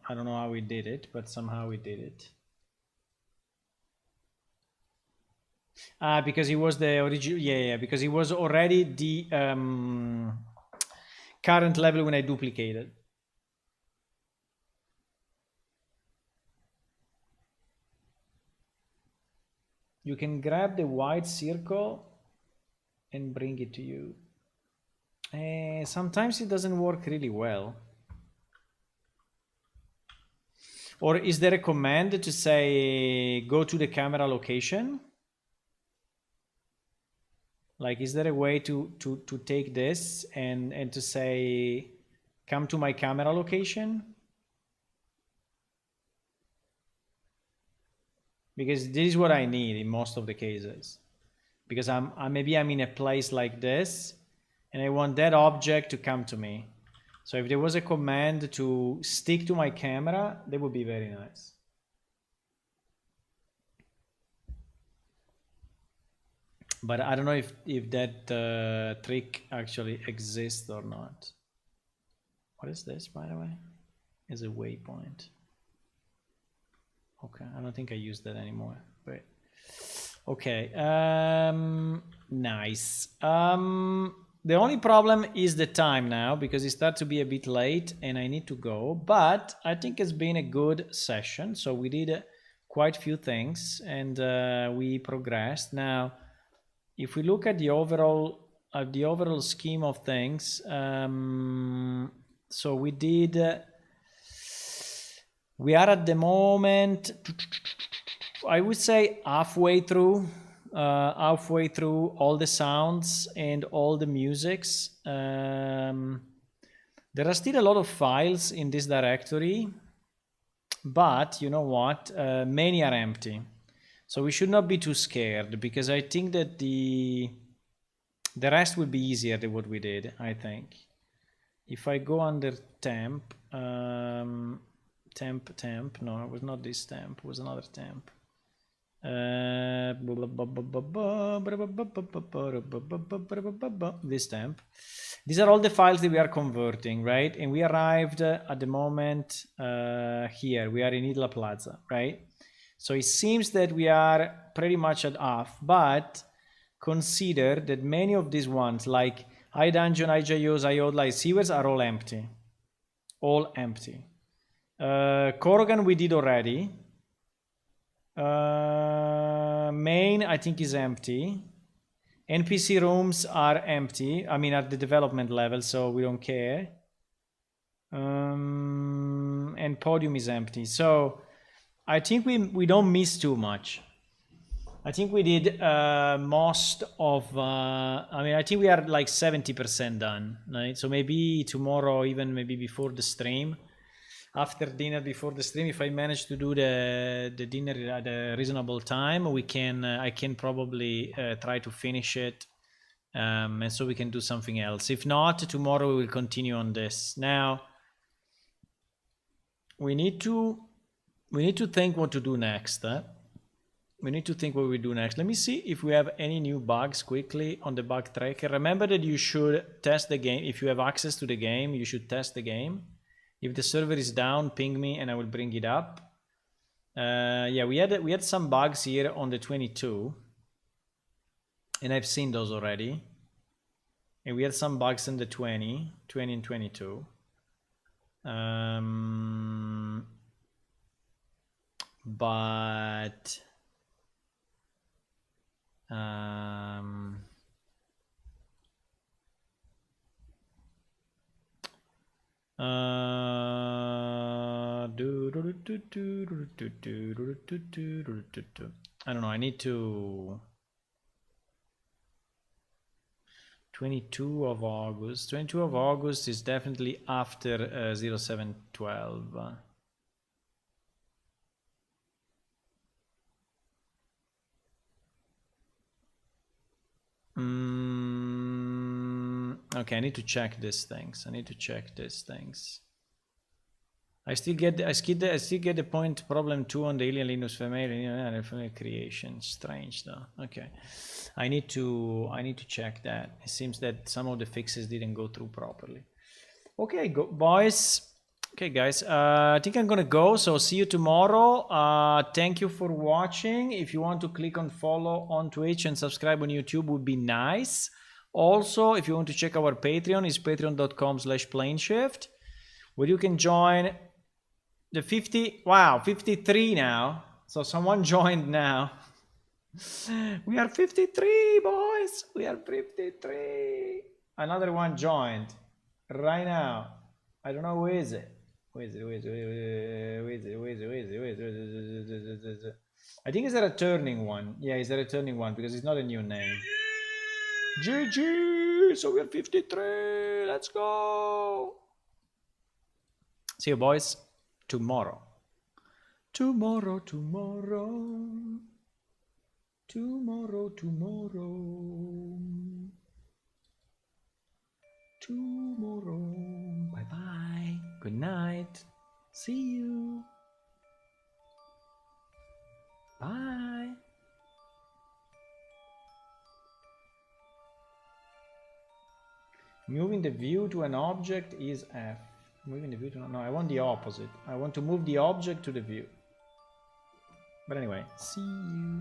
I don't know how we did it, but somehow we did it. Because it was the original, yeah, because it was already the current level when I duplicated. You can grab the white circle and bring it to you. Sometimes it doesn't work really well. Or is there a command to say go to the camera location? Like, is there a way to take this and to say come to my camera location? Because this is what I need in most of the cases. Because maybe I'm in a place like this and I want that object to come to me. So if there was a command to stick to my camera, that would be very nice. But I don't know if that trick actually exists or not. What is this, by the way? Is a waypoint. Okay, I don't think I use that anymore. But Okay. Nice. The only problem is the time now because it starts to be a bit late and I need to go. But I think it's been a good session. So we did quite a few things and we progressed. Now, if we look at the overall scheme of things, so we did. We are at the moment, I would say, halfway through all the sounds and all the musics. There are still a lot of files in this directory, but you know what? Many are empty. So we should not be too scared because I think that the rest will be easier than what we did, I think. If I go under temp, temp, no, it was not this temp, it was another temp. This temp. These are all the files that we are converting, right? And we arrived at the moment here. We are in Idla Plaza, right? So it seems that we are pretty much at half, but consider that many of these ones, like iDungeon, iJOs, iOdla, Sewers, are all empty. All empty. Corrigan we did already. Main I think is empty. NPC rooms are empty. I mean at the development level, so we don't care. And Podium is empty. So I think we don't miss too much. I think we did most of, I mean, I think we are like 70% done, right? So maybe tomorrow, even maybe before the stream, after dinner, before the stream, if I manage to do the dinner at a reasonable time, we can, I can probably try to finish it. And so we can do something else. If not, tomorrow we will continue on this. Now, we need to think what to do next. We need to think what we do next. Let me see if we have any new bugs quickly on the bug tracker. Remember that you should test the game. If you have access to the game, you should test the game. If the server is down, ping me and I will bring it up. Yeah, we had some bugs here on the 22. And I've seen those already. And we had some bugs in the 20 and 22. But I don't know, I need to 22 of August. 22 of August is definitely after 0712. Okay, I need to check these things. I still get the point problem 2 on the Alien Linux family creation. Strange though. Okay, I need to check that. It seems that some of the fixes didn't go through properly. Okay, boys. Okay, guys. I think I'm gonna go. So see you tomorrow. Thank you for watching. If you want to click on follow on Twitch and subscribe on YouTube, would be nice. Also, if you want to check our Patreon, it's patreon.com/planeshift, where you can join the 53 now. So someone joined now. We are 53, boys. We are 53. Another one joined right now. I don't know who is it. I think it's a returning one. Yeah, it's a returning one because it's not a new name. GG! So we are 53. Let's go. See you, boys, tomorrow. Tomorrow. Bye-bye. Good night. See you. Bye. Moving the view to an object is F. Moving the view to... No, I want the opposite. I want to move the object to the view. But anyway, see you.